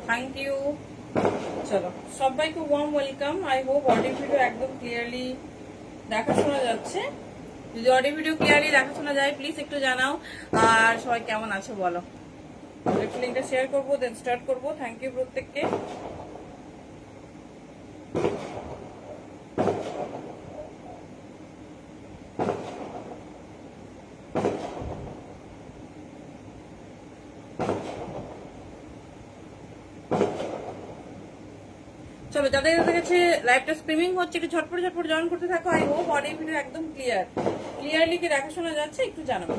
Thank you. চলো সবাইকে warm welcome. I hope audio video একদম ক্লিয়ারলি দেখা শোনা যাচ্ছে। যদি অডিও ভিডিও ক্লিয়ারলি দেখা শোনা যায় প্লিজ একটু জানাও। আর সবাই কেমন আছো বলো। একটু লিঙ্কটা শেয়ার করবো, দেন স্টার্ট করবো। থ্যাংক ইউ প্রত্যেককে। চলো যাদের কাছে লাইভটা স্ট্রিমিং হচ্ছে একটু ঝটপট ঝটপট জয়েন করতে থাকো। আই হোপ অডিও ভিডিও একদম ক্লিয়ারলি কি দেখা শোনা যাচ্ছে একটু জানাবো।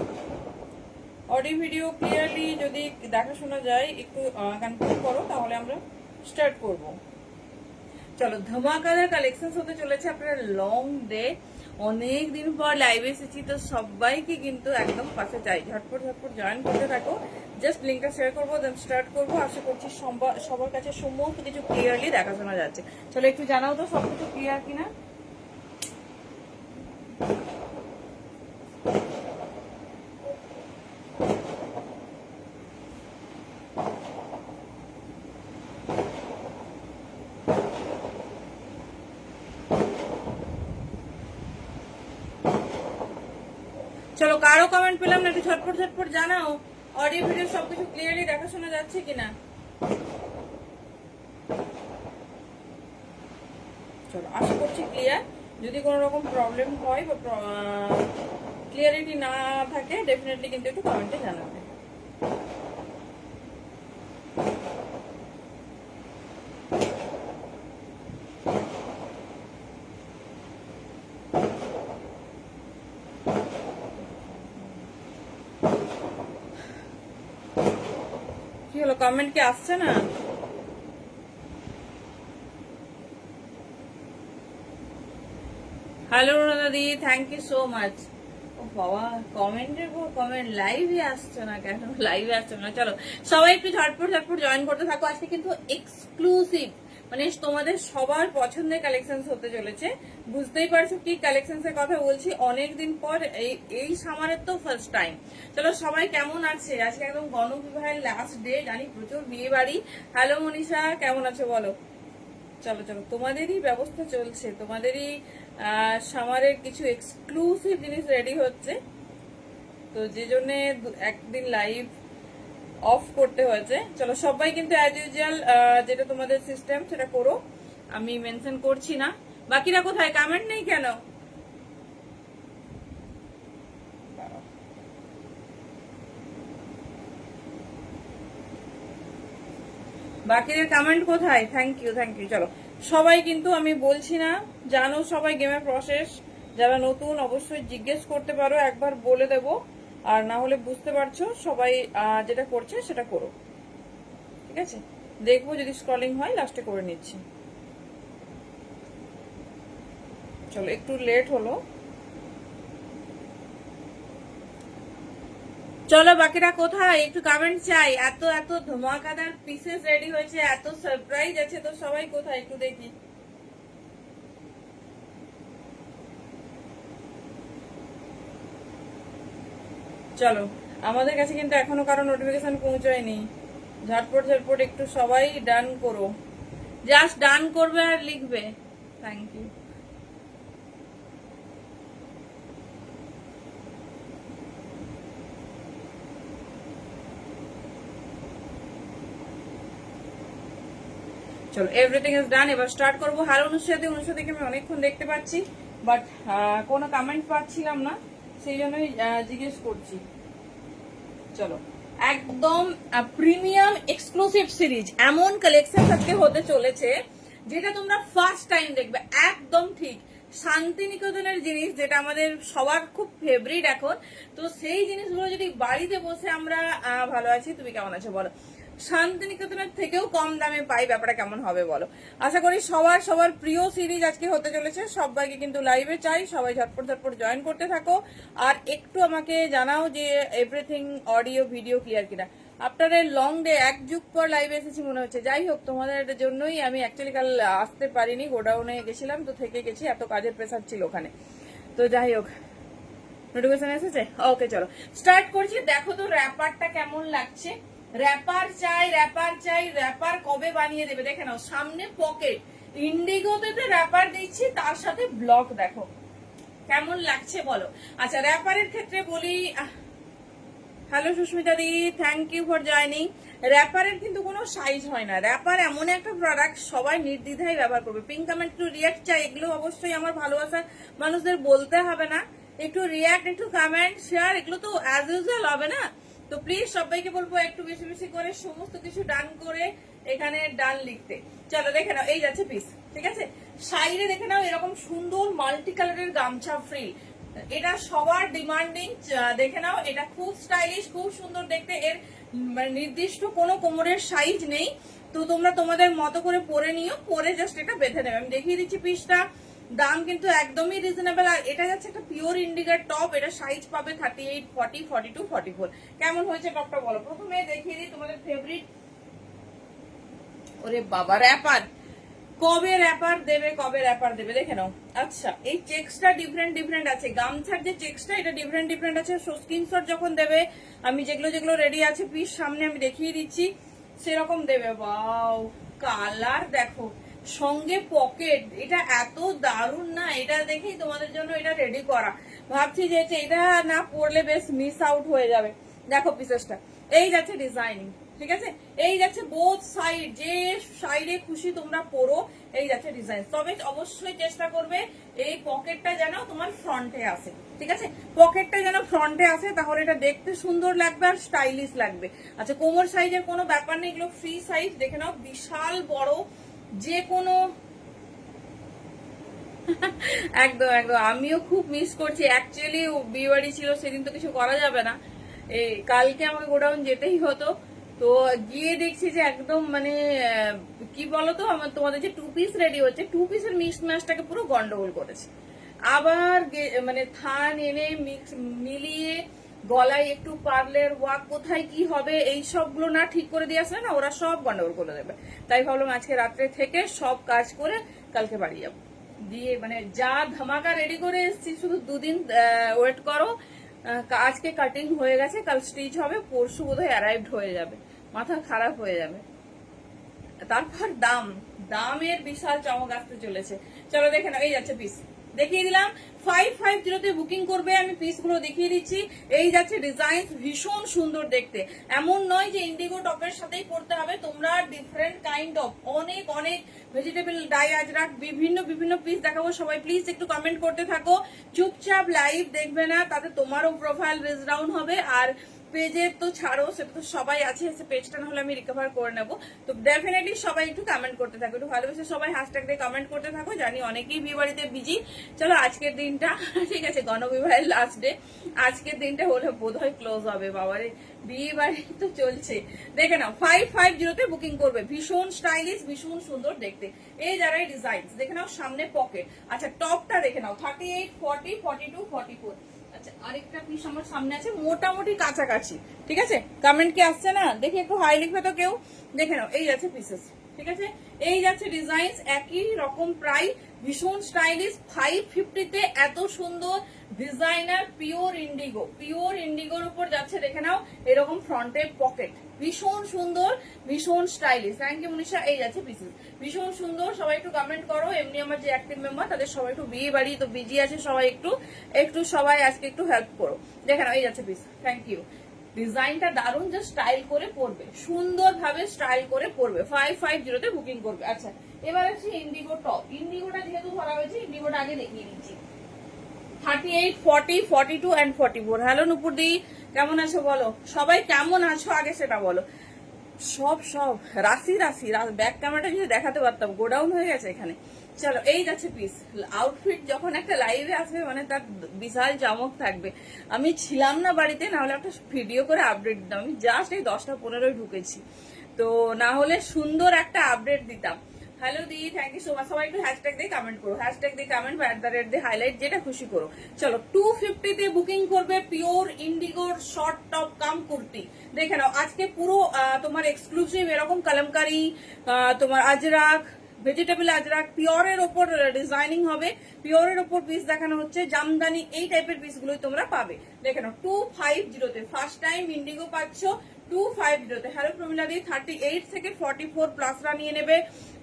অডিও ভিডিও ক্লিয়ারলি যদি দেখা শোনা যায় একটু কনফার্ম করো, তাহলে আমরা স্টার্ট করব। চলো ধামাকাদার কালেকশন হতে চলেছে আপনারা লং ডে। অনেক দিন পর লাইভে এসেছি, তো সবাইকে কিন্তু একদম পাশে চাই। ঝটপট ঝটপট জয়েন করতে থাকো। জাস্ট লিঙ্কটা শেয়ার করবো, দেন স্টার্ট করবো। আশা করছি সবার কাছে সমস্ত কিছু ক্লিয়ারলি দেখা শোনা যাচ্ছে। চলো একটু জানাও তো সবকিছু ক্লিয়ার কিনা। চলো কারো কমেন্ট পেলাম না, একটু ঝটপট ঝটপট জানাও অডিও ভিডিও সবকিছু ক্লিয়ারলি দেখা শোনা যাচ্ছে কিনা। চলো আশা করছি ক্লিয়ার। যদি কোনো রকম প্রবলেম হয় বা ক্লিয়ারিটি না থাকে ডেফিনেটলি কিন্তু একটু কমেন্টে জানাবে। কি হলো, কমেন্ট কি আসছে না? হ্যালো দাদি, থ্যাংক ইউ সো মাচ। ও বাবা, কমেন্টের পর কমেন্ট, লাইভে আসছে না কেন? লাইভে আসছে না। চলো সবাই একটু ঝটপট ঝটপট জয়েন করতে থাকো। আজকে কিন্তু এক্সক্লুসিভ, মানে তোমাদের সবার পছন্দের কালেকশন হতে চলেছে। বুঝতেই পারছো কি কালেকশন এর কথা বলছি। অনেকদিন পর এই সামারের তো ফার্স্ট টাইম। চলো সবাই কেমন আছে? আজকে একদম গণবিবাহের লাস্ট ডে, জানি প্রচুর বিয়ে বাড়ি। হ্যালো মনীষা, কেমন আছো বলো। চলো চলো, তোমাদেরই ব্যবস্থা চলছে, তোমাদেরই সামারের কিছু এক্সক্লুসিভ জিনিস রেডি হচ্ছে। তো যে জন্য একদিন লাইভ অফ করতে হয়েছে। চলো সবাই কিন্তু অ্যাজ ইউজুয়াল যেটা তোমাদের সিস্টেম সেটা করো, আমি মেনশন করছি না। বাকিরা কোথায়? কমেন্ট নেই কেন? বাকিদের কমেন্ট কোথায়? Thank you thank you. চলো সবাই কিন্তু আমি বলছি না, জানো সবাই গেমের প্রসেস। যারা নতুন অবশ্যই জিজ্ঞেস করতে পারো, একবার বলে দেব। আর না হলে বুঝতে পারছো, সবাই যেটা করছে সেটা করো, ঠিক আছে? দেখবো যদি স্ক্রলিং হয় লাস্টে করে নিচ্ছি। চলো একটু লেট হলো। চলো বাকিরা কোথায় একটু কমেন্ট চাই। এত এত ধমাকাদার পিসেস রেডি হয়েছে, এত সারপ্রাইজ আছে, তো সবাই কোথায় একটু দেখি। চলো আমাদের কাছে কিন্তু এখনো কারো নোটিফিকেশন পৌঁছায়নি। ঝটপট ঝটপট একটু সবাই ডান করো। জাস্ট ডান করবে আর লিখবে। Thank you. চলো এভরিথিং ইজ ডান, এবার স্টার্ট করবো। হ্যালো অনুষ্ঠিকে আমি অনেকক্ষণ দেখতে পাচ্ছি, বাট কোনো কমেন্ট পাচ্ছিলাম না, সেই জন্যই জিজ্ঞেস করছি। চলো একদম প্রিমিয়াম এক্সক্লুসিভ সিরিজ, এমন কালেকশন আজকে হতে চলেছে যেটা তোমরা ফার্স্ট টাইম দেখবে। একদম ঠিক শান্তিনিকেতনের জিনিস, যেটা আমাদের সবার খুব ফেভারিট এখন। তো সেই জিনিসগুলো যদি বাড়িতে বসে আমরা ভালো আছি, তুমি কেমন আছো বলো, শান্তিনিকেতনের থেকেও কম দামে পাই, ব্যাপারটা কেমন হবে বলো। আশা করি সবার প্রিয় সিরিজ আজকে হতে চলেছে। সবাইকে কিন্তু লাইভে চাই, সবাই ঝটপট ঝটপট জয়েন করতে থাকো। আর একটু আমাকে জানাও যে এভরিথিং অডিও ভিডিও ক্লিয়ার কিনা। আপনাদের লং ডে, এক যুগ পর লাইভে এসেছি মনে হচ্ছে। যাই হোক, তোমাদের জন্যই আমি অ্যাকচুয়ালি কাল আসতে পারিনি, গোডাউনে গেছিলাম, তো থেকে গেছি, এত কাজের প্রেসার ছিল ওখানে। তো যাই হোক, নোটিফিকেশন এসেছে, ওকে চলো স্টার্ট করছি। দেখো তো র্যাপারটা কেমন লাগছে। র্যাপার চাই, র্যাপার চাই, র্যাপার কবে বানিয়ে দেবে? দেখে নাও সামনে পকেট, ইন্ডিগোতে তো র্যাপার দিচ্ছি, তার সাথে ব্লক দেখো কেমন লাগছে বলো। আচ্ছা র্যাপারের ক্ষেত্রে বলি, hello Susmita di, thank you for joining. র্যাপারের কিন্তু কোনো সাইজ হয় না। র্যাপার এমন একটা প্রোডাক্ট সবাই নির্দ্বিধায় ব্যবহার করবে। পিঙ্ক কমেন্ট একটু রিয়াক্ট চাই, এগুলো অবশ্যই আমার ভালোবাসার মানুষদের বলতে হবে না, একটু রিয়াক্ট, একটু কমেন্ট, শেয়ার, এগুলো তো অ্যাজ ইউজুয়াল হবে না। তো প্লিজ সবাইকে বলবো একটু বেশি বেশি করে সমস্ত কিছু ডান করে এখানে ডান লিখতে। চলো দেখে নাও, এই যাচ্ছে পিস, ঠিক আছে। সাইডে দেখে নাও এরকম সুন্দর মাল্টি কালারের গামছা ফ্রি, এটা সবার ডিমান্ডিং। দেখে নাও এটা খুব স্টাইলিশ, খুব সুন্দর দেখতে। এর নির্দিষ্ট কোনো কোমরের সাইজ নেই, তো তোমরা তোমাদের মতো করে পরে নিও, পরে জাস্ট এটা বেঁধে নেবে। আমি দেখিয়ে দিচ্ছি পিসটা, দাম কিন্তু একদমই রিজনেবল। আর এটা যাচ্ছে একটা পিওর ইন্ডিগার টপ, এটা সাইজ পাবে 38, 40, 42, 44। কেমন হয়েছে টপটা বলো? প্রথমে দেখিয়ে দিই তোমাদের ফেভারিট, ওরে বাবা র্যাপার, কবে র্যাপার দেবে, কবে র্যাপার দেবে দেখে নাও। আচ্ছা এই চেক্সটা ডিফারেন্ট ডিফারেন্ট আছে, গামছার যে চেক্সটা এটা ডিফারেন্ট ডিফারেন্ট আছে। স্ক্রিনশট যখন দেবে, আমি যেগুলো যেগুলো রেডি আছে পিস সামনে আমি দেখিয়ে দিচ্ছি, সেরকম দেবে। ওয়াও কালার দেখো, সঙ্গে পকেট, এটা এত দারুণ না, এটা দেখেই তোমাদের জন্য এটা রেডি করা। ভাবছি যে এটা না পরলে বেশ মিস আউট হয়ে যাবে। দেখো পিসেসটা, এই যাচ্ছে ডিজাইনিং, ঠিক আছে। এই যাচ্ছে বোথ সাইড, যে সাইডে খুশি তোমরা পরো, এই যাচ্ছে ডিজাইন। তবে অবশ্যই চেষ্টা করবে এই পকেটটা যেন তোমার ফ্রন্টে আসে, ঠিক আছে। পকেটটা যেন ফ্রন্টে আসে, তাহলে এটা দেখতে সুন্দর লাগবে আর স্টাইলিশ লাগবে। আচ্ছা কোমর সাইজের কোনো ব্যাপার নেই, এগুলো ফ্রি সাইজ। দেখে নাও বিশাল বড়, যে কোনো একদম একদম, আমিও খুব মিস করছি। অ্যাকচুয়ালি বিয়ে বাড়ি ছিল সেদিন, তো কিছু করা যাবে না, এই কালকে আমাকে গোডাউন যেতেই হতো। তো গিয়ে দেখছি যে একদম মানে কি বলতো, আমার তোমাদের যে 2 পিস রেডি হচ্ছে, 2 পিসের মিক্স ম্যাচটাকে পুরো গন্ডগোল করেছে। আবার মানে থান এনে মিক্স মিলিয়ে গলায় একটু পার্লের ওয়ার্ক কোথায় কি হবে এই সবগুলো না ঠিক করে দিয়ে আসলে না, ওরা সব গন্ডগোল করে দেবে। তাই ভাবলাম আজকে রাত্রে থেকে সব কাজ করে কালকে বাড়ি যাবো। দিয়ে মানে যা ধামাকা রেডি করে এসেছি, শুধু 2 দিন ওয়েট করো। আজকে কাটিং হয়ে গেছে, কাল স্টিচ হবে, পরশু বোধহয় অ্যারাইভড হয়ে যাবে, মাথা খারাপ হয়ে যাবে। তারপর দামের বিশাল চমক আসতে চলেছে। চলো দেখে নাও, এই যাচ্ছে পিস, দেখিয়ে দিলাম। 550 বুকিং করবে, আমি পিসগুলো দেখিয়ে দিচ্ছি। এই যাচ্ছে ডিজাইন, ভীষণ সুন্দর দেখতে। এমন নয় যে ইন্ডিগো টপের সাথেই পড়তে হবে, তোমরা ডিফারেন্ট কাইন্ড অফ অনেক অনেক ভেজিটেবল ডাই আজরাক বিভিন্ন বিভিন্ন পিস দেখাবো। সবাই প্লিজ একটু কমেন্ট করতে থাকো, চুপচাপ লাইভ দেখবে না, তাতে তোমারও প্রোফাইল রেজ ডাউন হবে। আর পেজের তো ছাড়ো, সেটা তো সবাই আছে, পেজটা না হলে আমি রিকভার করে নেবো। তো ডেফিনেটলি সবাই একটু কমেন্ট করতে থাকো, একটু ভালোবেসে সবাই হ্যাশট্যাগ দিয়ে কমেন্ট করতে থাকো। জানি অনেকেই বিয়ে বাড়িতে বিজি। চলো আজকের দিনটা ঠিক আছে, গণবিবাহের লাস্ট ডে, আজকের দিনটা হলে বোধহয় ক্লোজ হবে। বাবারে বিয়ে বাড়ি তো চলছে। দেখে নাও 550 বুকিং করবে, ভীষণ স্টাইলিশ, ভীষণ সুন্দর দেখতে। এই যারা ডিজাইন দেখে নাও, সামনে পকেট। আচ্ছা টপটা দেখে নাও, 38, 40, 42, 44। আচ্ছা আরেকটা পিস আমার সামনে আছে, মোটামুটি কাছাকাছি, ঠিক আছে। কমেন্ট কি আসছে না দেখি, একটু হাই লিখবে তো কেউ। দেখে নাও এই যাচ্ছে পিসেস, ঠিক আছে। এই যাচ্ছে ডিজাইন, একই রকম প্রাইস, ভীষণ স্টাইলিশ। 550-তে এত সুন্দর ডিজাইনার পিওর ইন্ডিগোর উপর যাচ্ছে। দেখে নাও এরকম ফ্রন্টে পকেট, ভীষণ সুন্দর, ভীষণ স্টাইলিশ। Thank you Manisha. এই যাচ্ছে পিসেস, ভীষণ সুন্দর। সবাই একটু কমেন্ট করো। এমনি আমার যে অ্যাক্টিভ মেম্বার তাদের সবাই একটু বিয়ে বাড়ি তো বিজি আছে, সবাই একটু সবাই আজকে একটু হেল্প করো। দেখে নাও এই যাচ্ছে পিস, থ্যাংক ইউ। ডিজাইনটা দারুণ, যে স্টাইল করে পরবে, সুন্দরভাবে স্টাইল করে পরবে। 550-তে বুকিং করবে। আচ্ছা এবার আছে ইন্ডিগো টপ। ইন্ডিগোটা যেহেতু ধরা হয়েছে, ইন্ডিগোটা আগে দেখিয়ে দিচ্ছি। 38, 40, 42 and 44। হ্যালো নুপুরদি, কেমন আছো বলো? সবাই কেমন আছো আগে সেটা বলো। সব রাশি ব্যাক ক্যামেরাটা যদি দেখাতে পারতাম, গোডাউন হয়ে গেছে এখানে। চলো এই যাচ্ছে পিস। আউটফিট যখন একটা লাইভে আসবে মানে তার বিশাল চমক থাকবে। আমি ছিলাম না বাড়িতে, না হলে একটা ভিডিও করে আপডেট দিতাম। আমি জাস্ট এই 10টা 15 ঢুকেছি, তো না হলে সুন্দর একটা আপডেট দিতাম। হ্যালো দি, থ্যাংক ইউ সো মাচ। সবাই একটু হ্যাশট্যাগ দিয়ে কমেন্ট করো, হ্যাশট্যাগ দিয়ে কমেন্ট, @ দিয়ে হাইলাইট, যেটা খুশি করো। চলো 250-তে বুকিং করবে pure ইন্ডিগোর short top cum kurti. দেখে নাও আজকে পুরো তোমার এক্সক্লুসিভ এরকম কলমকারি, তোমার আজরাক, ভেজিটেবল আজরাক, পিওরের ওপর ডিজাইনিং হবে, পিওরের ওপর পিস দেখানো হচ্ছে, জামদানি এই টাইপের পিসগুলোই তোমরা পাবে। দেখে নাও 250-তে ফার্স্ট টাইম ইন্ডিগো পাচ্ছ 250 হ্যালো প্রমিলা দি 38 থেকে 44 প্লাসরা নিয়ে নেবে।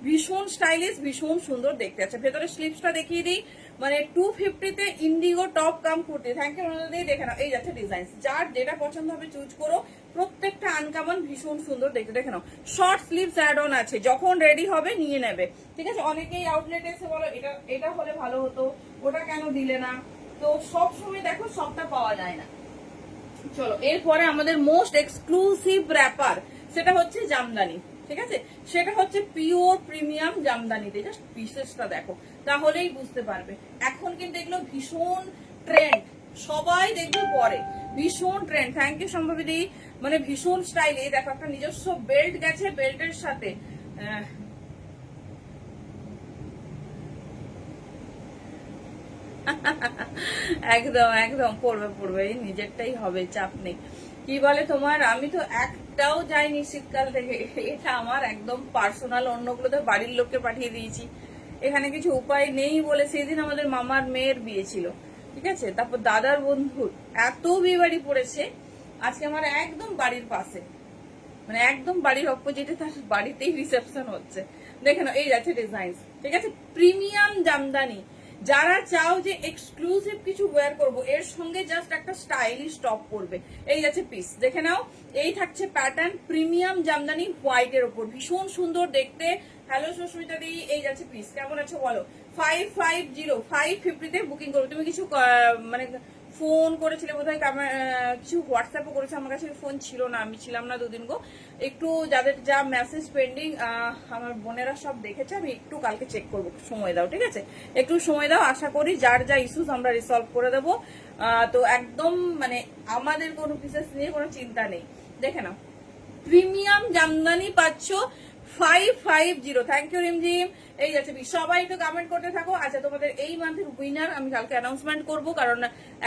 ভীষণ স্টাইলিশ, ভীষণ সুন্দর দেখতে আছে। ভেতরে স্লিপসটা দেখিয়ে দিই, মানে 250-তে indigo top cum kurti. Thank you Pramila di, দেখে নাও এই যাচ্ছে ডিজাইন, যার যেটা পছন্দ হবে চুজ করো। প্রত্যেকটা আনকমন, ভীষণ সুন্দর দেখতে। দেখে নাও শর্ট স্লিভস অ্যাড অন আছে, যখন রেডি হবে নিয়ে নেবে, ঠিক আছে। অনেকেই আউটলেটে এসে বলো এটা এটা হলে ভালো হতো, ওটা কেন দিলে না, তো সব সময় দেখো সবটা পাওয়া যায় না। চলো এরপরে আমাদের মোস্ট এক্সক্লুসিভ র্যাপার, সেটা হচ্ছে জামদানি, ঠিক আছে। সেটা হচ্ছে পিওর প্রিমিয়াম জামদানিতে। জাস্ট পিসেসটা দেখো, তাহলেই বুঝতে পারবে। এখন কিন্তু এগুলো ভীষণ ট্রেন্ড, সবাই দেখবে পরে, ভীষণ ট্রেন্ড। থ্যাংক ইউ সম্ভবী দি, মানে ভীষণ স্টাইল। এই দেখো একটা নিজস্ব বেল্ট গেছে, বেল্টের সাথে একদম একদম পড়বে পড়বে, নিজেরটাই হবে, চাপ নেই। কি বলে তোমার, আমি তো একটাও যাইনি শীতকাল থেকে, এটা আমার একদম পার্সোনাল, অন্যগুলো তো বাড়ির লোককে পাঠিয়ে দিয়েছি। এখানে কিছু উপায় নেই বলে, সেদিন আমাদের মামার মেয়ের বিয়ে ছিল, ঠিক আছে, তারপর দাদার বন্ধুর এত বিয়ে বাড়ি পড়েছে, আজকে আমার একদম বাড়ির পাশে, মানে একদম বাড়ির অপোজিটে, তার বাড়িতেই রিসেপশন হচ্ছে। দেখে নাও এই যাচ্ছে ডিজাইন, ঠিক আছে, প্রিমিয়াম জামদানি। যারা চাও যে এক্সক্লুসিভ কিছু ওয়্যার করবো, এর সঙ্গে জাস্ট একটা স্টাইলিশ টপ পরবে, এই যাচ্ছে পিস। দেখে নাও এই থাকছে প্যাটার্ন, প্রিমিয়াম জামদানি হোয়াইটের ওপর, ভীষণ সুন্দর দেখতে। হ্যালো সুস্মিতা দি, এই যাচ্ছে পিস। কেমন আছো বলো। 550 550-তে বুকিং করবো। তুমি কিছু মানে ফোন করেছিলে বোধহয়, কিছু হোয়াটসঅ্যাপও করেছে, আমার কাছে ফোন ছিল না, আমি ছিলাম না দুদিন গো। একটু যাদের যা মেসেজ পেন্ডিং আমার বোনেরা সব দেখেছে, আমি একটু কালকে চেক করবো, সময় দাও, ঠিক আছে, একটু সময় দাও। আশা করি যার যা ইস্যুস আমরা রিসলভ করে দেবো। তো একদম মানে আমাদের কোনো পিসেস নিয়ে কোনো চিন্তা নেই। দেখে নাও প্রিমিয়াম জামদানি পাচ্ছ 550। থ্যাংক ইউ রিমঝিম। এই যাচ্ছে সবাই একটু কমেন্ট করতে থাকো। আচ্ছা তোমাদের এই মান্থের উইনার আমি কালকে অ্যানাউন্সমেন্ট করব, কারণ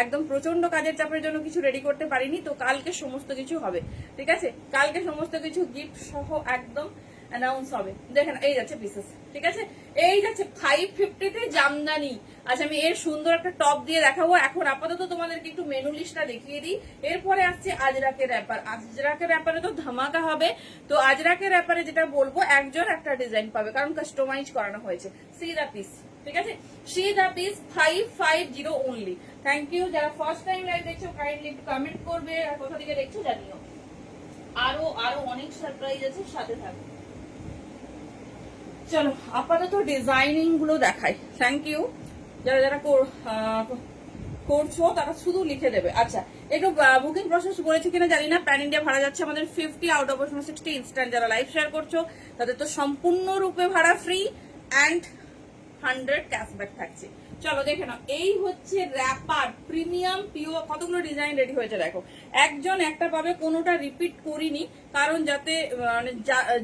একদম প্রচন্ড কাজের চাপের জন্য কিছু রেডি করতে পারিনি, তো কালকে সমস্ত কিছু হবে, ঠিক আছে, কালকে সমস্ত কিছু গিফট সহ একদম অ্যানাউন্স হবে। দেখেন এই যাচ্ছে পিসেস, ঠিক আছে, এই যাচ্ছে 550-তে জামদানি। আচ্ছা আমি এর সুন্দর একটা টপ দিয়ে দেখাবো। এখন আপাতত তোমাদেরকে একটু মেনু লিস্টটা দেখিয়ে দিই, এরপরে আসছে আজরাকের র্যাপার। আজরাকের র্যাপারে তো ধামাকা হবে। তো আজরাকের র্যাপারে যেটা বলবো, একজন একটা ডিজাইন পাবে, কারণ কাস্টমাইজ করানো হয়েছে। সি দা পিস, ঠিক আছে, see the piece 550 only. Thank you. যারা ফার্স্ট টাইম লাইভ দেখছো কাইন্ডলি একটু কমেন্ট করবে, আর কোথা থেকে দেখছো জানিও। আরো আরো অনেক সারপ্রাইজ আছে, সাথে থাকবে। চলো আপাতত ডিজাইনিং গুলো দেখাই। থ্যাংক ইউ যারা যারা করছো, তারা শুধু লিখে দেবে। আচ্ছা একটু বুকিং প্রসেস করেছে কিনা জানি না। প্যান ইন্ডিয়া ভাড়া যাচ্ছে আমাদের 50, আউট অফ 60 ইনস্ট্যান্ট। যারা লাইভ শেয়ার করছো তাদের তো সম্পূর্ণরূপে ভাড়া ফ্রি অ্যান্ড 100 ক্যাশব্যাক থাকছে। চলো দেখে নাও, এই হচ্ছে র্যাপার প্রিমিয়াম পিওর। কতগুলো ডিজাইন রেডি হয়েছে দেখো, একজন একটা পাবে, কোনোটা রিপিট করিনি, কারণ যাতে মানে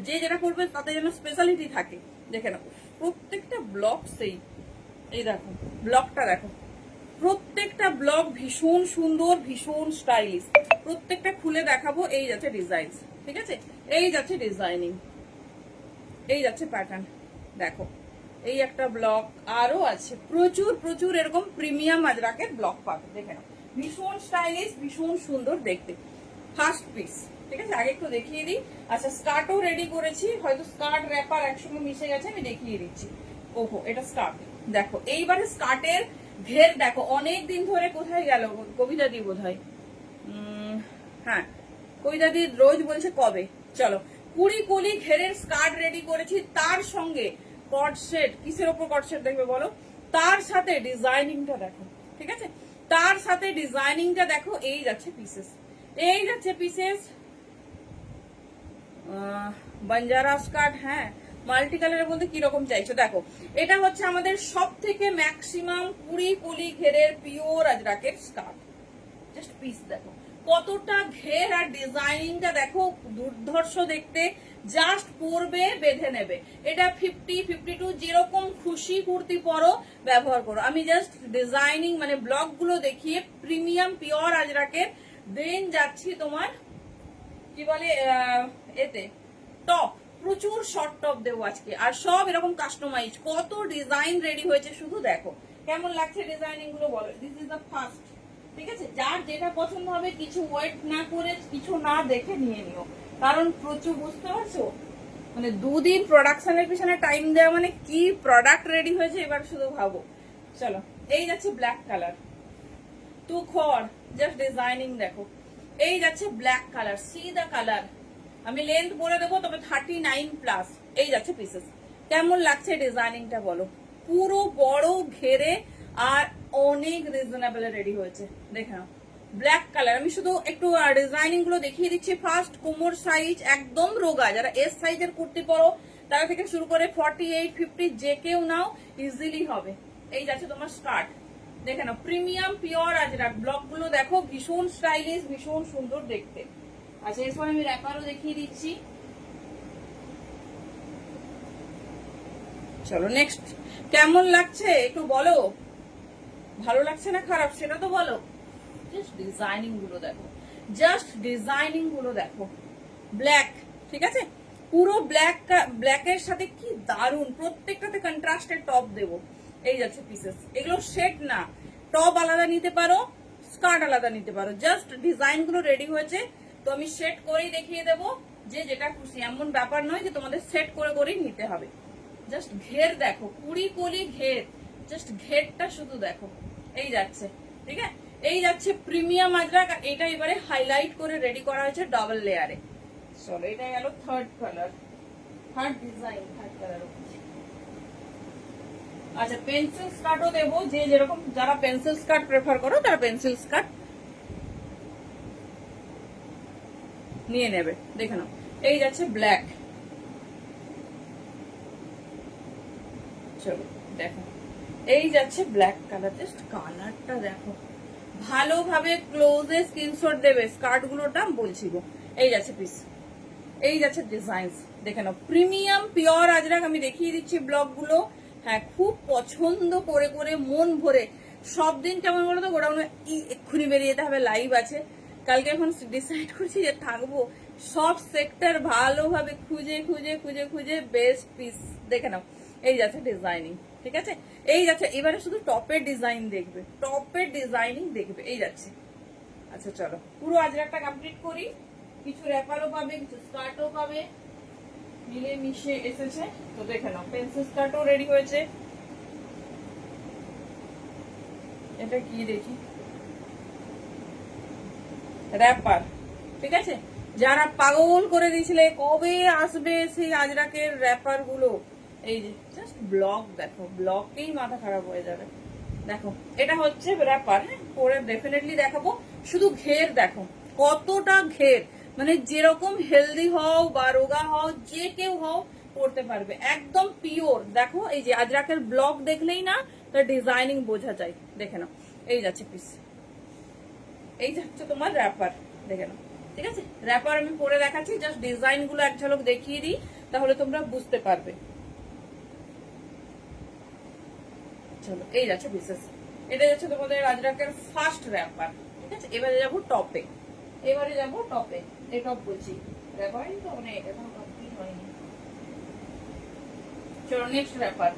যে যেটা করবে তাতে যেন স্পেশালিটি থাকে। দেখে নাও প্রত্যেকটা ব্লক সেই, এই দেখো ব্লকটা দেখো, প্রত্যেকটা ব্লক ভীষণ সুন্দর, ভীষণ স্টাইলিশ। প্রত্যেকটা খুলে দেখাবো। এই যাচ্ছে ডিজাইন, ঠিক আছে, এই যাচ্ছে ডিজাইনিং, এই যাচ্ছে প্যাটার্ন দেখো, এই একটা ব্লক, আরো আছে প্রচুর প্রচুর এরকম প্রিমিয়াম আজরাকের ব্লক পাবে। দেখে নাও ভীষণ স্টাইলিশ, ভীষণ সুন্দর দেখতে। ফার্স্ট পিস, ঠিক আছে, আগে একটু দেখিয়ে দিই। আচ্ছা স্কার্টও রেডি করেছি, হয়তো স্কার্ট র্যাপার একসঙ্গে মিশে গেছে, আমি দেখিয়ে দিচ্ছি। ওহো এটা স্কার্ট দেখো, এইবারে স্কার্টের ঘের দেখো, অনেক দিন ধরে কোথায় গেল কবিতা দি বোধহয়, হ্যাঁ কবিতা দি রোজ বলছে কবে। চলো কুড়ি কলি ঘেরের স্কার্ট রেডি করেছি, তার সঙ্গে কট সেট। কিসের ওপর কট সেট দেখবে বলো, তার সাথে ডিজাইনিংটা দেখো, ঠিক আছে, তার সাথে ডিজাইনিংটা দেখো। এই যাচ্ছে পিসেস, এই যাচ্ছে পিসেস বাঞ্জারা স্কার্ট। হ্যাঁ মাল্টি কালারের মধ্যে কিরকম চাইছো দেখো, এটা হচ্ছে আমাদের সব থেকে ম্যাক্সিমাম কুড়ি কলি ঘেরের পিওর আজরাকের স্কার্ট। জাস্ট পিস দেখো কতটা ঘের, আর ডিজাইনিংটা দেখো দুর্ধর্ষ দেখতে। জাস্ট পরবে, বেঁধে নেবে। এটা 50, 52 যেরকম খুশি কুর্তি পরো, ব্যবহার করো। আমি জাস্ট ডিজাইনিং মানে ব্লক গুলো দেখিয়ে প্রিমিয়াম পিওর আজরাকের দেন যাচ্ছি তোমার কি বলে এতে টপ। প্রচুর শর্ট টপ দেবো আজকে, আর সব এরকম কাস্টমাইজ। কত ডিজাইন রেডি হয়েছে শুধু দেখো, কেমন লাগছে ডিজাইনিং গুলো বলো। দিস ইজ দ্য ফার্স্ট, ঠিক আছে, যার যেটা পছন্দ হবে কিছু ওয়েট না করে কিছু না দেখে নিয়ে নিও, কারণ প্রচুর, বুঝতে পারছো, মানে 2 দিন প্রোডাকশনের পিছনে টাইম দেওয়া মানে কি প্রোডাক্ট রেডি হয়েছে এবার শুধু ভাবো। চলো, এই যাচ্ছে ব্ল্যাক কালার, টু খর, জাস্ট ডিজাইনিং দেখো। এই যাচ্ছে black colour, see the colour, আমি লেন্থ বলে দেবো, তবে 39+। এই যাচ্ছে পিসেস। কেমন লাগছে ডিজাইনিংটা বলো? পুরো বড় ঘেরে আর অনেক রিজনেবল রেডি হয়েছে, দেখে নাও। ব্ল্যাক কালার, আমি শুধু একটু ডিজাইনিং গুলো দেখিয়ে দিচ্ছি। ফার্স্ট কোমর সাইজ একদম রোগা, যারা এস সাইজের কুর্তি পরো তারা থেকে শুরু করে 48, 50 যে কেউ নাও ইজিলি হবে। এই যাচ্ছে তোমার স্কার্ট, দেখে নাও, প্রিমিয়াম পিওর আজরাক। ব্লক গুলো দেখো, ভীষণ স্টাইলিশ, ভীষণ সুন্দর দেখতে। আচ্ছা, এরপর আমি র্যাপারও দেখিয়ে দিচ্ছি। চলো নেক্সট, কেমন লাগছে একটু বলো, ভালো লাগছে না খারাপ সেটা তো বলো। জাস্ট ডিজাইনিং গুলো দেখো, জাস্ট ডিজাইনিং গুলো দেখো। ব্ল্যাক, ঠিক আছে, পুরো ব্ল্যাক, ব্ল্যাকের সাথে কি দারুন, প্রত্যেকটাতে কন্ট্রাস্টেড টপ দেবো। এই যাচ্ছে পিসেস, এগুলো সেট না, টপ আলাদা নিতে পারো, স্কার্ট আলাদা নিতে পারো। জাস্ট ডিজাইন গুলো রেডি হয়েছে, তো আমি সেট করেই দেখিয়ে দেবো, যে যেটা খুশি, এমন ব্যাপার নয় যে তোমাদের সেট করে করেই নিতে হবে। জাস্ট ঘের দেখো, 20 কলি ঘের, জাস্ট ঘেরটা শুধু দেখো। এই যাচ্ছে, ঠিক আছে, এই যাচ্ছে প্রিমিয়াম আজরাক। এটা এবারে হাইলাইট করে রেডি করা হয়েছে ডাবল লেয়ারে। চলো, এটা গেল third colour, third design, third colour. আচ্ছা, পেন্সিল স্কার্টও দেবো, যে যেরকম, যারা পেন্সিল স্কার্ট প্রেফার করো তারা পেন্সিল স্কার্ট নিয়ে নেবে, দেখে নাও। এই যাচ্ছে ব্ল্যাক, চলো দেখো, এই যাচ্ছে ব্ল্যাক কালার। জাস্ট কালারটা দেখো, ভালোভাবে ক্লোজে স্ক্রিনশট দেবে। স্কার্ট গুলোর দাম বলছি গো। এই যাচ্ছে পিস, এই যাচ্ছে ডিজাইনস, দেখে নাও, প্রিমিয়াম পিওর আজরাক। আমি দেখিয়ে দিচ্ছি ব্লক গুলো। হ্যাঁ, খুব পছন্দ করে করে মন ভরে। সব দিন কেমন বলো তো, গোডাউনে এক্ষুনি বেরিয়ে যেতে হবে, লাইভ আছে কালকে। এখন ডিসাইড করছি যে থাকবো, সব সেক্টর ভালোভাবে খুঁজে খুঁজে খুঁজে খুঁজে বেস্ট পিস, দেখে নাও। এই যাচ্ছে ডিজাইনিং, ঠিক আছে, এই যাচ্ছে। এবারে শুধু টপের ডিজাইন দেখবে, টপের ডিজাইনিং দেখবে। এই যাচ্ছে। আচ্ছা চলো, পুরো আজরাকটা কমপ্লিট করি। কিছু র্যাপারও পাবে, কিছু স্কার্টও পাবে, মিলে মিশে এসেছে। তো দেখে নাও, পেন্সিল স্কার্টও রেডি হয়েছে। এটা কি দেখি, র্যাপার, ঠিক আছে। যারা পাগল করে দিয়েছিলে কবে আসবে সেই আজরাকের র্যাপার গুলো, এই যে জাস্ট ব্লক দেখো, ব্লকেই মাথা খারাপ হয়ে যাবে। দেখো, এটা হচ্ছে র্যাপার, হ্যাঁ, পরে ডেফিনেটলি দেখাবো। শুধু ঘের দেখো, কতটা ঘের, মানে যেরকম হেলদি হও বা রোগা হও, যে কেউ হও পড়তে পারবে, একদম পিওর। দেখো, এই যে আজরাকের ব্লক দেখলেই না তার ডিজাইনিং বোঝা যায়, দেখে নাও। এই যাচ্ছে পিস, এই যাচ্ছে তোমার র্যাপার, দেখে নাও, ঠিক আছে। র্যাপার আমি পরে দেখাচ্ছি, জাস্ট ডিজাইন গুলো এক ঝলক দেখিয়ে দিই, তাহলে তোমরা বুঝতে পারবে। চলো, এই যাচ্ছে বিশেষ, এটা যাচ্ছে তোমাদের আজরাকের ফার্স্ট র্যাপার, ঠিক আছে। এবারে যাবো টপে, এবারে যাবো টপে। এই টপ বলছি, র্যাপারই তো অনেক, এখন কমপ্লিট হয়নি। চলো নেক্সট র্যাপার।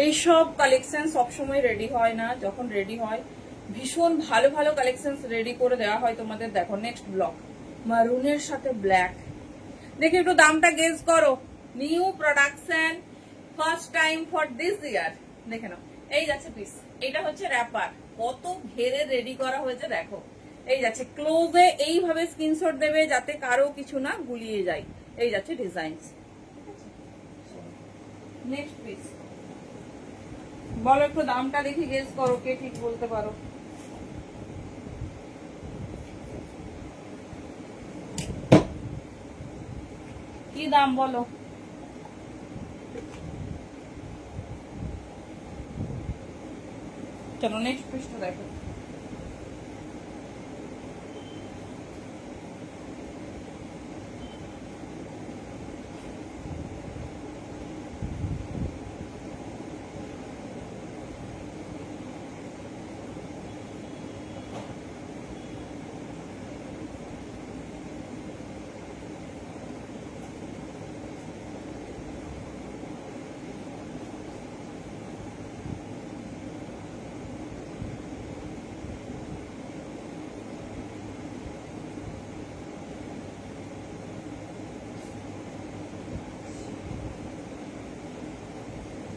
এইসব কালেকশন সবসময় রেডি হয় না, যখন রেডি হয় ভীষণ ভালো ভালো কালেকশন রেডি করে দেওয়া হয় তোমাদের। দেখো নেক্সট ব্লক, মারুনের সাথে ব্ল্যাক। দেখে একটু দামটা গেস করো, new production, first time for this ইয়ার, দেখে নাও। এই যাচ্ছে পিস, এটা হচ্ছে র্যাপার, কত ঘেরে রেডি করা হয়েছে দেখো। এই যাচ্ছে ক্লোজে, এইভাবে স্ক্রিনশট দেবে যাতে কারো কিছু না গুলিয়ে যায়। এই যাচ্ছে ডিজাইন, নেক্সট পিস। বলো একটু দামটা দেখি গেস করো, কে ঠিক বলতে পারো। কি দাম বলো? চলো নেক্সট পিসটা দেখো।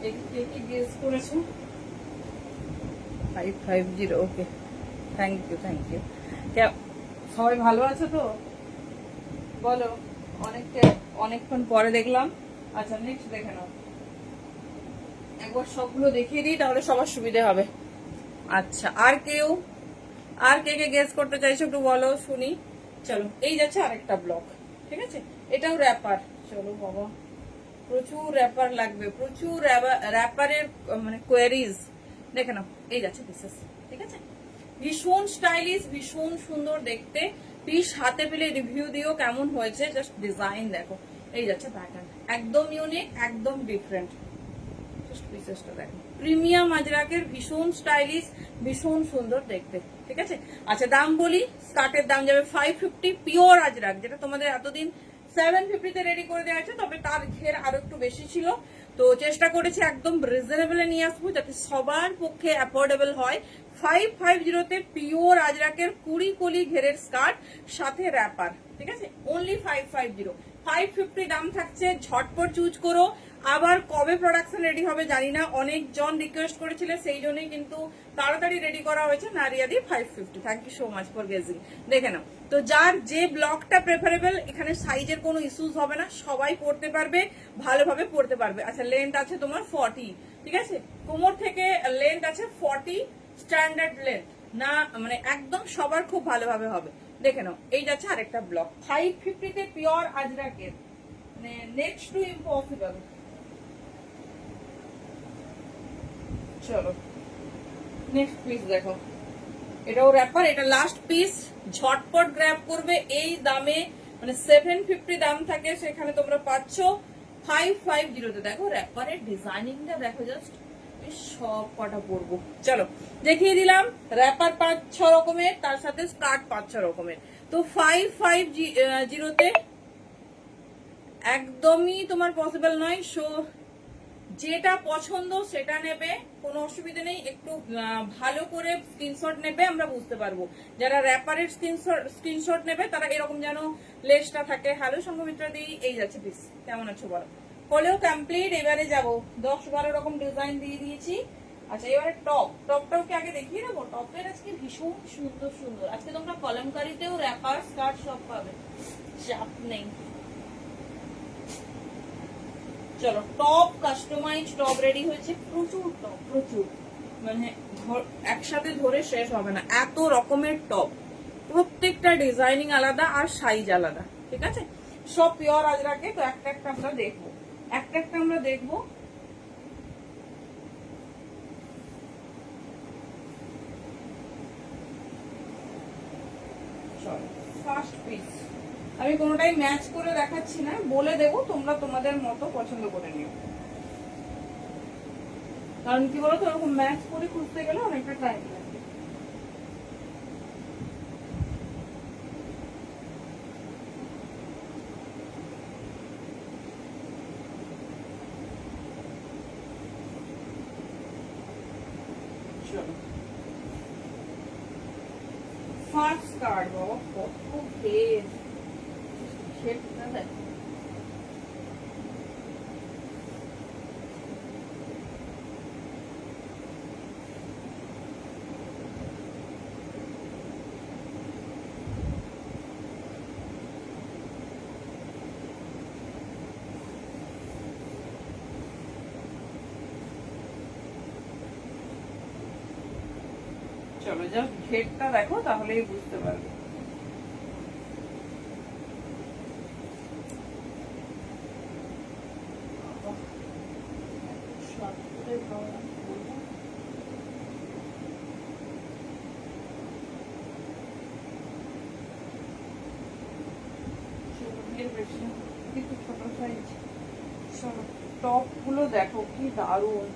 দেখি কে কি গেস করেছো। 550, ওকে, থ্যাংক ইউ থ্যাংক ইউ। সবাই ভালো আছো তো বলো? অনেকক্ষণ পরে দেখলাম। আচ্ছা নেক্সট দেখে নাও, একবার সবগুলো দেখিয়ে দিই তাহলে সবার সুবিধে হবে। আচ্ছা আর কে কে গেস করতে চাইছো একটু বলো শুনি। চলো এই যাচ্ছে আরেকটা ব্লক, ঠিক আছে, এটাও র্যাপার। চলো বাবা, প্রচুর র্যাপার লাগবে, প্রচুর র্যাপারের মানে কোয়ারিজ দেখে নাও। এই যাচ্ছে পিসেস, ঠিক আছে, ভীষণ স্টাইলিশ, ভীষণ সুন্দর দেখতে। পিস হাতে পেলে রিভিউ দিও কেমন হয়েছে, জাস্ট ডিজাইন দেখো। এই যাচ্ছে প্যাটার্ন, একদম ইউনিক, একদম ডিফারেন্ট। পিসেসটা দেখো, প্রিমিয়াম আজরাকের, ভীষণ স্টাইলিশ, ভীষণ সুন্দর দেখতে, ঠিক আছে। আচ্ছা দাম বলি, স্কার্টের দাম যাবে 550, পিওর আজরাক, যেটা তোমাদের এতদিন 750 রেডি করে দেওয়া আছে, তবে তার ঘের আরো একটু বেশি ছিল। তো চেষ্টা করেছি একদম রিজনেবল নিয়ে আসবো যাতে সবার পক্ষে অ্যাফোর্ডেবল হয়। 550 পিওর আজরাকের 20 কলি ঘেরের স্কার্ট সাথে র্যাপার, ঠিক আছে, অনলি 550। 550 দাম থাকছে, ঝটপট চুজ করো। আবার কবে প্রোডাকশন রেডি হবে জানি না, অনেকজন রিকোয়েস্ট করেছিল, সেই জন্যই কিন্তু তাড়াতাড়ি রেডি করা হয়েছে। নারিয়াদি 550, thank you so much for gazing. দেখে নাও, তো যার যে ব্লকটা প্রেফারেবল, এখানে সাইজের কোনো ইস্যুস হবে না, সবাই পড়তে পারবে, ভালোভাবে পড়তে পারবে। আচ্ছা লেন্থ আছে তোমার 40, ঠিক আছে, কোমর থেকে লেন্থ আছে 40, স্ট্যান্ডার্ড লেন্থ না, মানে একদম সবার খুব ভালোভাবে হবে। দেখে নাও, এই যাচ্ছে আরেকটা ব্লক 550 পিওর আজরাকের, মানে নেক্সট টু ইম্পসিবল। চলো নেক্সট পিস দেখো, এটাও র্যাপার, এটা লাস্ট পিস, ঝটপট গ্র্যাব করবে। এই দামে মানে 750 দাম থাকে, সেখানে তোমরা পাচ্ছ 550 দেখো। র্যাপারের ডিজাইনিংটা দেখো জাস্ট, সব কটা পরবো। চলো দেখিয়ে দিলাম, র্যাপার 5-6 রকমের, তার সাথে স্কার্ট 5-6 রকমের। তো 550 একদমই তোমার পসিবল নয়। সো যেটা পছন্দ সেটা নেবে, কোনো অসুবিধা নেই। একটু ভালো করে স্ক্রিনশট নেবে, আমরা বুঝতে পারবো। যারা র্যাপারের স্ক্রিনশট নেবে তারা এরকম যেন লেসটা থাকে। হ্যালো সংঘমিত্রা দি, এই যাচ্ছে পিস, কেমন আছো বলো? হলেও কমপ্লিট। এবারে যাবো, 10-12 রকম ডিজাইন দিয়ে দিয়েছি। আচ্ছা এবারে টপটাও কি আগে দেখিয়ে দেবো? টপের আজকে ভীষণ সুন্দর সুন্দর, আজকে তোমরা কলমকারিতেও র্যাপার স্কার্ট সব পাবে, চাপ নেই। চলো টপ, কাস্টমাইজ টপ রেডি হয়েছে, প্রচুর টপ, প্রচুর, মানে একসাথে ধরে শেষ হবে না, এত রকমের টপ, প্রত্যেকটা ডিজাইনিং আলাদা আর সাইজ আলাদা, ঠিক আছে, সব পিওর আজরাকে। তো একটা একটা আমরা দেখবো, চলো ফার্স্ট পিস, আমি কোনোটাই ম্যাচ করে দেখাচ্ছি না, বলে দেবো, তোমরা তোমাদের মতো পছন্দ করে নিও। কারণ কি বলতো, ওরকম ম্যাচ করে খুঁজতে গেলে অনেকটা টাইম লাগবে। চলো ফার্স্ট কার্ড, বাবা কত ঘের, ঘেরটা দেখো, চলো জাস্ট ঘেরটা দেখো তাহলেই বুঝতে পারবে। কিন্তু ছোট সাইজ, চলো টপ গুলো দেখো কি দারুণ।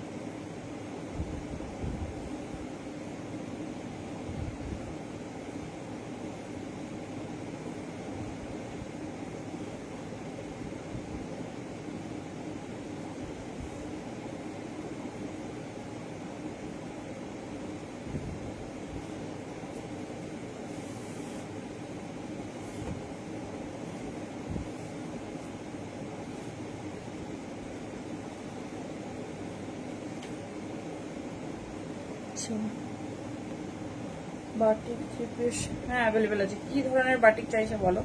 পাচ্ছি না। বাটিক থ্রি পিস হ্যাঁ অ্যাভেলেবেল আছে। কি ধরনের বাটিক চাইছে বলো?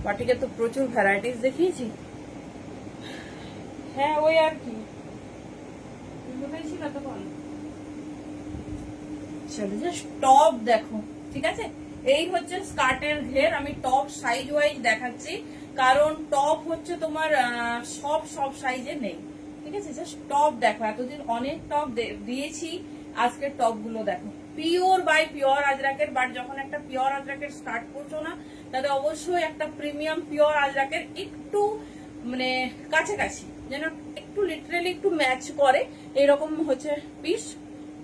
বাটিকের তো প্রচুর ভ্যারাইটিস দেখিয়েছি। হ্যাঁ ওই আর কি, কোথায় ছিল তখন? চলো জাস্ট টপ দেখো, ঠিক আছে? এই হচ্ছে স্কার্টের ঘের। আমি টপ সাইজ ওয়াইজ দেখাচ্ছি, কারণ টপ হচ্ছে তোমার সব সাইজে নেই, ঠিক আছে? জাস্ট টপ দেখো, এতদিন অনেক টপ দিয়েছি, আজকের টপ গুলো দেখো। পিওর বাই পিওর আজরাকের, বাট যখন একটা পিওর আজরাকের স্টার্ট করছো না, তাহলে অবশ্যই একটা প্রিমিয়াম পিওর আজরাকের একটু মানে কাছাকাছি, যেন একটু লিটারেলি একটু ম্যাচ করে এরকম হচ্ছে পিস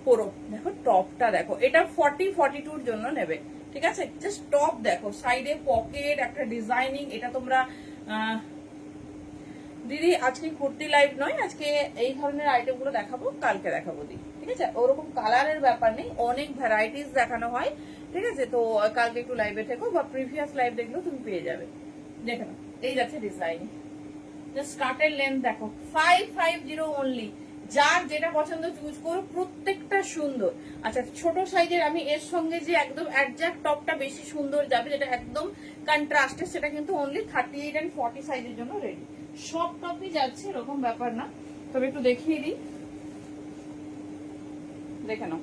পুরো। দেখো টপটা দেখো, এটা 40-42 জন্য নেবে, ঠিক আছে? জাস্ট টপ দেখো, সাইডে পকেট, একটা ডিজাইনিং। এটা তোমরা দিদি আজকে কুর্তি লাইভ নয়, আজকে এই ধরনের আইটেম গুলো দেখাবো, কালকে দেখাবো দি, ঠিক আছে? ওরকম কালারের ব্যাপার নেই, অনেক ভ্যারাইটিস দেখানো হয়, ঠিক আছে? তো কালকে একটু লাইভে থেকো, বা প্রিভিয়াস লাইভ দেখলেও তুমি পেয়ে যাবে। দেখে নাও, এই যাচ্ছে ডিজাইন। স্কার্টের লেন্থ দেখো 550 অনলি। যার যেটা পছন্দ চুজ করো, প্রত্যেকটা সুন্দর। আচ্ছা ছোট সাইজের আমি এর সঙ্গে যে একদম একজ্যাক্ট টপটা বেশি সুন্দর যাবে, যেটা একদম কন্ট্রাস্টে, সেটা কিন্তু অনলি 38 and 40 সাইজের জন্য রেডি। সব টপই যাচ্ছে, এরকম ব্যাপার না। তবে একটু দেখিয়ে দিই, দেখে নাও।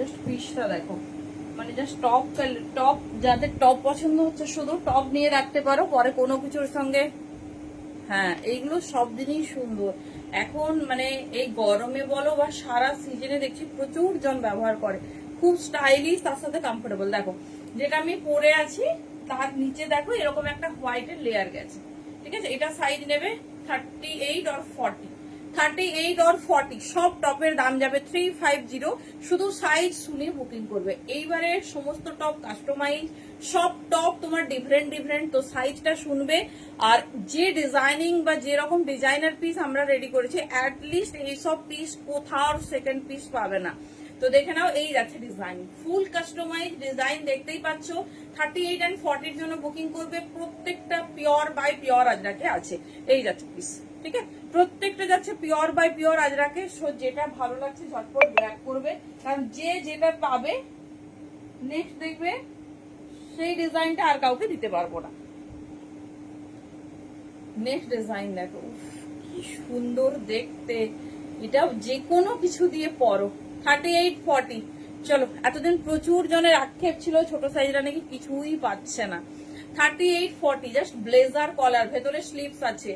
জাস্ট পিসটা দেখো, মানে জাস্ট টপ যাদের টপ পছন্দ হচ্ছে, শুধু টপ নিয়ে রাখতে পারো, পরে কোনো কিছুর সঙ্গে। হ্যাঁ এইগুলো সব দিনই সুন্দর। এখন মানে এই গরমে বলো বা সারা সিজনে দেখছি প্রচুর জন ব্যবহার করে, খুব স্টাইলিশ, তার সাথে কমফোর্টেবল। দেখো যেটা আমি পরে আছি, তার নিচে দেখো এরকম একটা হোয়াইটের লেয়ার গেছে, ঠিক আছে? এটা সাইজ নেবে 38 or 40। 38 or 40 সব টপের দাম যাবে 350। শুধু সাইজ শুনে বুকিং করবে। এইবারে সমস্ত টপ কাস্টমাইজ, সব টপ তোমার ডিফারেন্ট, তো সাইজটা শুনবে। আর যে ডিজাইনিং বা যেরকম ডিজাইনার পিস আমরা রেডি করেছি, অ্যাটলিস্ট এইসব পিস কোথাও সেকেন্ড পিস পাবে না। তো দেখে নাও, এই যাচ্ছে ডিজাইন, ফুল কাস্টমাইজ ডিজাইন, দেখতেই পাচ্ছ। 38 and 40 জন্য বুকিং করবে। প্রত্যেকটা পিওর বাই পিওর আজরাকে আছে। এই যাচ্ছে পিস, ঠিক আছে? প্রত্যেকটা যাচ্ছে পিওর বাই পিওর আজরাকে। সো যেটা ভালো লাগছে ঝটপট ব্র্যাক করবে, কারণ যে যেটা পাবে নেক্সট দেখবে সেই ডিজাইনটা আর কাউকে দিতে পারবো না। নেক্সট ডিজাইন দেখো, কি সুন্দর দেখতে, এটা যে কোনো কিছু দিয়ে পরো। 38-40। চলো, এতদিন প্রচুর জনের আক্ষেপ ছিল ছোট সাইজরা নাকি কিছুই পাচ্ছে না। 38-40 জাস্ট ব্লেজার কলার, ভেতরে স্লিভস আছে।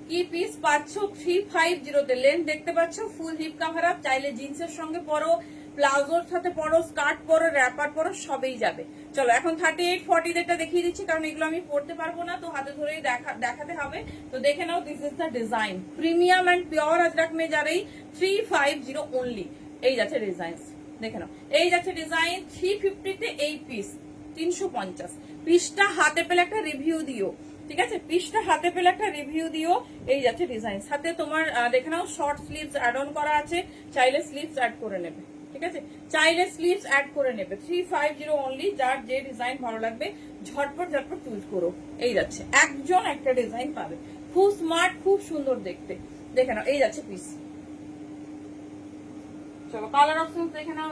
কি পিস পাচ্ছ 350-তে। লেন্থ দেখতে পাচ্ছ, ফুল হিপ কাভার আপ। চাইলে জিন্সের সঙ্গে পরো, প্লাজোর সাথে পরো, স্কার্ট পরো, র্যাপার পরো, সবেই যাবে। চলো এখন 38-40 যেটা দেখিয়ে দিচ্ছি, কারণ এগুলো আমি পড়তে পারবো না, তো হাতে ধরেই দেখাতে হবে। তো দেখে নাও, this is the design. Premium and pure Ajrakh মে যাবেই 350 অনলি। এই যাচ্ছে ডিজাইন, দেখে নাও। এই যাচ্ছে ডিজাইন 350-তে এই পিস 350। পিসটা হাতে পেলে একটা রিভিউ দিও, ঠিক আছে? পিসটা হাতে পেলে একটা রিভিউ দিও। এই যাচ্ছে ডিজাইন, সাথে তোমার দেখে নাও শর্ট স্লিভস অ্যাড অন করা আছে, চাইলে স্লিভস অ্যাড করে নেবে, ঠিক আছে? চাইলে স্লিভস অ্যাড করে নেবে। 350 অনলি। যার যে ডিজাইন ভালো লাগবে ঝটপট চুজ করো। এই যাচ্ছে, একজন একটা ডিজাইন পাবে, খুব স্মার্ট, খুব সুন্দর দেখতে। দেখে নাও, এই যাচ্ছে পিস। চলো কালার অপশন দেখে নাও।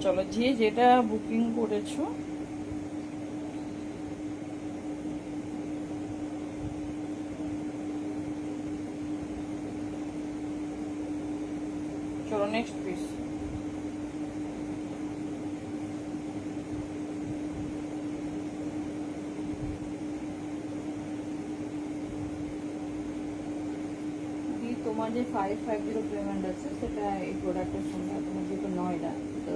চলো, যে যেটা বুকিং করেছো চলো নেক্সট পিস। তোমার যে 550 পেমেন্ট আছে, সেটা এই প্রোডাক্টের সঙ্গে তোমার যেহেতু নয়টা, তো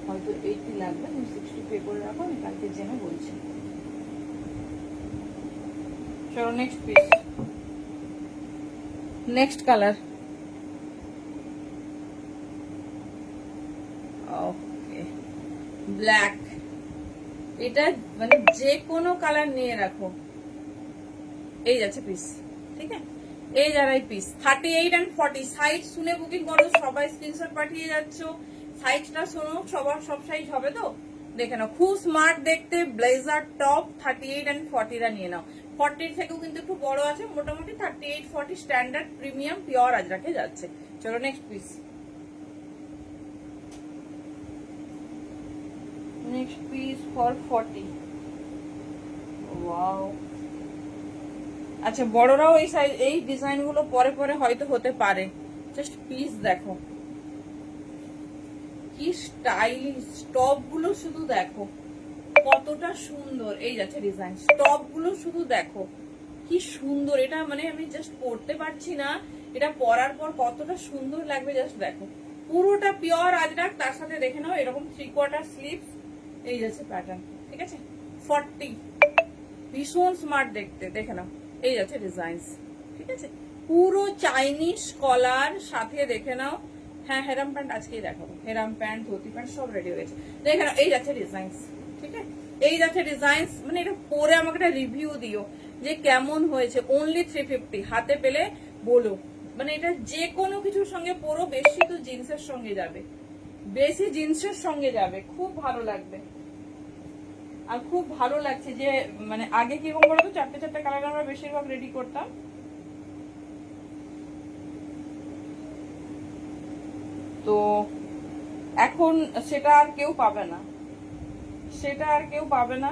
হয়তো 80 লাগবে, তুমি 60 পে করে রাখো, আমি কালকে জেনে বলছি। চলো নেক্সট পিস, নেক্সট কালার। ওকে, ব্ল্যাক, এটা মানে যে কোনো কালার নিয়ে রাখো, এই যাচ্ছে পিস। ঠিক আছে, এই যারাই পিস 38 and 40 সাইজ শুনে বুকিং করো, সবাই স্ক্রিনশট পাঠিয়ে যাচ্ছ। সাইজটা শোনো, সবার সব সাইজ হবে তো দেখে নাও, খুব স্মার্ট দেখতে ব্লেজার টপ 38 and 40 রা নিয়ে নাও। 40 থেকেও কিন্তু একটু বড় আছে, মোটামুটি 38 40 স্ট্যান্ডার্ড প্রিমিয়াম পিওর আজরাকে যাচ্ছে। চলো next piece, next piece for 40। Wow, আচ্ছা বড়রাও এই সাইজ এই ডিজাইন গুলো পরে পরে হয়তো হতে পারে। জাস্ট পিস দেখো কি স্টাইলিশ, টপ গুলো শুধু দেখো কতটা সুন্দর। এই যাচ্ছে ডিজাইন, টপ গুলো শুধু দেখো কি সুন্দর। এটা মানে আমি জাস্ট পরতে পারছি না, এটা পরার পর কতটা সুন্দর লাগবে জাস্ট দেখো। পুরোটা পিওর আজরাক, তার সাথে দেখে নাও এরকম 3/4 স্লিভস। এই যাচ্ছে প্যাটার্ন। ঠিক আছে, 40 ভীষণ স্মার্ট দেখতে, দেখে নাও এই যাচ্ছে ডিজাইন। ঠিক আছে, পুরো চাইনিজ কলার সাথে দেখে নাও। হ্যাঁ হেরাম প্যান্ট আজকেই দেখাবো, হেরাম প্যান্ট ধুতি প্যান্ট সব রেডি হয়েছে। দেখে নাও এই যাচ্ছে ডিজাইন। ঠিক আছে, এই যাচ্ছে ডিজাইন। মানে এটা পরে আমাকে একটা রিভিউ দিও যে কেমন হয়েছে। অনলি 350, হাতে পেলে বলো। মানে এটা যে কোনো কিছুর সঙ্গে পরো, বেশি তো জিন্সের সঙ্গে যাবে, বেশি জিন্সের সঙ্গে যাবে, খুব ভালো লাগবে। আর খুব ভালো লাগছে যে মানে আগে কিরকম বলতো 4টে কালার আমরা বেশিরভাগ রেডি করতাম, তো এখন সেটা আর কেউ পাবে না, সেটা আর কেউ পাবে না।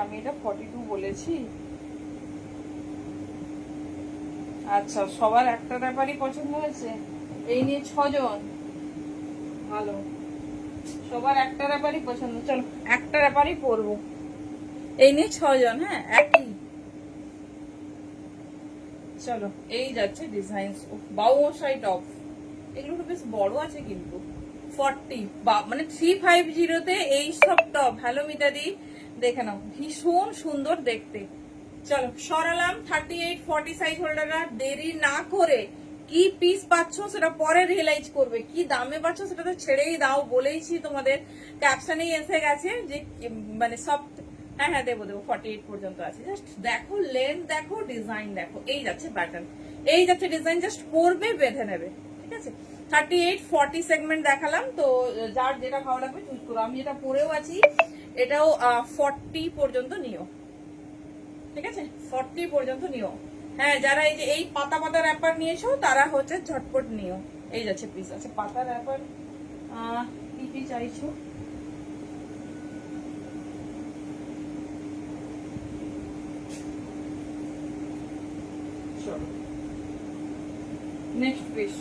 আমি এটা 42 বলেছি। আচ্ছা সবার একটা ব্যাপারই পছন্দ হয়েছে, এই নিয়ে 6 জন। ভালো, সবার একটা ব্যাপারই পছন্দ। চলো একটা ব্যাপারই পরবো, এই নিয়ে 6 জন। হ্যাঁ একই। চলো এই যাচ্ছে ডিজাইন। বাউসাই টপ, এগুলো বেশ বড় আছে কিন্তু 40 মানে 350 এই সব টপ। হ্যালো মিতাদি, দেখে নাও ভীষণ সুন্দর দেখতে। চলো সরালাম 38 40 সাইজ হোল্ডাররা। দেরি না করে কি পিস পাচ্ছ সেটা পরে রিয়েলাইজ করবে, কি দামে পাচ্ছ সেটা তো ছেড়েই দাও। বলেইছি তোমাদের ক্যাপশনেই এসে গেছে যে মানে সব। হ্যাঁ হ্যাঁ দেবো 48 পর্যন্ত আছে। জাস্ট দেখো লেন্থ দেখো, ডিজাইন দেখো, এই যাচ্ছে প্যাটার্ন, এই যাচ্ছে ডিজাইন। জাস্ট পরবে, বেঁধে নেবে। ঠিক আছে, 38 40 সেগমেন্ট দেখালাম, তো যার যেটা ভালো লাগবে চুজ করো। আমি যেটা পরেও আছি এটাও 40 পর্যন্ত নিও। ঠিক আছে, 40 পর্যন্ত নিও। হ্যাঁ যারা এই যে এই পাতা পাতা র্যাপার নিয়েছো তারা হচ্ছে ঝটপট নিও। এই যাচ্ছে পিস। আছে পাতা র্যাপার কি কি চাইছো? নেক্সট পিস,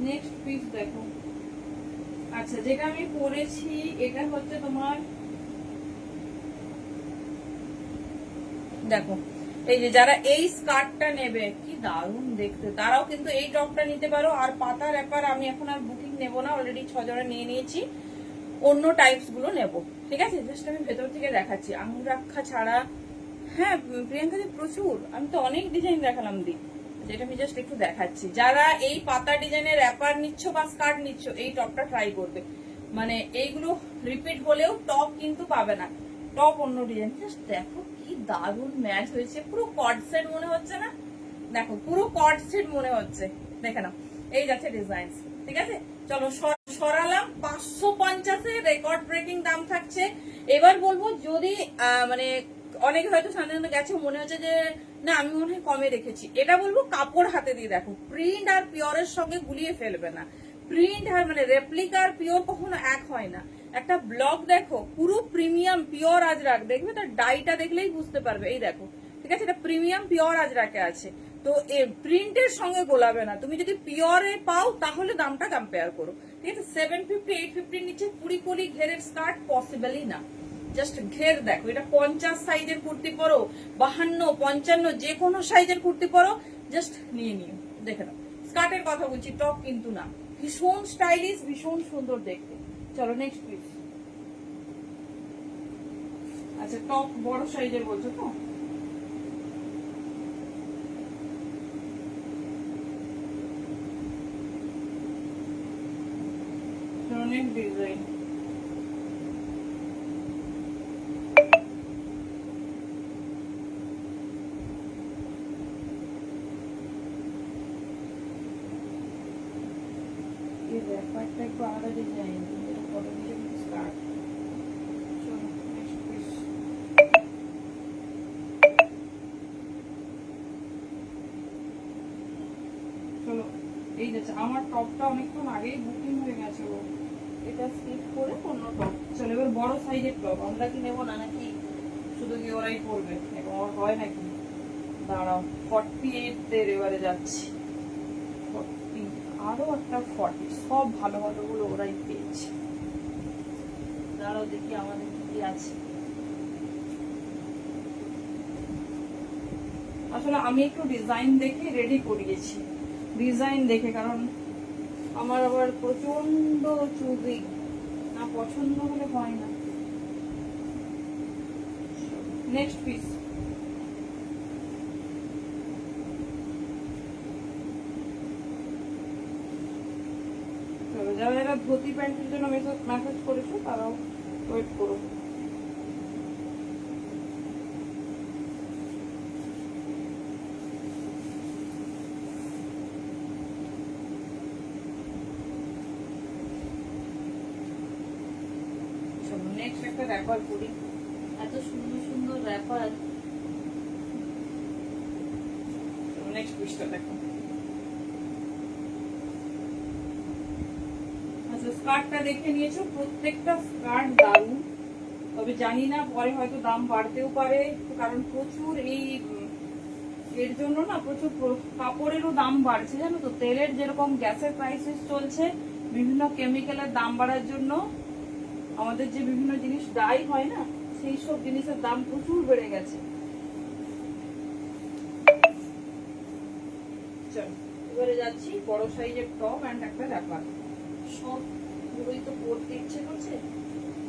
নেক্সট পিস দেখো। আচ্ছা যেটা আমি পরেছি এটা হচ্ছে তোমার, দেখো এই যে যারা এই স্কার্টটা নেবে কি দারুণ দেখতে, তারাও কিন্তু এই টপটা নিতে পারো। আর পাতা র্যাপার আমি এখন আর বুকিং নেবো না, অলরেডি 6 জনে নিয়ে নিয়েছি। অন্য টাইপস গুলো নেবো। ঠিক আছে, জাস্ট আমি ভেতর থেকে দেখাচ্ছি আঙুর রাখা ছাড়া। হ্যাঁ প্রিয়াঙ্কা দি প্রচুর, আমি তো অনেক ডিজাইন দেখালাম দি, যেটা আমি জাস্ট একটু দেখাচ্ছি। যারা এই পাতা ডিজাইনের র্যাপার নিচ্ছ বা স্কার্ট নিচ্ছ এই টপটা ট্রাই করবে। মানে এইগুলো রিপিট হলেও টপ কিন্তু পাবে না, টপ অন্য ডিজাইন। জাস্ট দেখো কি দারুণ ম্যাচ হয়েছে, পুরো কর্ড সেট মনে হচ্ছে না? দেখো পুরো কর্ড সেট মনে হচ্ছে, দেখে নাও এই যাচ্ছে ডিজাইন। ঠিক আছে, চলো সরালাম 550 রেকর্ড ব্রেকিং দাম থাকছে। এবার বলবো যদি মানে অনেকে হয়তো সামনে গেছে মনে হচ্ছে যে না আমি মনে হয় কমে রেখেছি, এটা বলবো কাপড় হাতে দিয়ে দেখো, প্রিন্ট আর পিওরের সঙ্গে গুলিয়ে ফেলবে না। প্রিন্ট আর মানে রেপ্লিকা আর পিওর কখনো এক হয় না। একটা ব্লক দেখো পুরো প্রিমিয়াম পিওর আজরাক, দেখবে তার ডাইটা দেখলেই বুঝতে পারবে। এই দেখো, ঠিক আছে, এটা প্রিমিয়াম পিওর আজরাকে আছে, তো প্রিন্টের সঙ্গে গোলাবে না। তুমি যদি পিওরে পাও তাহলে দামটা কম্পেয়ার করো। ঠিক আছে, 750 850 নিচে পুরি পুরি ঘেরের স্কার্ট পসিবলই না। জাস্ট ঘের দেখো, এটা 50 সাইজের কুর্তি পরো, 52 55 যে কোনো সাইজের কুর্তি পরো, জাস্ট নিয়ে নিও। দেখে নাও, স্কার্টের কথা বলছি, টপ কিন্তু না। ভীষণ স্টাইলিশ, ভীষণ সুন্দর দেখতে। চলো নেক্সট পিস। আচ্ছা টপ বড় সাইজের বলছো তো? অনেক ডিজাইন। এই ব্যাপারটা একটু আলাদা ডিজাইন, এটা কত দিয়ে স্টার্ট। চলো নেক্সট পিস। চলো এই যাচ্ছে আমার টপটা অনেকক্ষণ আগেই বুকিং হয়ে গেছে, ও এটা স্কিপ করে অন্য টপ। চলো এবার বড় সাইজের টপ আমরা কি নেবো না নাকি শুধু কি ওরাই পরবে, এখন ওর হয় নাকি? দাঁড়াও 48 এর এবারে যাচ্ছি। 40 আরো একটা 40, সব ভালো ভালো গুলো ওরাই পেয়েছে। দাঁড়াও দেখি আমাদের কি আছে। আসলে আমি একটু ডিজাইন দেখে রেডি করিয়েছি, ডিজাইন দেখে, কারণ আমার আবার প্রচন্ড চুজি, না পছন্দ হলে হয় না। Next piece. যারা যারা ধুতি প্যান্টের জন্য মেসেজ করেছো তারাও ওয়েট করো। নেক্সট একটা র্যাপার করি, এত সুন্দর সুন্দর র্যাপার। নেক্সট পিসটা দেখো। আচ্ছা স্কার্টটা দেখে নিয়েছো, প্রত্যেকটা স্কার্ট দারুণ, তবে জানি না পরে হয়তো দাম বাড়তেও পারে, কারণ প্রচুর এই এর জন্য না প্রচুর কাপড়েরও দাম বাড়ছে, জানো তো। তেলের যেরকম গ্যাসের প্রাইসেস চলছে, বিভিন্ন কেমিক্যালের দাম বাড়ার জন্য আমাদের যে বিভিন্ন জিনিস ডাই হয় না, সেই সব জিনিসের দাম প্রচুর বেড়ে গেছে। চল এবারে যাচ্ছি বড় সাইজের টপ অ্যান্ড একটা র্যাপার। সব পুরোই তো পরতে ইচ্ছে করছে,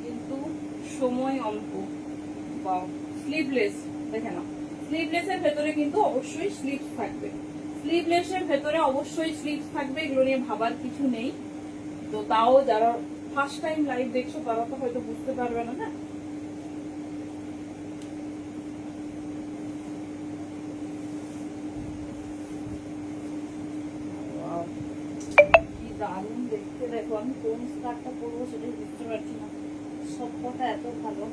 কিন্তু সময় অল্প। বা স্লিভলেস দেখে নাও, স্লিভলেসের ভেতরে কিন্তু অবশ্যই স্লিভস থাকবে, স্লিভলেসের ভেতরে অবশ্যই স্লিভস থাকবে, এগুলো নিয়ে ভাবার কিছু নেই। তো তাও যারা ফার্স্ট টাইম লাইভ দেখছো তারা তো হয়তো বুঝতে পারবে না, না। কি দারুণ দেখতে, দেখো আমি কোন স্কার্টটা পরবো সেটাই বুঝতে পারছি না, সব কটা এত ভালো।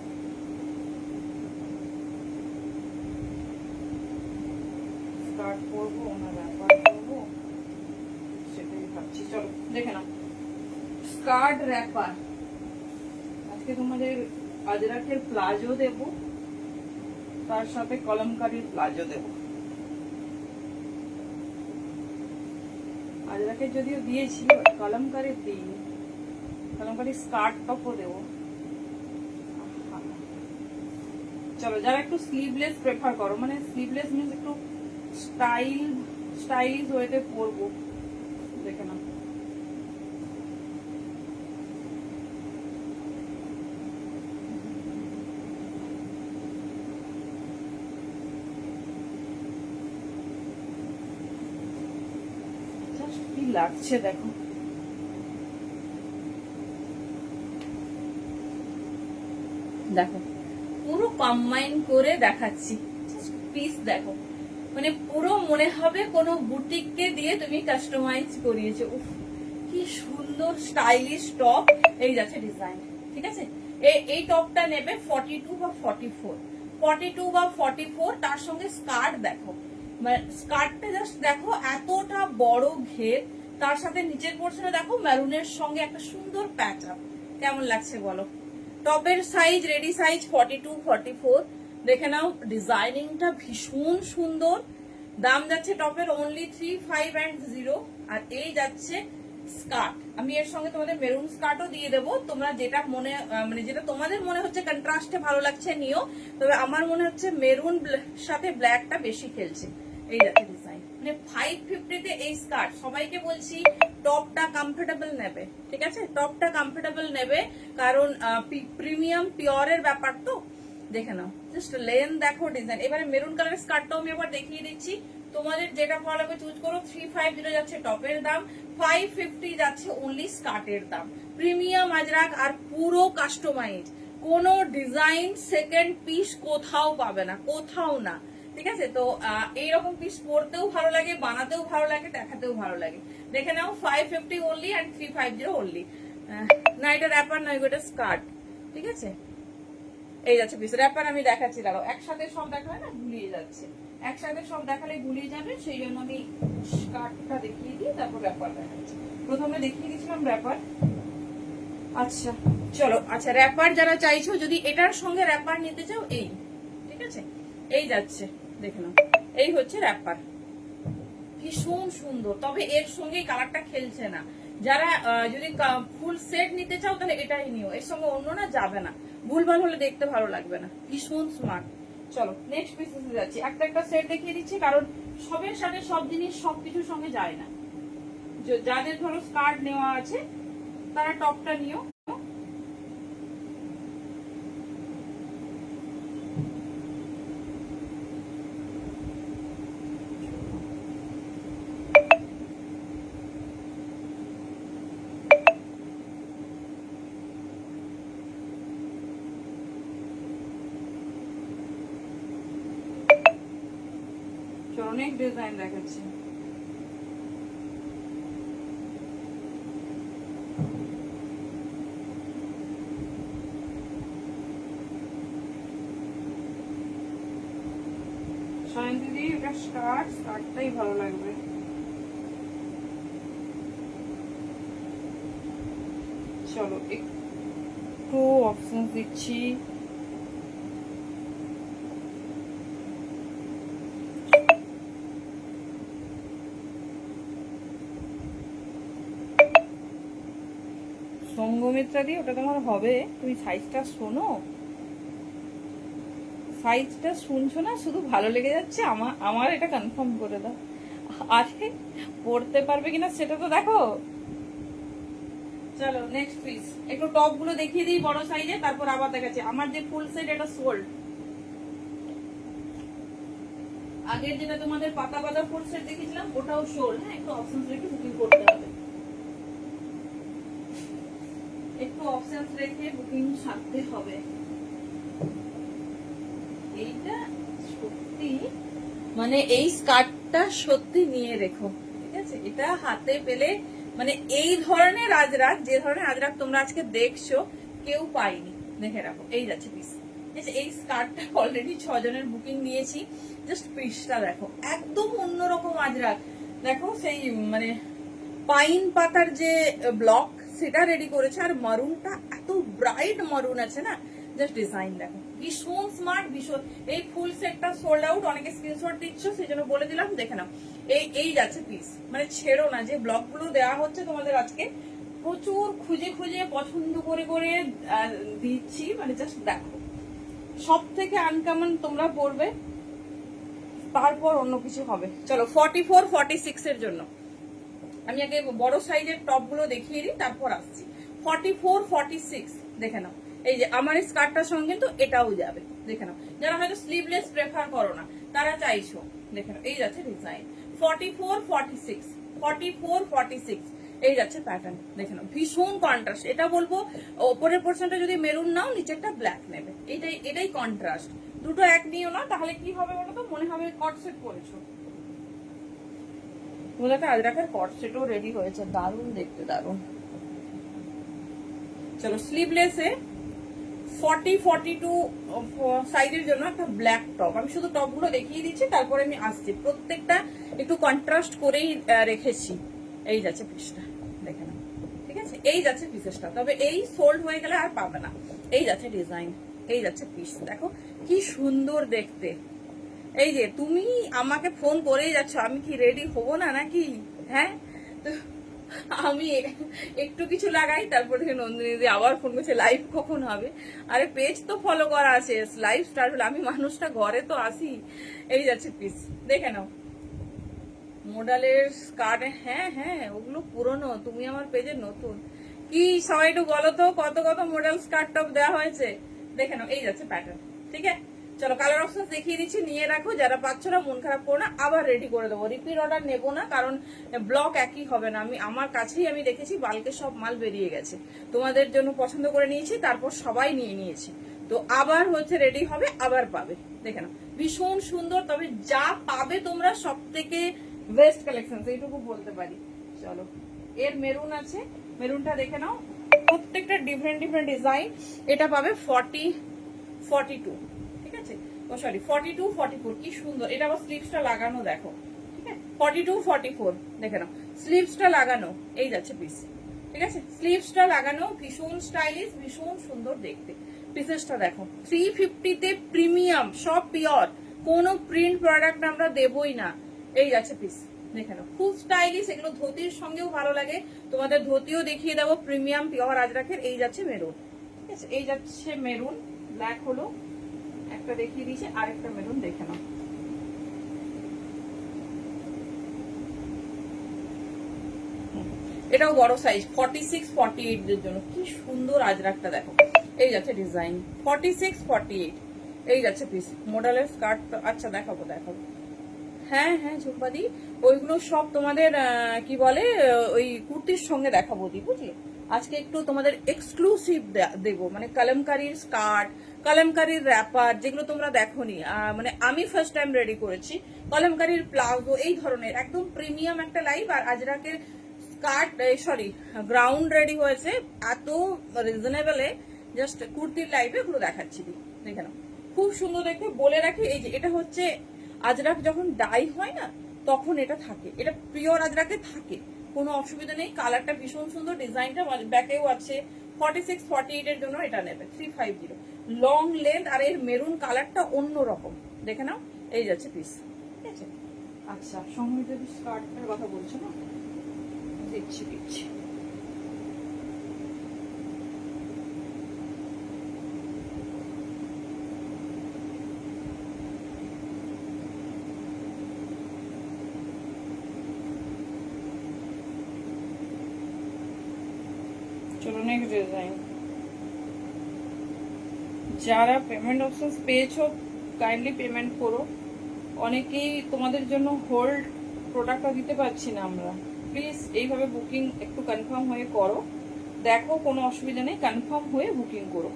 স্কার্ট পরবো না র্যাপার পরবো সেটাই ভাবছি। চলো দেখে নাও স্কার্ট র্যাপার। আজকে তোমাদের আজরাকের প্লাজো দেবো, তার সাথে কলমকারীর প্লাজো দেবো। আজরাকের যদিও দিয়েছি, কলমকারীর দিইনি, কলমকারীর স্কার্ট টপও দেবো। চলো যারা একটু স্লিভলেস প্রেফার করো, মানে স্লিভলেস মিন্স একটু স্টাইলিশ ওয়েতে পরবো, দেখে নাও। কি লাগছে দেখো, দেখো পুরো কম্বাইন করে দেখাচ্ছি, পিস দেখো, মানে পুরো মনে হবে কোনো বুটিককে দিয়ে তুমি কাস্টমাইজ করিয়েছো। উফ কি সুন্দর স্টাইলিশ টপ। এই যাচ্ছে ডিজাইন, ঠিক আছে। এই টপটা নেবে 42 বা 44, 42 বা 44। তার সঙ্গে স্কার্ট দেখো, মানে স্কার্টটা জাস্ট দেখো এতটা বড় ঘের, তার সাথে নিচের পোর্শনে দেখো মেরুনের সঙ্গে একটা সুন্দর প্যাচ আপ। কেমন লাগছে বলো? টপের সাইজ রেডি সাইজ 42 44। দেখে নাও ডিজাইনিংটা ভীষণ সুন্দর। দাম যাচ্ছে টপের অনলি 3510। আর এই যাচ্ছে স্কার্ট, আমি এর সঙ্গে তোমাদের মেরুন স্কার্টও দিয়ে দেবো। তোমরা যেটা মনে মানে যেটা তোমাদের মনে হচ্ছে কন্ট্রাস্টে ভালো লাগছে নিও, তবে আমার মনে হচ্ছে মেরুন সাথে ব্ল্যাকটা বেশি খেলছে। এই যাচ্ছে ডিজাইন, মানে 550-তে এই স্কার্ট। সবাইকে বলছি টপটা কমফোর্টেবল নেবে, ঠিক আছে, টপটা কমফোর্টেবল নেবে, কারণ প্রিমিয়াম পিওরের ব্যাপার তো। দেখে নাও জাস্ট লেন দেখো, ডিজাইন। এবারে মেরুন কালারের স্কার্টটাও আমি একবার দেখিয়ে দিচ্ছি, তোমাদের যেটা ভালো লাগবে চুজ করো। 350 যাচ্ছে টপের দাম, 550 যাচ্ছে অনলি স্কার্টের দাম। প্রিমিয়াম আজরাক আর পুরো কাস্টমাইজ, কোনো ডিজাইন সেকেন্ড পিস কোথাও পাবে না, কোথাও না। ঠিক আছে, তো এইরকম পিস পরতেও ভালো লাগে, বানাতেও ভালো লাগে, দেখাতেও ভালো লাগে। দেখে নাও 550 অনলি অ্যান্ড 350 অনলি। না এটা র্যাপার নয়, এটা স্কার্ট। ঠিক আছে, এই যাচ্ছে পিস। র্যাপার আমি দেখাচ্ছি, দাঁড়াও একসাথে সব দেখালে না গুলিয়ে যাচ্ছে, একসাথে সব দেখালে গুলিয়ে যাবে, সেই জন্য আমি স্কার্টটা দেখিয়ে দিই, তারপর র্যাপার দেখাচ্ছি। প্রথমে দেখিয়ে দিয়েছিলাম র্যাপার। আচ্ছা চলো, আচ্ছা র্যাপার যারা চাইছো, যদি এটার সঙ্গে র্যাপার নিতে চাও, এই ঠিক আছে, এই যাচ্ছে দেখে নাও, এই হচ্ছে র্যাপার, ভীষণ সুন্দর। তবে এর সঙ্গে কালারটা খেলছে না। যারা যদি ফুল সেট নিতে চাও তাহলে এটাই নিও, এর সঙ্গে অন্য না যাবে না, ভুলভাল হলে দেখতে ভালো লাগবে না। ভীষণ স্মার্ট। চলো নেক্সট পিসে যাচ্ছি। একটা একটা সেট দেখিয়ে দিচ্ছি, কারণ সবের সাথে সব জিনিস সবকিছুর সঙ্গে যায় না। যাদের ধরো স্কার্ট নেওয়া আছে তারা টপটা নিও। অনেক ডিজাইন দেখাচ্ছি। দিদি এটা স্কার্টটাই ভালো লাগবে। চলো একটু অপশন দিচ্ছি। সঙ্গমিত্রা দি ওটা তোমার হবে, তুমি সাইজটা শোনো, সাইজটা শুনছো না, শুধু ভালো লেগে যাচ্ছে। আমার এটা কনফার্ম করে দাও, আরে পড়তে পারবে কিনা সেটা তো দেখো। চলো নেক্সট পিস, একটু টপ গুলো দেখিয়ে দিই বড় সাইজে, তারপর আবার দেখাচ্ছি। আমার যে ফুল সেট এটা সোল্ড। আগের যেটা তোমাদের পাতা পাতা ফুল সেট দেখিয়েছিলাম ওটাও সোল্ড। হ্যাঁ, একটু অপশন রেখে বুকিং করতে হবে, একটু অপশন রেখে বুকিং সারতে হবে। এইটা সত্যি মানে এই স্কার্টটা সত্যি নিয়ে রেখো, ঠিক আছে? এটা হাতে পেলে মানে এই ধরনের আজরাক, যে ধরনের আজরাক তোমরা আজকে দেখছো কেউ পাইনি, দেখে রাখো। এই যাচ্ছে পিস, ঠিক আছে? এই স্কার্টটা অলরেডি 6 জনের বুকিং নিয়েছি। জাস্ট পিসটা দেখো, একদম অন্যরকম আজরাক। দেখো সেই মানে পাইন পাতার যে ব্লক সেটা রেডি করেছে, আর মারুনটা এত ব্রাইট মারুন আছে না, জাস্ট ডিজাইন দেখো, ভীষণ স্মার্ট, ভীষণ। এই ফুল সেটটা সোল্ড আউট, অনেকে স্ক্রিনশট দিচ্ছ সেই জন্য বলে দিলাম, দেখে নাও। এই যাচ্ছে পিস, মানে ছেড়ো না, যে ব্লক গুলো দেওয়া হচ্ছে তোমাদের আজকে প্রচুর খুঁজে খুঁজে পছন্দ করে করে দিচ্ছি, মানে জাস্ট দেখো, সব থেকে আনকমন তোমরা পড়বে, তারপর অন্য কিছু হবে। চলো 44 46 এর জন্য আমি আগে বড় সাইজের টপ গুলো দেখিয়ে দিই, তারপর আসছি। 44 46 দেখে নাও। এই যে আমার এই স্কার্টটার সঙ্গে কিন্তু এটাও যাবে, দেখে নাও। যারা হয়তো স্লিভলেস প্রেফার করো না তারা চাইছো, দেখে নাও। এই যাচ্ছে ডিজাইন 44 46 44 46, এই যাচ্ছে প্যাটার্ন, দেখে নাও। ভীষণ কন্ট্রাস্ট, এটা বলবো ওপরের পোর্শনটা যদি মেরুন নাও, নিচেরটা ব্ল্যাক নেবে, এটাই কন্ট্রাস্ট। দুটো এক নিও না, তাহলে কি হবে বলো তো, মনে হবে কট সেট পরেছো। তোমাদের আজরাকের কট সেটও রেডি হয়েছে, দারুণ দেখতে, দারুণ। চলো স্লিভলেসে 40 42 সাইজের জন্য একটা ব্ল্যাক টপ, আমি শুধু টপ গুলো দেখিয়ে দিচ্ছি, তারপরে আমি আসছি। প্রত্যেকটা একটু কন্ট্রাস্ট করেই রেখেছি। এই যাচ্ছে পিসটা, দেখে নাও, ঠিক আছে? এই যাচ্ছে পিসেসটা, তবে এই সোল্ড হয়ে গেলে আর পাবে না। এই যাচ্ছে ডিজাইন, এই যাচ্ছে পিস, দেখো কি সুন্দর দেখতে। এই যে তুমি আমাকে ফোন করেই যাচ্ছ, আমি কি রেডি হবো না নাকি? হ্যাঁ, তো আমি একটু কিছু লাগাই, তারপর থেকে নন্দিনী দি আবার ফোন করছে লাইভ কখন হবে। আরে পেজ তো ফলো করা আছে, লাইভ স্টার্ট হলো, আমি মানুষটা ঘরে তো আসি। এই যাচ্ছে পিস, দেখে নাও। মোডালের স্কার্ট, হ্যাঁ হ্যাঁ ওগুলো পুরনো, তুমি আমার পেজে নতুন। কি সবাই একটু বলো তো কত কত মডেল স্কার্ট টপ দেওয়া হয়েছে, দেখে নাও। এই যাচ্ছে প্যাটার্ন, ঠিক আছে? চলো কালার অপশন দেখিয়ে দিচ্ছি, নিয়ে রাখো, যারা পাচ্ছ না মন খারাপ করো না, আবার রেডি করে দেবো। রিপিট অর্ডার নেবো না, কারণ ব্লক একই হবে না। আমি আমার কাছেই আমি দেখেছি বালকে সব মাল বেরিয়ে গেছে, তোমাদের জন্য পছন্দ করে নিয়েছি, তারপর সবাই নিয়ে নিয়েছি। তো আবার হচ্ছে রেডি হবে, আবার পাবে। দেখে নাও ভীষণ সুন্দর, তবে যা পাবে তোমরা সব থেকে বেস্ট কালেকশন, এইটুকু বলতে পারি। চলো এর মেরুন আছে, মেরুনটা দেখে নাও, প্রত্যেকটা ডিফারেন্ট ডিফারেন্ট ডিজাইন। এটা পাবে 42, ঠিক আছে, ও সরি 42 44, কি সুন্দর। এটা আবার স্লিভসটা লাগানো দেখো, ঠিক আছে, 42 44 দেখে নাও, স্লিভসটা লাগানো, এই যাচ্ছে পিস, ঠিক আছে, স্লিভসটা লাগানো, ভীষণ স্টাইলিশ, ভীষণ সুন্দর দেখতে। পিসেসটা দেখো 350 তে প্রিমিয়াম, সব পিওর, কোনো প্রিন্ট প্রোডাক্ট আমরা দেবই না। এই যাচ্ছে পিস, দেখে নাও খুব স্টাইলিশ, এগুলো ধুতির সঙ্গেও ভালো লাগে। তোমাদের ধুতিও দেখিয়ে দেবো প্রিমিয়াম পিওর আজরাকের। এই যাচ্ছে মেরুন, ঠিক আছে, এই যাচ্ছে মেরুন, ব্ল্যাক হলো একটা দেখিয়ে দিয়েছে, আরেকটা মেরুন দেখে নাও। এটাও বড় সাইজ 46 48 দের জন্য, কি সুন্দর আজরাকটা দেখো। এই যাচ্ছে ডিজাইন 46 48, এই যাচ্ছে পিস। মডেলের স্কার্ট, আচ্ছা দেখাবো দেখাবো, হ্যাঁ হ্যাঁ ঝুম্পাদি, ওইগুলো সব তোমাদের কি বলে ওই কুর্তির সঙ্গে দেখাবো দি, বুঝলি। আজকে একটু তোমাদের এক্সক্লুসিভ দেবো, মানে কলমকারীর স্কার্ট, কলমকারীর র্যাপার, যেগুলো তোমরা দেখোনি, মানে আমি ফার্স্ট টাইম রেডি করেছি। কলমকারীর প্লাজো, এই ধরনের একদম প্রিমিয়াম একটা লাইভ। আর আজরাকের স্কার্ট, সরি গ্রাউন্ড রেডি হয়েছে এত রিজনেবলে, জাস্ট কুর্তির লাইভে এগুলো দেখাচ্ছি, দেখে নাও খুব সুন্দর দেখতে। বলে রাখি, এই যে এটা হচ্ছে আজরাক যখন ডাই হয় না তখন এটা থাকে, এটা পিওর আজরাকে থাকে, কোনো অসুবিধা নেই। কালারটা ভীষণ সুন্দর, ডিজাইনটা ব্যাকেও আছে। 46 48 এর জন্য এটা নেবে 350, লং লেন্থ। আর এর মেরুন কালারটা অন্যরকম, দেখে নাও, এই যাচ্ছে পিস, ঠিক আছে। আচ্ছা সঙ্গে যদি স্কার্টের কথা বলছো না, দিচ্ছি দিচ্ছি। চলো নেক্সট ডিজাইন। যারা পেমেন্ট অপশন পেয়েছো কাইন্ডলি পেমেন্ট করো, অনেকেই তোমাদের জন্য হোল্ড প্রোডাক্টটা দিতে পারছি না আমরা, প্লিজ এইভাবে বুকিং একটু কনফার্ম হয়ে করো। দেখো কোনো অসুবিধা নেই, কনফার্ম হয়ে বুকিং করো।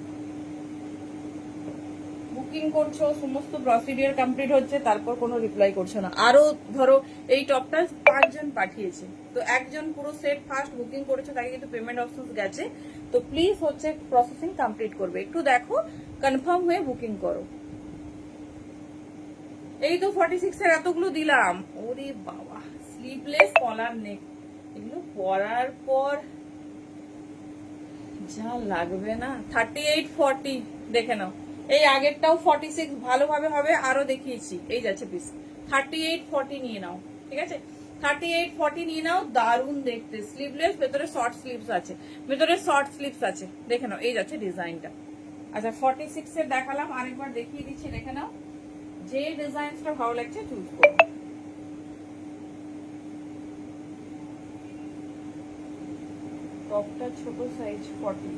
বুকিং করছো, সমস্ত প্রসিডিওর কমপ্লিট হচ্ছে, তারপর কোনো রিপ্লাই করছো না। আরো ধরো এই টপটা 5 জন পাঠিয়েছে, তো একজন পুরো সেট ফার্স্ট বুকিং করেছে, তাকে কিন্তু পেমেন্ট অপশন গেছে। তো প্লিজ হচ্ছে প্রসেসিং কমপ্লিট করবে, একটু দেখো, কনফার্ম হয়ে বুকিং করো। এই তো 46 এর এতগুলো দিলাম, ওরে বাবা, স্লিভলেস কলার নেক, এগুলো পরার পর যা লাগবে না। 38 40 দেখে নাও, এই আগেরটাও 46 ভালোভাবে হবে, আরো দেখিয়েছি। এই যাচ্ছে পিস 38 40 নিয়ে নাও, ঠিক আছে, 38 40 নিয়ে নাও, দারুন দেখতে। স্লিভলেস, ভেতরে শর্ট স্লিভস আছে, ভেতরে শর্ট স্লিভস আছে, দেখে নাও, এই যাচ্ছে ডিজাইনটা। আচ্ছা 46 এর দেখালাম, আরেকবার দেখিয়ে দিচ্ছি, দেখে নাও, যে ডিজাইনটা ভালো লাগছে চুজ করো। টপটা ছোট সাইজ 40,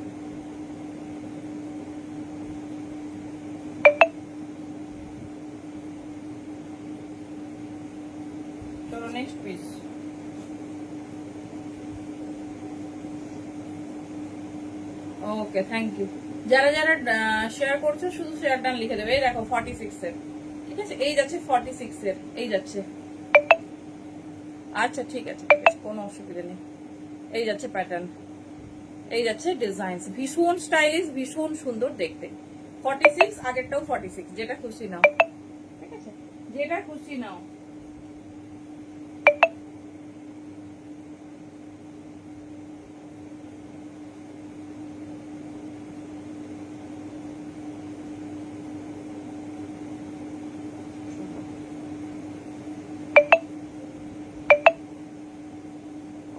চলো next piece. Okay thank you. যারা যারা শেয়ার করছো শুধু শেয়ার ডান লিখে দেবে। এই দেখো 46 এর, ঠিক আছে, এই যাচ্ছে 46 এর, এই যাচ্ছে। আচ্ছা ঠিক আছে ঠিক আছে, কোনো অসুবিধা নেই। এই যাচ্ছে প্যাটার্ন, এই যাচ্ছে ডিজাইন, ভীষণ স্টাইলিশ, ভীষণ সুন্দর দেখতে। 46, আগেরটাও 46, যেটা খুশি নাও, ঠিক আছে, যেটা খুশি নাও।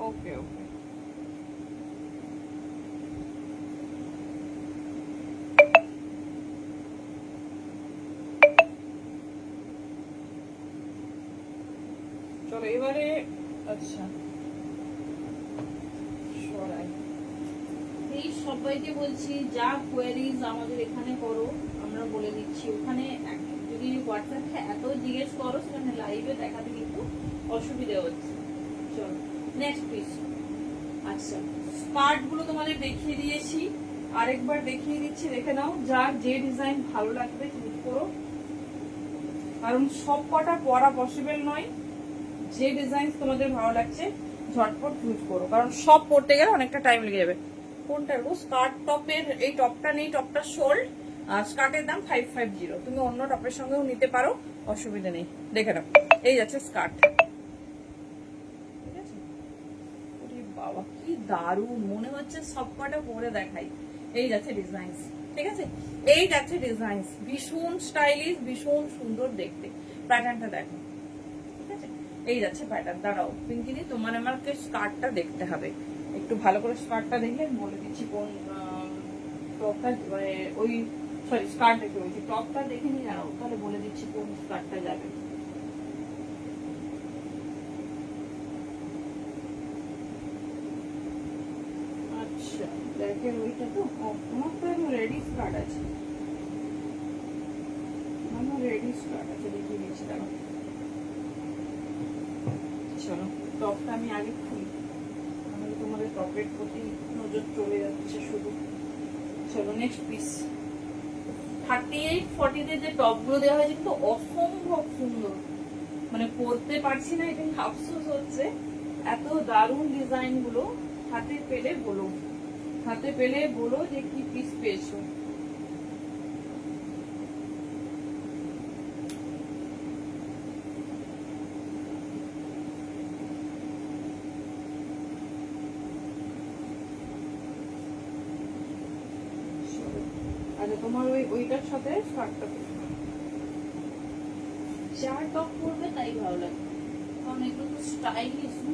ওকে ওকে, চলো এবারে। আচ্ছা সরাই, এই সব সবাইকে বলছি যা কোয়েরিজ আমাদের এখানে করো, আমরা বলে দিচ্ছি। ওখানে যদি হোয়াটসঅ্যাপে এত জিজ্ঞেস করো, সেখানে লাইভে দেখাতে কিন্তু অসুবিধা হচ্ছে। চলো নেক্সট পিস। আচ্ছা, স্কার্ট গুলো তোমাদের দেখিয়ে দিয়েছি, আরেকবার দেখিয়ে দিচ্ছি, দেখে নাও। যার যে ডিজাইন ভালো লাগবে চুজ করো, কারণ সব কটা পরা পসিবল নয়। যে ডিজাইন তোমাদের ভালো লাগছে ঝটপট চুজ করো, কারণ সব পড়তে গেলে অনেকটা টাইম লেগে যাবে। কোনটা গো? স্কার্ট টপের এই টপটা নেই, টপটা শোল্ড, আর স্কার্টের দাম 550। তুমি অন্য টপের সঙ্গেও নিতে পারো, অসুবিধা নেই। দেখে নাও, এই যাচ্ছে স্কার্ট। ঠিক আছে, বাবা কি দারুণ, মনে হচ্ছে সব কটা পরে দেখাই। এই যাচ্ছে ডিজাইন, ঠিক আছে, এই যাচ্ছে ডিজাইন, ভীষণ স্টাইলিশ, ভীষণ সুন্দর দেখতে। প্যাটার্নটা দেখো, ঠিক আছে, এই যাচ্ছে প্যাটার্ন। দাঁড়াও পিঙ্কিনি, তোমার আমাকে স্কার্টটা দেখতে হবে একটু ভালো করে। স্কার্টটা দেখলে বলে দিচ্ছি কোন টপটা, মানে ওই সরি স্কার্ট দেখে বলছি, টপটা দেখে নি দাঁড়াও, তাহলে বলে দিচ্ছি কোন স্কার্টটা যাবে। আচ্ছা দেখেন, ওইটা তো আমার তো রেডি স্কার্ট আছে, আমার রেডি স্কার্ট আছে, দেখিয়ে দিচ্ছি দাঁড়াও। চলো টপটা আমি আগে খুলি, তাহলে তোমাদের টপের প্রতি নজর চলে যাচ্ছে শুধু। চলো নেক্সট পিস। 38-40 যে টপ গুলো দেওয়া হয়েছে কিন্তু অসম্ভব সুন্দর, মানে পরতে পারছি না, এটা আফসোস হচ্ছে। এত দারুণ ডিজাইন গুলো, হাতে পেলে বলো, হাতে পেলে বলো যে কি পিস পেয়েছো। আচ্ছা, তোমার ওইটার সাথে শার্টটা যা টপ করবে তাই ভালো লাগবে, কারণ এগুলো তো স্টাইলিশ না।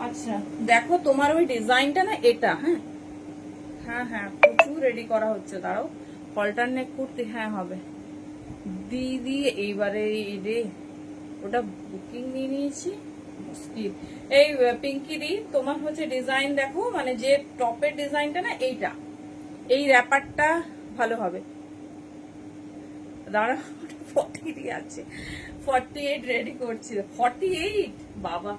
আচ্ছা দেখো, তোমার ওই ডিজাইনটা না এটা, হ্যাঁ হ্যাঁ হ্যাঁ প্রচুর রেডি করা হচ্ছে, দাঁড়াও। অল্টারনেট কুর্তি, হ্যাঁ হবে দিদি। এইবারে রে ওটা বুকিং নিয়ে নিয়েছি, মুশকিল। এই পিঙ্কি দি, তোমার হচ্ছে ডিজাইন দেখো, মানে যে টপের ডিজাইনটা না এইটা, এই র্যাপারটা ভালো হবে। দাঁড়া, 40 আছে, 48 রেডি করছিল, 48 বাবা।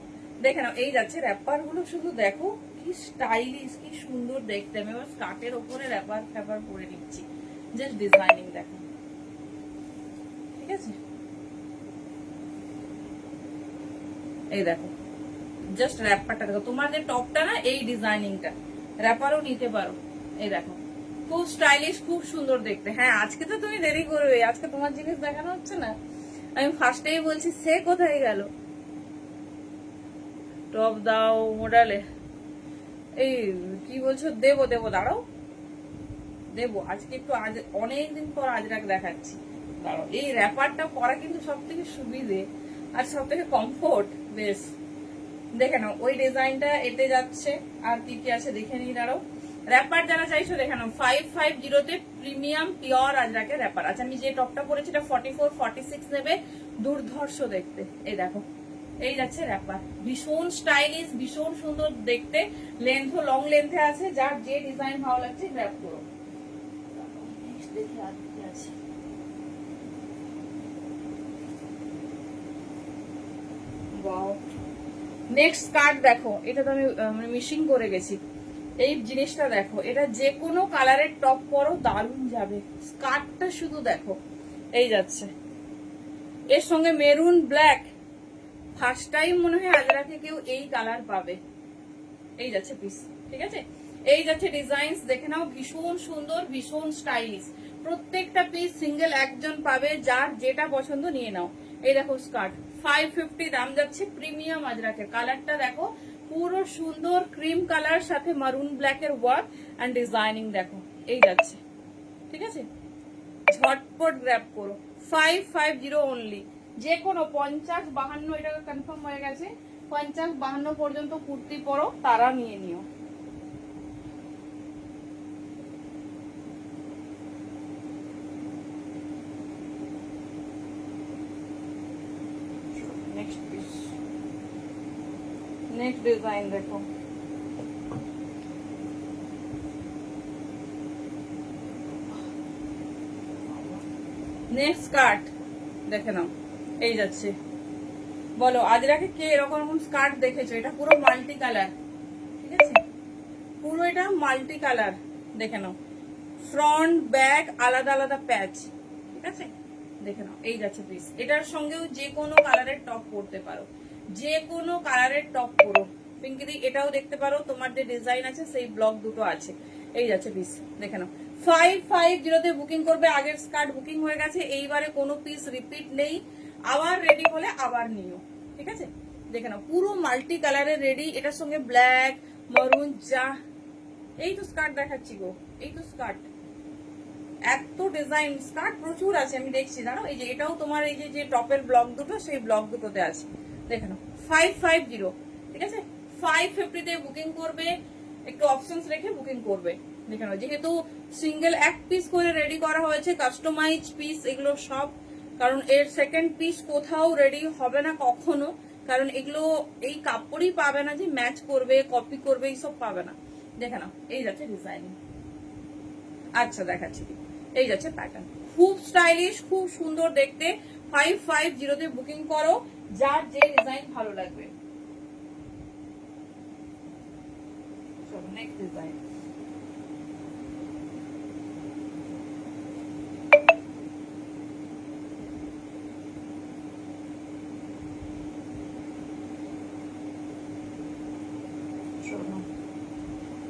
দেখে নাও, এই যাচ্ছে র্যাপার গুলো, শুধু দেখো কি স্টাইলিশ, কি সুন্দর দেখতে। আমি আবার স্কার্টের ওপরে র্যাপার ফ্যাপার পরে নিচ্ছি, জাস্ট ডিজাইনিং দেখো, ঠিক আছে। এই দেখো জাস্ট র্যাপারটা দেখো, তোমাদের টপটা না এই ডিজাইনিংটা, র্যাপারও নিতে পারো। এই দেখো খুব স্টাইলিশ, খুব সুন্দর দেখতে। হ্যাঁ আজকে তো তুমি দেরি করবে, আজকে তোমার জিনিস দেখানো হচ্ছে না। আমি ফার্স্টেই বলছি, সে কোথায় গেল? টপ দাও মোডালে, এই কি বলছো? দেবো দেবো, দাঁড়াও দেবো আজকে একটু, আজ অনেকদিন পর আজরাক দেখাচ্ছি, দাঁড়াও। এই র্যাপারটা পরা কিন্তু সব থেকে সুবিধে আর সব থেকে কমফোর্ট, বেশ। দেখে নাও ওই ডিজাইনটা এতে যাচ্ছে, আর কি কি আছে দেখে নিই, দাঁড়াও। র্যাপার যারা চাইছো দেখে নাও, 550 প্রিমিয়াম পিওর আজরাকের র্যাপার। আচ্ছা, আমি যে টপটা পরেছি এটা 44-46 নেবে, দুর্ধর্ষ দেখতে। এই দেখো, এই যাচ্ছে র্যাপার, ভীষণ স্টাইলিশ, ভীষণ সুন্দর দেখতে, লেন্থও লং লেন্থে আছে। যার যে ডিজাইন ভালো লাগছে গ্র্যাব করো। দেখি আর কি আছে। ওয়াও, নেক্সট স্কার্ট দেখো, এটা তো আমি মিশিং করে গেছি। এই জিনিসটা দেখো, এটা যে কোনো কালারের টপ পরো দারুণ যাবে। স্কার্টটা শুধু দেখো, এই যাচ্ছে এর সঙ্গে মেরুন ব্ল্যাক, ফার্স্ট টাইম মনে হয় আজরাকে কেউ এই কালার পাবে। এই যাচ্ছে পিস, ঠিক আছে, এই যাচ্ছে ডিজাইনস, দেখে নাও, ভীষণ সুন্দর, ভীষণ স্টাইলিশ। প্রত্যেকটা পিস সিঙ্গেল একজন পাবে, যার যেটা পছন্দ নিয়ে নাও। এই দেখো স্কার্ট 550 দাম যাচ্ছে, প্রিমিয়াম আজরাকের। কালারটা দেখো, পুরো সুন্দর ক্রিম কালার, সাথে মারুন ব্ল্যাক এর ওয়ার্ক এন্ড ডিজাইনিং দেখো, এই যাচ্ছে, ঠিক আছে। ঝটপট গ্র্যাব করো, 550 অনলি। যে কোনো 50-52, এটা কনফার্ম হয়ে গেছে, 50-52 পর্যন্ত কুর্তি পরো, তারা নিয়ে নিও। নেক্সট ডিজাইন দেখো, নেক্সট স্কার্ট দেখে নাও। এই যাচ্ছে, বলো আজরাকে কে এরকম এরকম স্কার্ট দেখেছো? এটা পুরো মাল্টি কালার, ঠিক আছে, পুরো এটা মাল্টি কালার। দেখে নাও, ফ্রন্ট ব্যাক আলাদা আলাদা প্যাচ, ঠিক আছে, দেখে নাও। এই যাচ্ছে পিস, এটার সঙ্গেও যে কোনো কালারের টপ পরতে পারো, যে কোনো কালারের টপ পরো। পিঙ্কিদি এটাও দেখতে পারো, তোমার যে ডিজাইন আছে সেই ব্লক দুটো আছে। এই যাচ্ছে পিস, দেখে নাও। 550 বুকিং করবে, আগের স্কার্ট বুকিং হয়ে গেছে, এইবারে কোনো পিস রিপিট নেই, আবার রেডি হলে আবার নিও, ঠিক আছে। দেখে নাও পুরো মাল্টি কালারের রেডি, এটার সঙ্গে ব্ল্যাক মরুন যা। এই তো স্কার্ট দেখাচ্ছি গো, এই তো স্কার্ট, এত ডিজাইন স্কার্ট প্রচুর আছে, আমি দেখছি জানো। এই যে এটাও তোমার এই যে টপের ব্লক দুটো, সেই ব্লক দুটোতে আছে, দেখে নাও। 550, ঠিক আছে, 550 তে বুকিং করবে, একটু অপশনস রেখে বুকিং করবে। দেখে নাও, যেহেতু সিঙ্গেল এক পিস করে রেডি করা হয়েছে, কাস্টমাইজ পিস এগুলো সব, কারণ এর সেকেন্ড পিস কোথাও রেডি হবে না কখনো, কারণ এগুলো এই কাপড়ই পাবে না যে ম্যাচ করবে, কপি করবে, এইসব পাবে না। দেখে নাও, এই যাচ্ছে ডিজাইন। আচ্ছা দেখাচ্ছি, এই যাচ্ছে প্যাটার্ন, খুব স্টাইলিশ, খুব সুন্দর দেখতে। 550 তে বুকিং করো, যার যে ডিজাইন ভালো লাগবে। চলো নেক্সট ডিজাইন।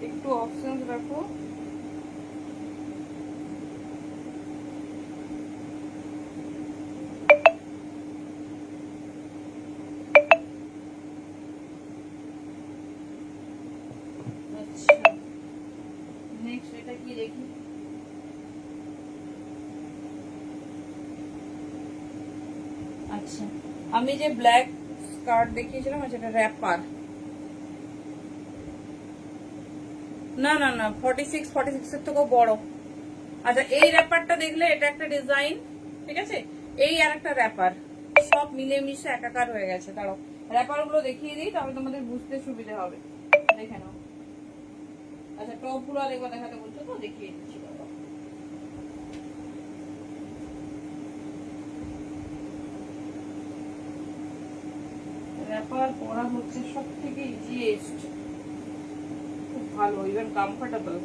একটু অপশন রাখো, নেক্সট এটা কি দেখি। আচ্ছা, আমি যে ব্ল্যাক স্কার্ট দেখিয়েছিলাম, আচ্ছা এটা র্যাপার, না না না 46 এর থেকেও বড়। আচ্ছা এই র্যাপারটা দেখলে, এটা একটা ডিজাইন, ঠিক আছে, এই আর একটা র্যাপার, সব মিলেমিশে একাকার হয়ে গেছে। দাঁড়াও র্যাপার গুলো দেখিয়ে দিই, তাহলে তোমাদের বুঝতে সুবিধা হবে। দেখে নাও। আচ্ছা টপ গুলো আরেকবার দেখাতে বলছো তো, দেখিয়ে দিচ্ছি। র্যাপার পরা হচ্ছে সব থেকে ইজিয়েস্ট, খুব ভালো, ইভেন কমফোর্টেবল।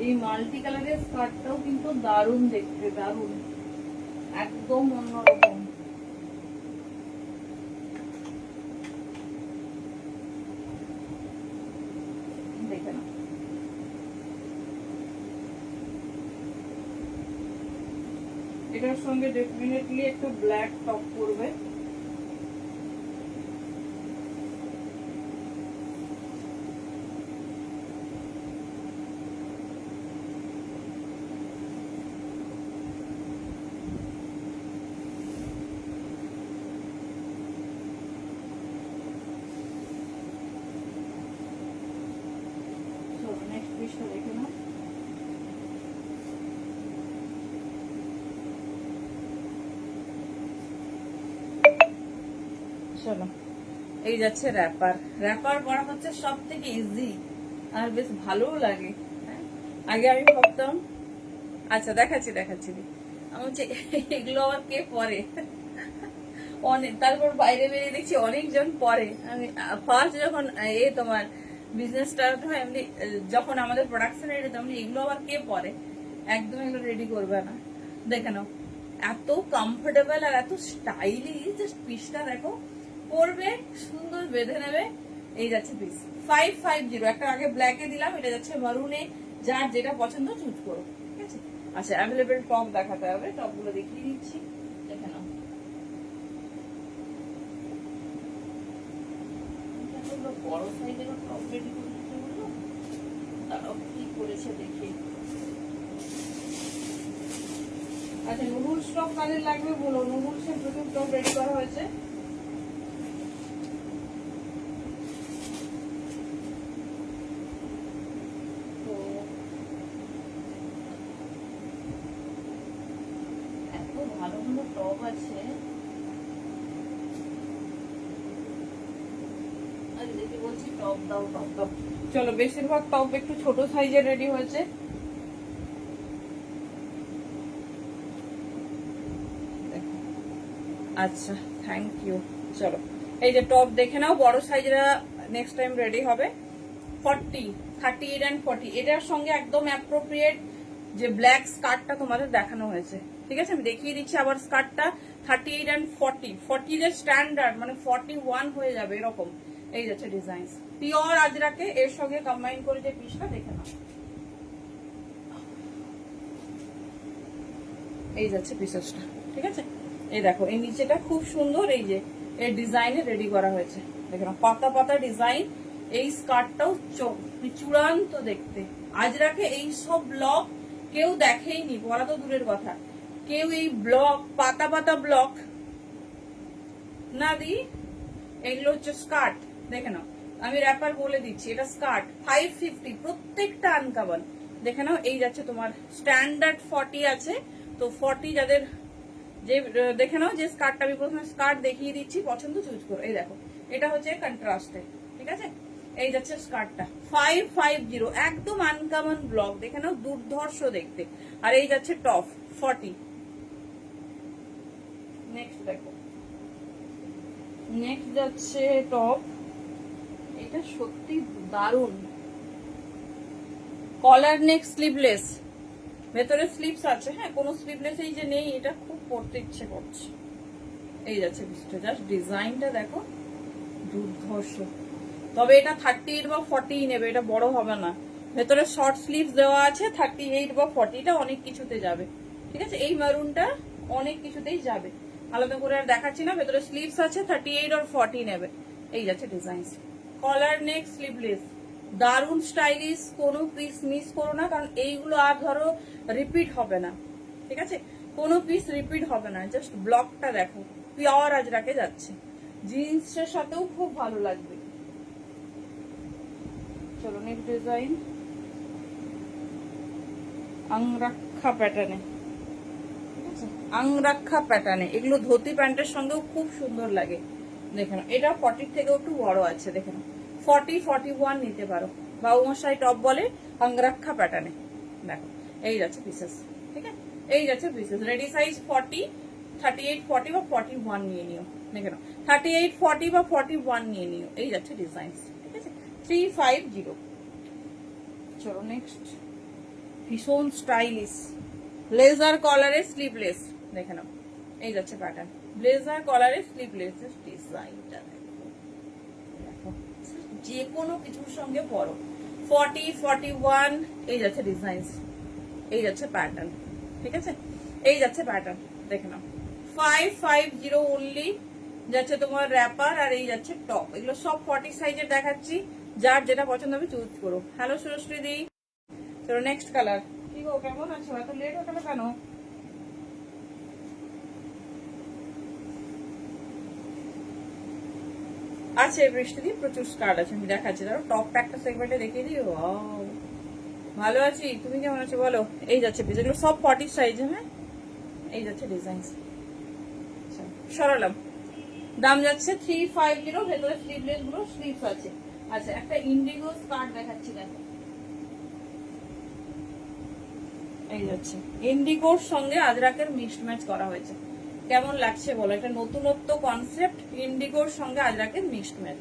এই মাল্টি কালারের স্কার্টটাও কিন্তু দারুণ দেখতে, দারুণ, একদম অন্যরকম। দেখে না, এটার সঙ্গে ডেফিনেটলি একটু ব্ল্যাক টপ পরবে। নেক্সট পিসটা দেখে নাও। চলো এই যাচ্ছে র্যাপার, র্যাপার পরা হচ্ছে সব থেকে ইজি আর বেশ ভালোও লাগে। আগে আমি ভাবতাম, আচ্ছা দেখাচ্ছি দেখাচ্ছি, আমি হচ্ছে এগুলো আবার কে পরে, অনেক, তারপর বাইরে বেরিয়ে দেখছি অনেকজন পরে। আমি ফার্স্ট যখন তোমার বিজনেস স্টার্ট হয়, এমনি যখন আমাদের প্রোডাকশন রেডি, তেমনি এগুলো আবার কে পরে, একদম এগুলো রেডি করবে না। দেখে নাও এত কমফোর্টেবল আর এত স্টাইলিশ, জাস্ট পিসটা দেখো, পরবে সুন্দর বেঁধে নেবে। এই যাচ্ছে পিস 550, একটা আগে ব্ল্যাকে দিলাম, এটা যাচ্ছে মারুনে, যার যেটা পছন্দ চুজ করো, ঠিক আছে। আচ্ছা অ্যাভেলেবেল টপ দেখাতে হবে, টপ গুলো দেখিয়ে দিচ্ছি, দেখে নাও। বড় সাইজের টপ রেডি করতে বললো, তারাও কি করেছে দেখি। আচ্ছা নুডলস টপ কাদের লাগবে বলো, নুডলসের প্রচুর টপ রেডি করা হয়েছে। টপ আছে, দেখি বলছি টপ দাও টপ দাও। চলো, বেশিরভাগ টপ একটু ছোট সাইজের রেডি হয়েছে। আচ্ছা, থ্যাংক ইউ। চলো, এই যে টপ দেখে নাও, বড় সাইজের নেক্সট টাইম রেডি হবে। 40, 38 and 40 এটার সঙ্গে একদম অ্যাপ্রোপ্রিয়েট যে ব্ল্যাক স্কার্টটা তোমাদের দেখানো হয়েছে। ঠিক আছে, আমি দেখিয়ে দিচ্ছি আবার স্কার্টটা। 38 and 40, 40 যে স্ট্যান্ডার্ড, মানে 41 হয়ে যাবে এরকম। এই যাচ্ছে ডিজাইন, পিওর আজরাকে এর সঙ্গে কম্বাইন করে যে পিসটা দেখে নাও। এই যাচ্ছে পিসেসটা। ঠিক আছে, এই দেখো, এই নিচেটা খুব সুন্দর, এই যে এর ডিজাইনে রেডি করা হয়েছে। দেখো না, পাতা পাতা ডিজাইন। এই স্কার্টটাও চূড়ান্ত দেখতে। আজরাকে এই সব ব্লক কেউ দেখেইনি, বলা তো দূরের কথা। কেউ এই ব্লক, পাতা পাতা ব্লক না দি। এগুলো হচ্ছে স্কার্ট, দেখে নাও। আমি র্যাপার বলে দিচ্ছি, এটা স্কার্ট 550, প্রত্যেকটা আনকাবল। দেখে নাও, এই যাচ্ছে তোমার স্ট্যান্ডার্ড 40 আছে। তো 40 যাদের, যে দেখে নাও যে স্কার্টটা, আমি প্রথমে স্কার্ট দেখিয়ে দিচ্ছি, পছন্দ চুজ করো। এই দেখো, এটা হচ্ছে কন্ট্রাস্টে। ঠিক আছে, এই যাচ্ছে স্কার্টটা 550, একদম আনকমন ব্লক, দেখে নাও, দুর্ধর্ষ দেখতে। আর এই যাচ্ছে টপ 40। নেক্সট দেখো, নেক্সট যাচ্ছে টপ। এটা সত্যি দারুণ। কলার নেক, স্লিভলেস, ভেতরে স্লিভস আছে। হ্যাঁ, কোনো স্লিভলেস এই যে নেই, এটা খুব পরতে ইচ্ছে করছে। এই যাচ্ছে পিসটা, জাস্ট ডিজাইনটা দেখো, দুর্ধর্ষ। তবে এটা 38 বা 40 নেবে, এটা বড় হবে না। ভেতরে শর্ট স্লিভস দেওয়া আছে, 38 বা 40, এটা অনেক কিছুতে যাবে। ঠিক আছে, এই মারুনটা অনেক কিছুতেই যাবে, আলাদা করে আর দেখাচ্ছি না। ভেতরে স্লিভস আছে, 38 আর 40 নেবে। এই যাচ্ছে ডিজাইন, কলার নেক, স্লিভলেস, দারুন স্টাইলিশ। কোনো পিস মিস করো না, কারণ এইগুলো আর ধরো রিপিট হবে না। ঠিক আছে, কোনো পিস রিপিট হবে না। জাস্ট ব্লকটা দেখো, পিওর আজরাকে যাচ্ছে, জিন্সের সাথেও খুব ভালো লাগবে। চলো, নেক্সট ডিজাইন, আংরাক্ষা প্যাটার্নে। ঠিক আছে, আংরাক্ষা প্যাটার্নে, এগুলো ধুতি প্যান্টের সঙ্গেও খুব সুন্দর লাগে। দেখে নাও, এটা 40 থেকেও একটু বড় আছে। দেখে নাও, 40, 41 নিতে পারো। বাবুমশাই টপ বলে আংরাক্ষা প্যাটার্নে। দেখো, এই যাচ্ছে পিসেস। ঠিক আছে, এই যাচ্ছে পিসেস। রেডি সাইজ 40, 38, 40 বা 41 নিয়ে নিও। দেখে নাও, 38, 40 বা 41 নিয়ে নিও। এই যাচ্ছে ডিজাইন। ঠিক আছে, 350। চলো নেক্সট, ভীষণ স্টাইলিশ, ব্লেজার কলারে স্লিভলেস। দেখে নাও, এই যাচ্ছে প্যাটার্ন, ব্লেজার কলারে স্লিভলেস। ডিজাইনটা দেখো, যে কোনো কিছুর সঙ্গে পরো। 40, 41, এই যাচ্ছে ডিজাইন, এই যাচ্ছে প্যাটার্ন। ঠিক আছে, এই যাচ্ছে প্যাটার্ন। দেখে নাও, 550 অনলি যাচ্ছে তোমার র্যাপার, আর এই যাচ্ছে টপ। এগুলো সব 40 সাইজের দেখাচ্ছি, যার যেটা পছন্দ হবে চুজ করো। হ্যালো সুরশ্রী দি। চলো নেক্সট কালার। কি গো, কেমন আছো? এত লেট হয়ে গেল কেন? আছে বৃষ্টি, প্রচুর স্কার্ট আছে, আমি দেখাচ্ছি। ধরো টপটা একটা সেগমেন্টে দেখিয়ে দিই। ভালো আছি, তুমি কেমন আছো বলো? এই যাচ্ছে পিস, এগুলো সব 40 সাইজ। হ্যাঁ, এই যাচ্ছে ডিজাইন। সরালাম, দাম যাচ্ছে 350। ভেতরে স্লিভলেস গুলো, স্লিভস আছে। আচ্ছা, একটা ইন্ডিগো স্কার্ট দেখাচ্ছি, দেখো। এই যাচ্ছে ইন্ডিগোর সঙ্গে আজরাকের মিক্সড ম্যাচ করা হয়েছে। কেমন লাগছে বলো? এটা নতুনত্ব কনসেপ্ট, ইন্ডিগোর সঙ্গে আজরাকের মিক্সড ম্যাচ।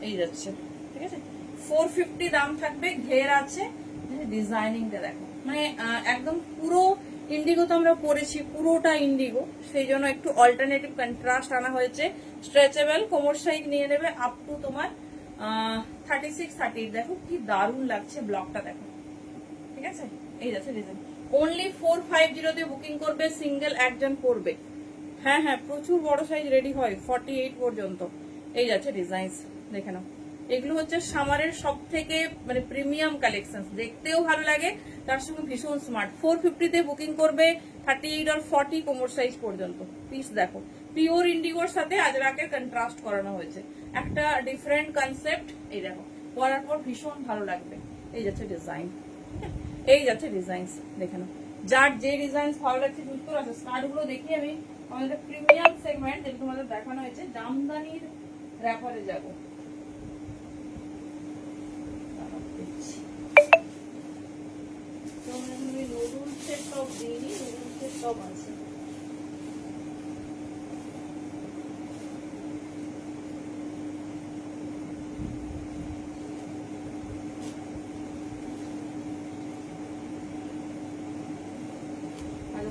এই যাচ্ছে, ঠিক আছে, 450 দাম থাকবে। ঘের আছে, ডিজাইনিংটা দেখো, মানে একদম পুরো ইন্ডিগো তো আমরা পরেছি, পুরোটা ইন্ডিগো, সেই জন্য একটু অল্টারনেটিভ কন্ট্রাস্ট আনা হয়েছে। স্ট্রেচেবল, কোমর সাইজ নিয়ে নেবে আপ টু তোমার 36, 38। দেখো কি দারুণ লাগছে, ব্লকটা দেখো। ঠিক আছে, এই যাচ্ছে ডিজাইন। অনলি 450 দিয়ে বুকিং করবে, সিঙ্গেল একজন করবে। হ্যাঁ হ্যাঁ, প্রচুর বড় সাইজ রেডি হয় 48 পর্যন্ত। এই যাচ্ছে ডিজাইন, দেখে নাও। এগুলো হচ্ছে সামারের সব থেকে মানে প্রিমিয়াম কালেকশন, দেখতেও ভালো লাগে, তার সঙ্গে ভীষণ স্মার্ট। 450 তে বুকিং করবে, 38 আর 40 কোমর সাইজ পর্যন্ত। পিস দেখো, পিওর ইন্ডিগোর সাথে আজরাকের কন্ট্রাস্ট করানো হয়েছে, একটা ডিফারেন্ট কনসেপ্ট। এই দেখো, পরার পর ভীষণ ভালো লাগবে। এই যাচ্ছে ডিজাইন, এই যাচ্ছে ডিজাইন, দেখে নাও। যার যে ডিজাইন ভালো লাগছে চুজ করে। আছে স্কার্ট গুলো দেখি আমি আমাদের প্রিমিয়াম সেগমেন্ট যেটা তোমাদের দেখানো হয়েছে, জামদানির র্যাপারে যাবো। নুডলসের টপ দিইনি, নুডলসের টপ আছে।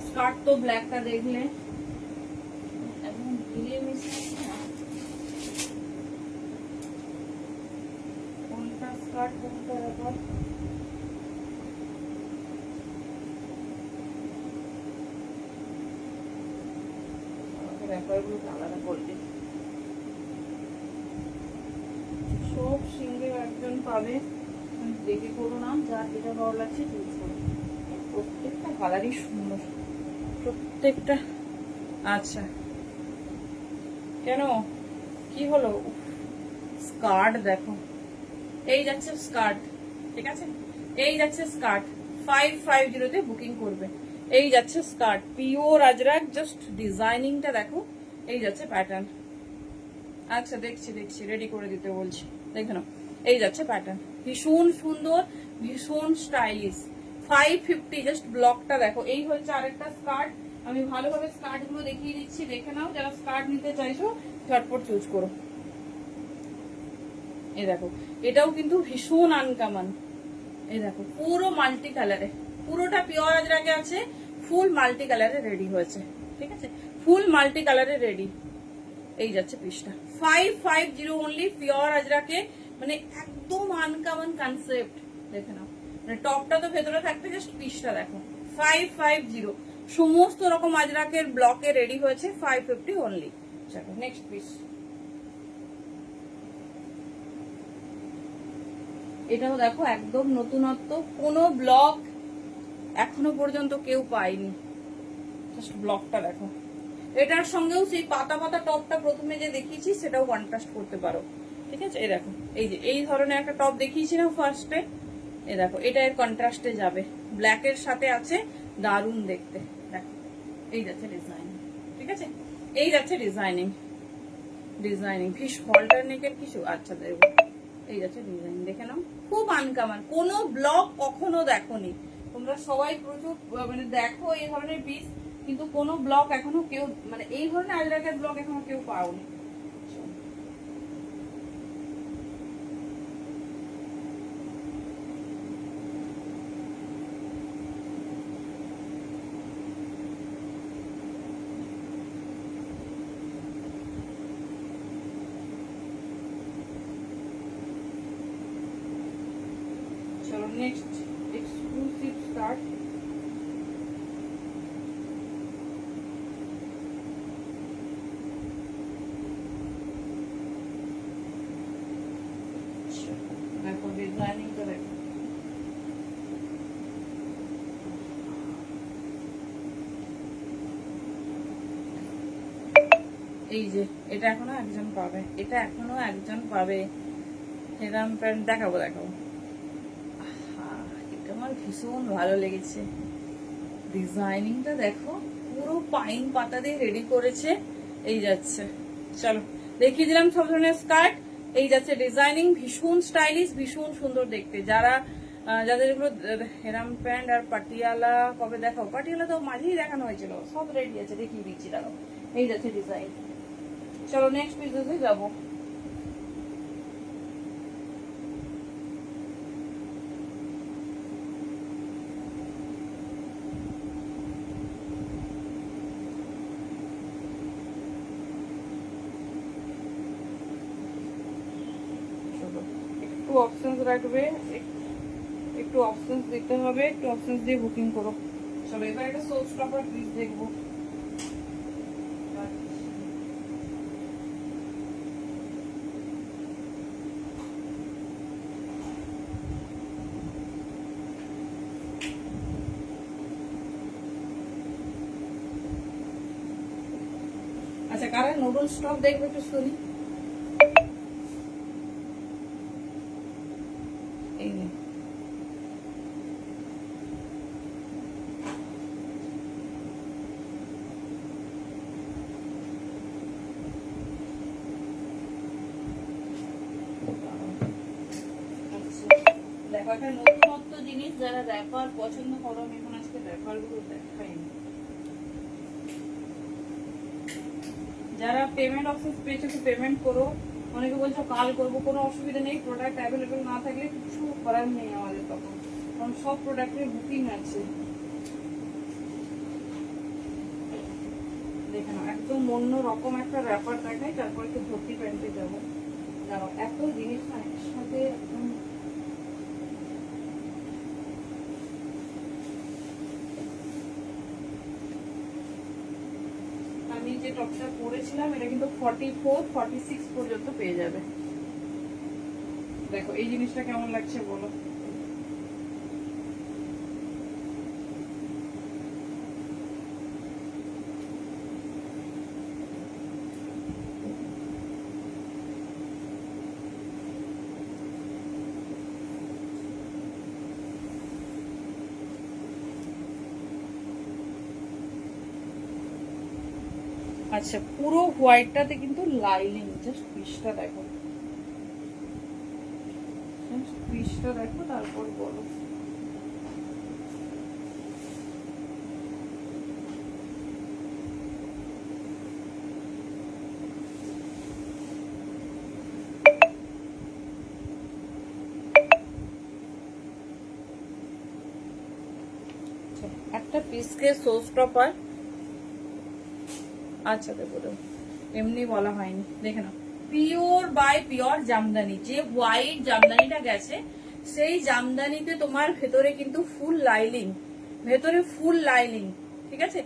স্কার্ট তো ব্ল্যাকটা দেখলে এখন মিলিয়ে মিশিয়ে কোনটা স্কার্ট কোনটা র্যাপার। র্যাপারগুলো আলাদা করলে সব সিঙ্গেল একজন পাবে, দেখে করো না, যার যেটা ভালো লাগছে চুজ করো। প্রত্যেকটা কালারই সুন্দর, প্রত্যেকটা। আচ্ছা কেন কি হলো? স্কার্ট দেখো, এই যাচ্ছে স্কার্ট, ঠিক আছে, এই যাচ্ছে স্কার্ট 550 তে বুকিং করবে। এই যাচ্ছে স্কার্ট পিওর আজরাক, জাস্ট ডিজাইনিংটা দেখো, এই যাচ্ছে প্যাটার্ন। আচ্ছা দেখছি দেখছি, রেডি করে দিতে বলছি, দেখে নাও। এই যাচ্ছে প্যাটার্ন, ভীষণ সুন্দর, ভীষণ স্টাইলিশ। 550 জাস্ট ব্লকটা দেখো। এই হচ্ছে আরেকটা স্কার্ট, আমি ভালোভাবে স্কার্ট গুলো দেখিয়ে দিচ্ছি, দেখে নাও। যারা স্কার্ট নিতে চাইছো ঝটপট চুজ করো। এই দেখো, এটাও কিন্তু ভীষণ আনকমন। এই দেখো পুরো মাল্টি কালারে, পুরোটা পিওর আজরাকে আছে, ফুল মাল্টি কালারে রেডি হয়েছে, ঠিক আছে, ফুল মাল্টি কালারে রেডি। এই যাচ্ছে পিসটা 550 অনলি, পিওর আজরাকে, মানে একদম আনকমন কনসেপ্ট। দেখে নাও, মানে টপটা তো ভেতরে থাকবে, জাস্ট পিসটা দেখো 550। সমস্ত রকম আজরাকের ব্লকে রেডি হয়েছে, 550 অনলি। চলো নেক্সট পিস। এটাও দেখো একদম নতুনত্ব, কোনো ব্লক এখনো পর্যন্ত কেউ পায়নি, জাস্ট ব্লকটা দেখো। এটার সঙ্গেও সেই পাতা পাতা টপটা প্রথমে যে দেখিয়েছি সেটাও কন্ট্রাস্ট করতে পারো, ঠিক আছে। এই দেখো, এই যে এই ধরনের একটা টপ দেখিয়েছিলাম ফার্স্টে, এই দেখো এটা এর কন্ট্রাস্টে যাবে, ব্ল্যাকের সাথে আছে, দারুণ দেখতে। দেখো এই যাচ্ছে ডিজাইন, ঠিক আছে, এই যাচ্ছে ডিজাইনিং, ডিজাইনিং ফিশ হল্টার নেকের কিছু। আচ্ছা দেখো, এই যাচ্ছে ডিজাইন, দেখে নাও, খুব আনকমন, কোনো ব্লক কখনো দেখোনি তোমরা। সবাই প্রচুর মানে দেখো এই ধরনের পিস, কিন্তু কোনো ব্লক এখনো কেউ, মানে এই ধরনের আজরাকের ব্লক এখনো কেউ পাওনি। চলো নেক্সট এক্সক্লুসিভ স্কার্ট। দেখো ডিজাইনিংটা দেখো, এই যে এটা এখনো একজন পাবে, এটা এখনো একজন পাবে। এরকম প্যান্ট দেখাবো, দেখাবো। এটা আমার ভীষণ ভালো লেগেছে, ডিজাইনিংটা দেখো, পুরো পাইন পাতা দিয়ে রেডি করেছে। এই যাচ্ছে, চলো দেখিয়ে দিলাম সব ধরনের স্কার্ট। এই যাচ্ছে ডিজাইনিং, ভীষণ স্টাইলিশ, ভীষণ সুন্দর দেখতে। যারা যাদের এগুলো হেরাম প্যান্ট আর পাটিয়ালা কবে দেখাও, পাটিয়ালা তো মাঝেই দেখানো হয়েছিল, সব রেডি আছে, দেখিয়ে দিচ্ছি দাঁড়াও। এই যাচ্ছে ডিজাইন। চলো নেক্সট পিসে যাবো। একটু অপশনস রাখবে, একটু অপশনস দিতে হবে, একটু অপশনস দিয়ে বুকিং করো। চলো এবার একটা সোর্স প্রপার পিস দেখবো। আচ্ছা কারা নুডলস টপ দেখবে একটু শুনি। এই নে, এখানে নতুনত্ব জিনিস যারা র্যাপার পছন্দ করো, আমি এখন আজকে র্যাপার গুলো দেখাইনি। যারা পেমেন্ট অপশন পেয়েছো তো পেমেন্ট করো। অনেকে বলছো কাল করবো, কোনো অসুবিধা নেই। প্রোডাক্ট অ্যাভেলেবেল না থাকলে কিছু করার নেই আমাদের তখন, কারণ সব প্রোডাক্টের বুকিং আছে। দেখে নাও একদম অন্য রকম একটা র্যাপার দেখাই, তারপর একটু ধর্তি প্যান্টে যাবো। জানো এত জিনিস না একসাথে একদম। আমি যে টপটা পরেছিলাম এটা কিন্তু 44, 46 পর্যন্ত পেয়ে যাবে। দেখো এই জিনিসটা কেমন লাগছে বলো। আচ্ছা পুরো হোয়াইটটাতে কিন্তু লাইনিং, জাস্ট পিসটা দেখো, পিসটা দেখো তারপর বলো। একটা পিসকে সোস টপার, আচ্ছা দেখো এমনি বলা হয়নি, দেখে নাও পিওর বাই পিওর জামদানি। যে হোয়াইট জামদানিটা গেছে সেই জামদানিতে তোমার ভেতরে কিন্তু ফুল লাইনিং, ভেতরে ফুল লাইনিং, ঠিক আছে।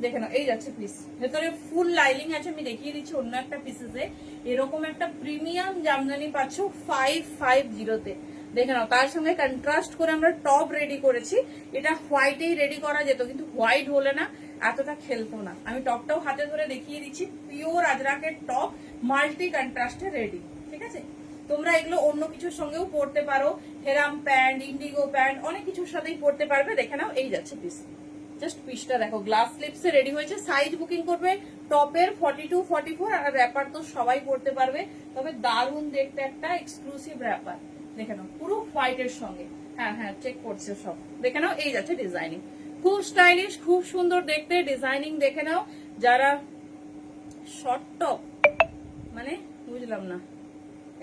দেখে নাও এই যাচ্ছে পিস, ভেতরে ফুল লাইনিং আছে। আমি দেখিয়ে দিচ্ছি অন্য একটা পিসেসে এরকম একটা প্রিমিয়াম জামদানি পাচ্ছ 550-তে। দেখে নাও তার সঙ্গে কন্ট্রাস্ট করে আমরা টপ রেডি করেছি। এটা হোয়াইটেই রেডি করা যেত, কিন্তু হোয়াইট হলে না এতটা খেলতো না। আমি টপটাও হাতে ধরে দেখিয়ে দিচ্ছি, পিওর আজরাকের টপ মাল্টি কন্ট্রাস্টে রেডি, ঠিক আছে। তোমরা এগুলো অন্য কিছুর সঙ্গেও পরতে পারো, হেরাম প্যান্ট, ইন্ডিগো প্যান্ট, অনেক কিছুর সাথেই পরতে পারবে। দেখে নাও এই যাচ্ছে পিস, জাস্ট পিসটা দেখো গ্লাস স্লিপসে রেডি হয়েছে। সাইজ বুকিং করবে টপের 42, 44, আর র্যাপার তো সবাই পরতে পারবে। তবে দারুণ দেখতে একটা এক্সক্লুসিভ র্যাপার। দেখে নাও পুরো হোয়াইটের সঙ্গে, হ্যাঁ হ্যাঁ চেক করছে সব। দেখে নাও এই যাচ্ছে ডিজাইনিং, খুব স্টাইলিশ, খুব সুন্দর দেখতে ডিজাইনিং। দেখে নাও যারা শর্ট টপ, মানে বুঝলাম না,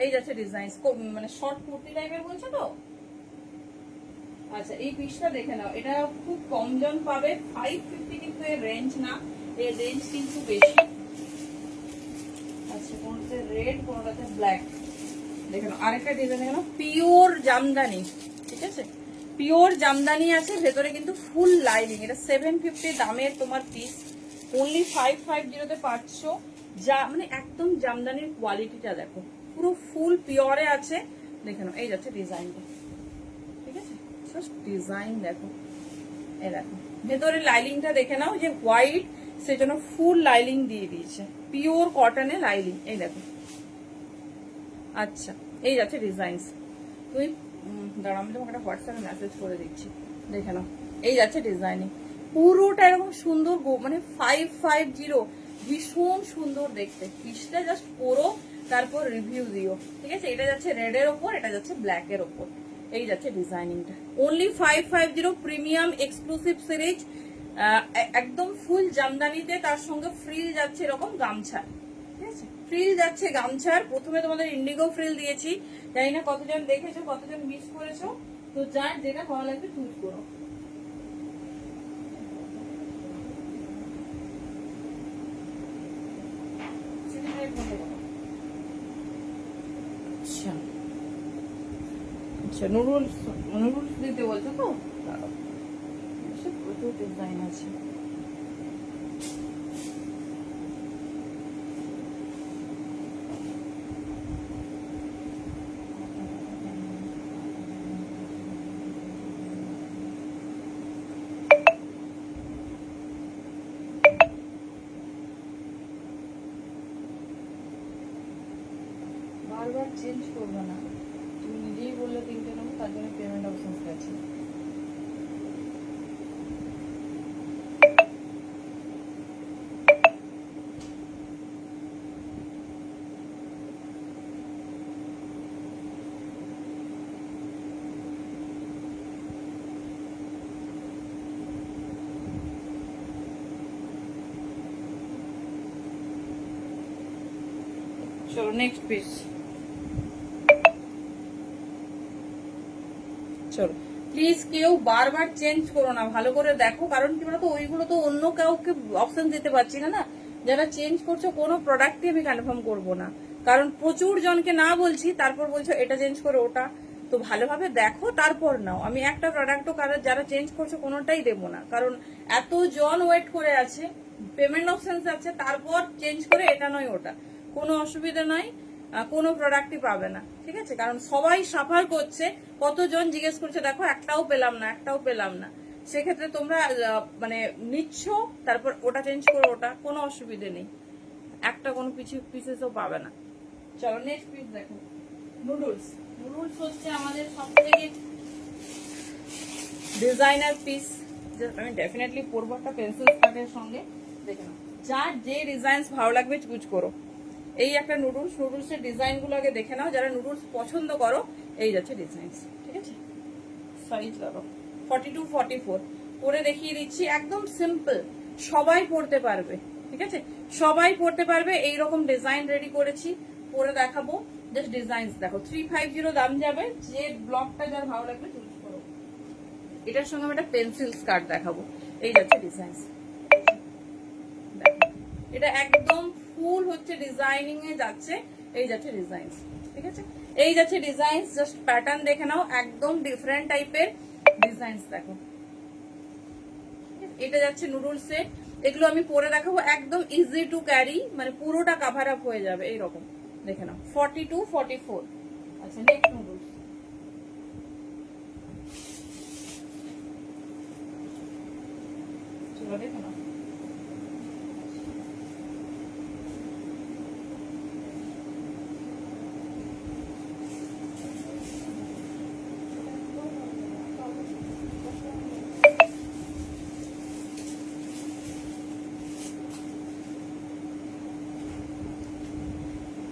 এই যাচ্ছে ডিজাইন, মানে শর্ট কুর্তি টাইপের বলছো তো। আচ্ছা এই পিসটা দেখে নাও, এটা খুব কম জন পাবে। 550 কিন্তু এর রেঞ্জ না, এর রেঞ্জ কিন্তু বেশি। আচ্ছা কোনটাতে রেড, কোনটাতে ব্ল্যাক। দেখে নাও আরেকটা ডিজাইন, দেখে নাও পিওর জামদানি, ঠিক আছে, পিওর জামদানি আছে, ভেতরে কিন্তু ফুল লাইনিং। এটা 750 দামের তোমার পিস, অনলি 550-তে পাচ্ছ। যা মানে একদম জামদানির কোয়ালিটিটা দেখো, পুরো ফুল পিওরে আছে। দেখে নাও এই যাচ্ছে ডিজাইনটা, ঠিক আছে, জাস্ট ডিজাইন দেখো। এই দেখো ভেতরে লাইনিংটা দেখে নাও, যে হোয়াইট সেজন্য ফুল লাইনিং দিয়ে দিয়েছে, পিওর কটনে লাইনিং। এই দেখো আচ্ছা এই যাচ্ছে ডিজাইনস। তুই দাঁড়া আমি তোমাকে একটা হোয়াটসঅ্যাপে মেসেজ করে দিচ্ছি, দেখে নাও এই যাচ্ছে ডিজাইনিং। পুরোটা এরকম সুন্দর, মানে 550, ভীষণ সুন্দর দেখতে। পিসটা জাস্ট পরো তারপর রিভিউ দিও, ঠিক আছে। এটা যাচ্ছে রেডের ওপর, এটা যাচ্ছে ব্ল্যাকের ওপর। এই যাচ্ছে ডিজাইনিংটা, অনলি 550, প্রিমিয়াম এক্সক্লুসিভ সিরিজ, একদম ফুল জামদানিতে। তার সঙ্গে ফ্রিল যাচ্ছে এরকম গামছা, ঠিক আছে, ফ্রিল যাচ্ছে গামছার। প্রথমে তোমাদের ইন্ডিগো ফ্রিল দিয়েছি, জানি না কতজন দেখেছো, কতজন মিস করেছো। তো যার যেটা ভালো লাগবে চুজ করো। আচ্ছা আচ্ছা নুডলস, নুডলস দিতে বলছো তো, প্রচুর ডিজাইন আছে। বারবার চেঞ্জ করবো না, তুমি নিজেই বললে 3টে নেবো, তার জন্য পেমেন্ট অপশন গেছে। চলো নেক্সট পিস। চলো প্লিজ কেউ বারবার চেঞ্জ করো না, ভালো করে দেখো, কারণ কি বলতো ওইগুলো তো অন্য কাউকে অপশন দিতে পারছি না। না, যারা চেঞ্জ করছো কোনো প্রোডাক্টই আমি কনফার্ম করব না, কারণ প্রচুর জনকে না বলছি, তারপর বলছো এটা চেঞ্জ করো ওটা। তো ভালোভাবে দেখো তারপর নাও। আমি একটা প্রোডাক্টও যারা চেঞ্জ করছো কোনোটাই দেবো না, কারণ এত জন ওয়েট করে আছে, পেমেন্ট অপশন আছে, তারপর চেঞ্জ করে এটা নয় ওটা, কোনো অসুবিধা নয়, কোনো প্রোডাক্টই পাবে না, ঠিক আছে? কারণ সবাই সাফার করছে, কতজন জিজ্ঞেস করছে, দেখো একটাও পেলাম না, একটাও পেলাম না। সেক্ষেত্রে তোমরা মানে নিচ্ছ, তারপর ওটা চেঞ্জ করো ওটা, কোনো অসুবিধে নেই, একটা কোনো পিসেসও পাবে না। চলো নেক্সট পিস দেখো, নুডলস। নুডলস হচ্ছে আমাদের সব থেকে ডিজাইনার পিস, আমি ডেফিনেটলি পরবো একটা পেন্সিল স্কার্টের সঙ্গে। দেখে নাও, যার যে ডিজাইন ভালো লাগবে চুজ করো। এই একটা নুডলস, নুডলসের ডিজাইন গুলো আগে দেখে নাও, যারা নুডলস পছন্দ করো। এই যাচ্ছে ডিজাইন, ঠিক আছে? সাইজ দেখো 42 44 পরে দেখিয়ে দিচ্ছি, একদম সিম্পল, সবাই পরতে পারবে, ঠিক আছে? সবাই পরতে পারবে, এইরকম ডিজাইন রেডি করেছি, পরে দেখাবো। জাস্ট ডিজাইন দেখো, 350 দাম যাবে, যে ব্লকটা যার ভালো লাগবে চুজ করো। এটার সঙ্গে আমি একটা পেন্সিল স্কার্ট দেখাবো। এই যাচ্ছে ডিজাইন, এটা একদম ফুল হচ্ছে ডিজাইনিং এ যাচ্ছে। এই যাচ্ছে ডিজাইন, ঠিক আছে? এই যাচ্ছে ডিজাইন, জাস্ট প্যাটার্ন দেখে নাও, একদম ডিফারেন্ট টাইপের ডিজাইন দেখো। এটা যাচ্ছে নুডলস সেট, এগুলো আমি পরে দেখাবো, একদম ইজি টু ক্যারি, মানে পুরোটা কাভার আপ হয়ে যাবে এইরকম, দেখে নাও 42 44। আচ্ছা নেক্সট নুডলস, চলো দেখো না।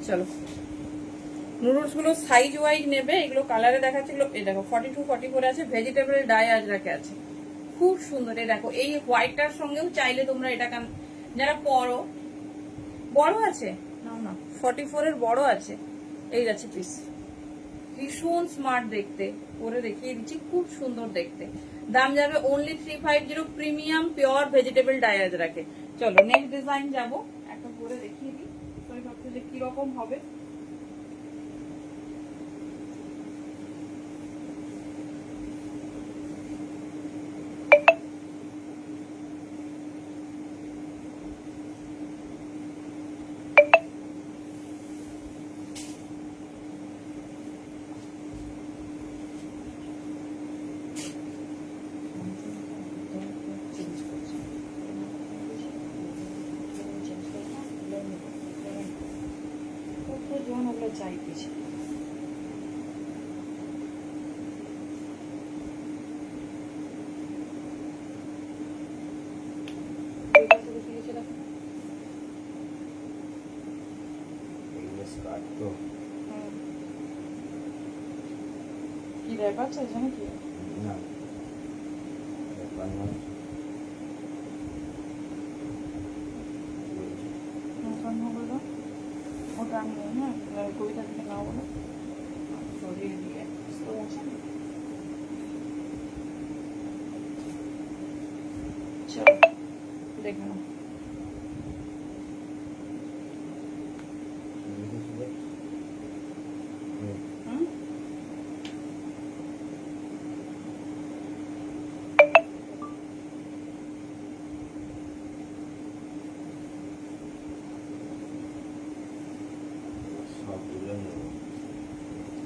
চলো নুডলস গুলো সাইজ ওয়াইজ নেবে, এগুলো কালারে দেখাচ্ছে, এগুলো এই দেখো 42 44 আছে, ভেজিটেবল ডাই আজরাকে আছে, খুব সুন্দর। এই দেখো, এই হোয়াইটটার সঙ্গেও চাইলে তোমরা এটা যারা পরো, বড় আছে নাও না, 44 এর বড় আছে। এই যাচ্ছে পিস, ভীষণ স্মার্ট দেখতে, পরে দেখিয়ে দিচ্ছি, খুব সুন্দর দেখতে। দাম যাবে only 350, premium pure vegetable dye আজরাকে। চলো নেক্সট ডিজাইন যাবো, একটা পরে দেখিয়ে দিই, তুমি ভাবছো যে কিরকম হবে। চাইতেছি কি ব্যাপার চাইছে নাকি? না ওটা আমি হ্যাঁ কবিতা থেকে না বলো, সরিয়ে দিয়ে চলো দেখে নাও।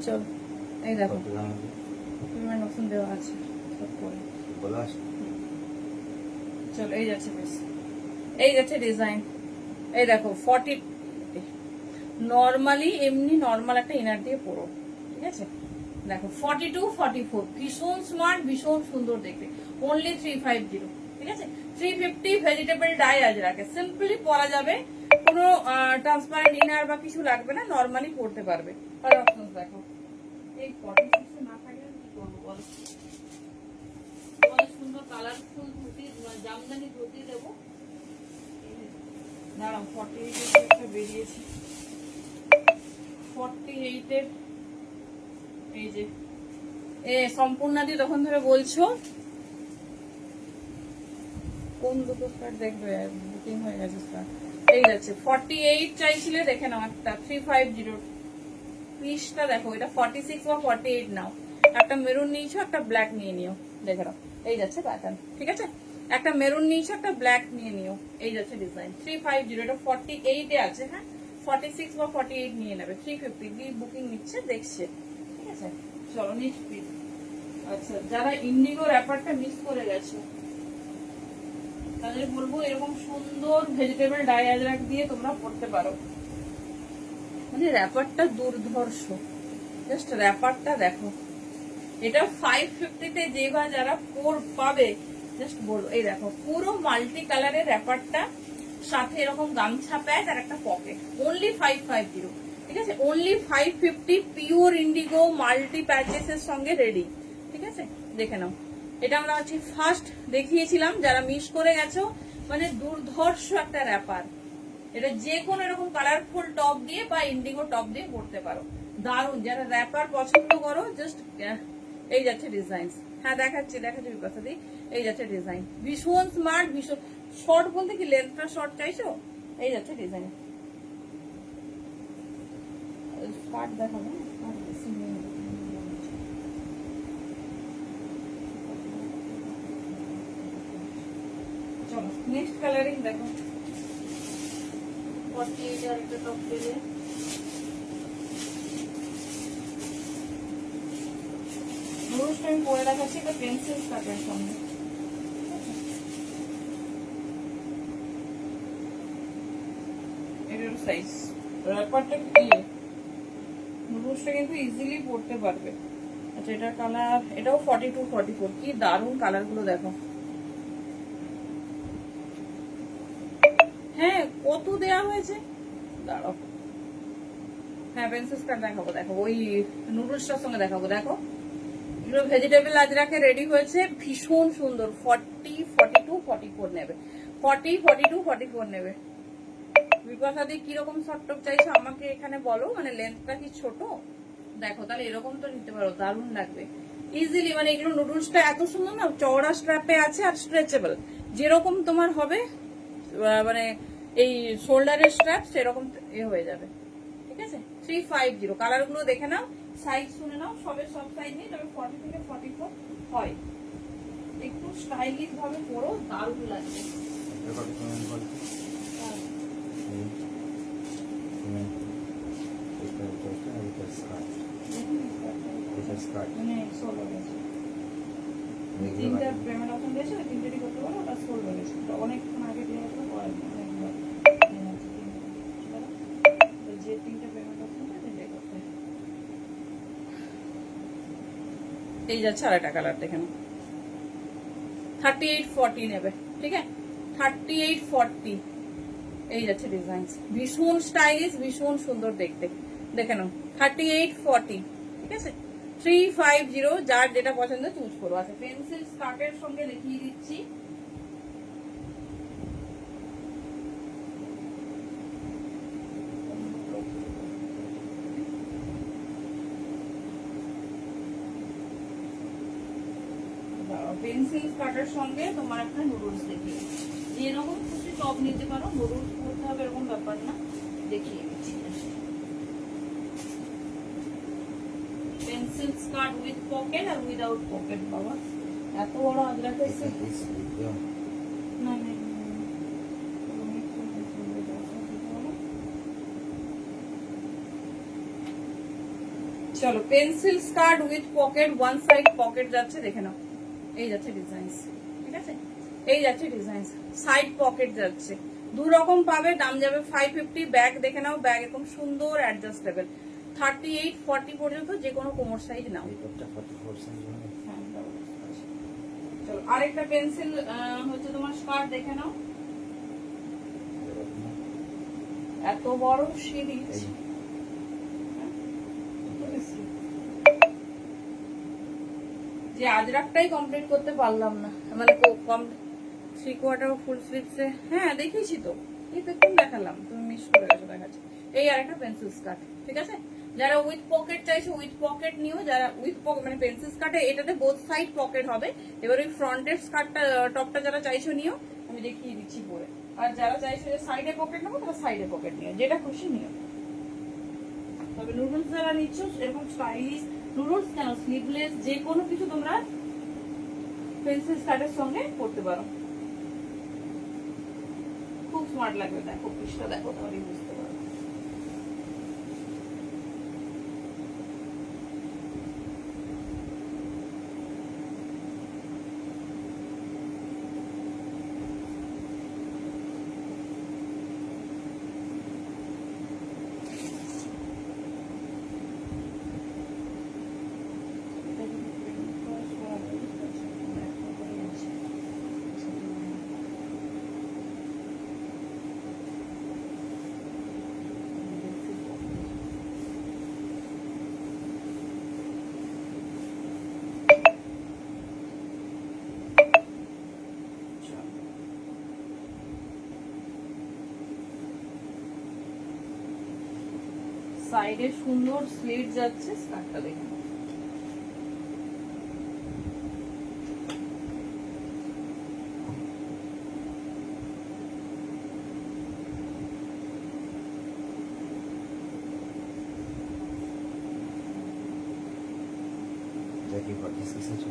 চলো এই দেখো, নতুন দেওয়া আছে সব করে। চলো এই যাচ্ছে বেশ, এই যাচ্ছে ডিজাইন। এই দেখো 40, নর্মালি এমনি নর্মাল একটা ইনার দিয়ে পরো, ঠিক আছে? দেখো 42 44, ভীষণ স্মার্ট, ভীষণ সুন্দর দেখতে, অনলি 350, ঠিক আছে? 350 ভেজিটেবল ডাই আজরাকে, সিম্পলি পরা যাবে, কোনো ট্রান্সপারেন্ট ইনার বা কিছু লাগবে না, নর্মালি পরতে পারবে। আর অপশনস দেখো, এই 46 না থাকে কি করবো বল, অনেক সুন্দর কালারফুল ধুতি, জামদানি ধুতি দেবো। দাঁড়াও 48 একটা বেরিয়েছে, 48 এর এই যে সম্পূর্ণাদি তখন ধরে বলছো কোন দুটো স্কার্ট দেখবে, বুকিং হয়ে গেছে স্কার্ট। এই যাচ্ছে 48 চাইছিলে, দেখে নাও একটা 350 পিসটা দেখো, এটা 46 বা 48 নাও। একটা মেরুন নিয়েছো, একটা ব্ল্যাক নিয়ে নিও, দেখে নাও। এই যাচ্ছে প্যাটার্ন, ঠিক আছে? একটা মেরুন নিয়েছো, একটা ব্ল্যাক নিয়ে নিও। এই যাচ্ছে ডিজাইন 350, এটা 48 এ আছে। হ্যাঁ 46 বা 48 নিয়ে নেবে। 350 দিয়ে বুকিং নিচ্ছে, দেখছে, ঠিক আছে? চলো নেক্সট পিস। আচ্ছা, যারা ইন্ডিগো র্যাপারটা মিস করে গেছে তাদের বলবো এরকম সুন্দর ভেজিটেবল ডাই আজরাক দিয়ে তোমরা পড়তে পারো। মানে র্যাপারটা দুর্ধর্ষ, জাস্ট র্যাপারটা দেখো। এটা 550 তে যে বা যারা পাবে জাস্ট বলবো, এই দেখো পুরো মাল্টি কালারের র্যাপারটা, সাথে এরকম গামছা প্যাচ আর একটা পকেট, অনলি 550, ঠিক আছে? Only 550, pure Indigo multi patches এর সঙ্গে রেডি, ঠিক আছে? দেখে নাও, এটা আমরা হচ্ছে ফার্স্ট দেখিয়েছিলাম, যারা মিস করে গেছো। মানে দুর্ধর্ষ একটা র্যাপার, এটা যে কোনো এরকম কালারফুল টপ দিয়ে বা ইন্ডিগো টপ দিয়ে পড়তে পারো, দারুন। যারা র্যাপার পছন্দ করো জাস্ট এই যাচ্ছে ডিজাইন। হ্যাঁ দেখাচ্ছি বিপাশা দি, এই যাচ্ছে ডিজাইন, ভীষণ স্মার্ট, ভীষণ শর্ট। বলতে কি লেন্থটা শর্ট চাইছো? এই যাচ্ছে ডিজাইন। স্কার্ট দেখাবো, চলো নেক্সট কালারিং দেখো। 48 আর একটা টপ পেলে, ব্লুজটা আমি পরে দেখাচ্ছি, এটা পেন্সিল কাটের সঙ্গে। এটার সাইজ, র্যাপারটা কি, ব্লুজটা কিন্তু ইজিলি পরতে পারবে। আচ্ছা, এটার কালার, এটাও 42 44, কি দারুন কালার গুলো দেখো। হ্যাঁ কত দেয়া হয়েছে, দাঁড়াও। হ্যাঁ পেন্সিল কাট দেখাবো, দেখো ওই নুডলসটার সঙ্গে দেখাবো। দেখো এগুলো ভেজিটেবল আজরাকে রেডি হয়েছে, ভীষণ সুন্দর। 40 42 44 নেবে, 40 42 44 নেবে। বিপাশাদি কিরকম শর্ট টপ চাইছো আমাকে এখানে বলো, মানে লেন্থটা কি ছোট? দেখো তাহলে এরকম তো নিতে পারো, দারুণ লাগবে ইজিলি। মানে এগুলো নুডলসটা এত সুন্দর না, চওড়া স্ট্র্যাপে আছে আর স্ট্রেচেবল, যেরকম তোমার হবে মানে এই শোল্ডারের স্ট্র্যাপ সেরকম হয়ে যাবে, ঠিক আছে? 350, কালার গুলো দেখে নাও, সাইজ শুনে নাও। সব সাইজ নেই, তবে 40 থেকে 44 হয়। একটু স্টাইলিশ ভাবে পরো, দারুণ লাগবে। তিনটা পেমেন্ট অপশন দিয়েছে, তিনটেরই করতে পারো। ওটা সোল হয়েছে, অনেকক্ষণ আগে দিয়ে গেছিল, যে তিনটা পেমেন্ট অপশন তিনটাই করতে। এই যাচ্ছে আর একটা কালার দেখে নাও, 38 40 নেবে, ঠিক আছে? 38 40 এই যাচ্ছে ডিজাইন, ভীষণ স্টাইলিশ, ভীষণ সুন্দর দেখতে। দেখে নাও 38 40, ঠিক আছে? 350, যার যেটা পছন্দ চুজ করো। আচ্ছা, পেন্সিল স্কার্টের সঙ্গে দেখিয়ে দিচ্ছি। পেন্সিল স্কার্টের সঙ্গে তোমার একটা নুডলস দেখিয়ে, যেরকম খুশি টপ নিতে পারো, নুডলস করতে হবে এরকম ব্যাপার না, দেখিয়ে দিচ্ছি। পেন্সিল স্কার্ট উইথ পকেট আর উইদাউট পকেট। বাবা এত বড় আজরাকে না, চলো pencil skirt with pocket, one side pocket যাচ্ছে, দেখে নাও। এই যাচ্ছে ডিজাইন, ঠিক আছে? এই যাচ্ছে ডিজাইন, সাইড পকেট যাচ্ছে, দু রকম পাবে, দাম যাবে 550। ব্যাগ দেখে নাও, ব্যাগ এরকম সুন্দর অ্যাডজাস্টেবল, 38 40 পর্যন্ত যে কোনো কোমর সাইজ নাও। চলো আরেকটা পেন্সিল হচ্ছে তোমার স্কার্ট দেখে নাও, এত বড় সিরিজ। যে আজরাকটাই কমপ্লিট করতে পারলাম না, মানে 3/4 ফুল স্লিভসে। হ্যাঁ দেখিয়েছি তো, এই তো একদম দেখালাম, তুমি মিস করে গেছো, দেখাচ্ছি। এই আরেকটা পেন্সিল স্কার্ট, ঠিক আছে, যারা উইথ পকেট চাইছো উইথ পকেট নিও, যারা উইথ পকেট মানে পেন্সিল স্কার্টে এটাতে বোথ সাইড পকেট হবে। এবার ওই ফ্রন্টের স্কার্টটা টপটা যারা চাইছো নিও, আমি দেখিয়ে দিচ্ছি পরে। আর যারা চাইছো যে সাইডে পকেট নেবো তারা সাইডে পকেট নিও, যেটা খুশি নিও। তবে নুডলস যারা নিচ্ছ এরকম স্টাইলিশ নুডলস কেন স্লিভলেস যে কোনো কিছু তোমরা পেন্সিল স্কার্টের সঙ্গে পরতে পারো, খুব স্মার্ট লাগবে। দেখো পিসটা দেখো তাহলেই বুঝতে পারো। সাইডে সুন্দর স্লিট যাচ্ছে, স্কার্টটা দেখে Jackie, what is this?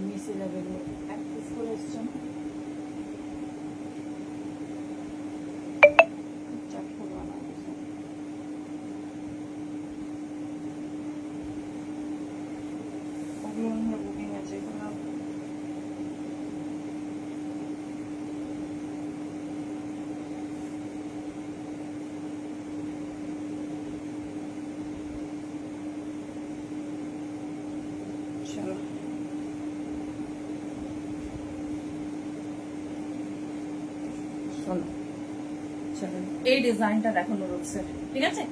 মিশে যাবে এক পিস করে এসছে না, চারটে বানাবো। ওগুলো বুকিং আছে এখানে। চলো এই ডিজাইনটা দেখো নুডলস এর, ঠিক আছে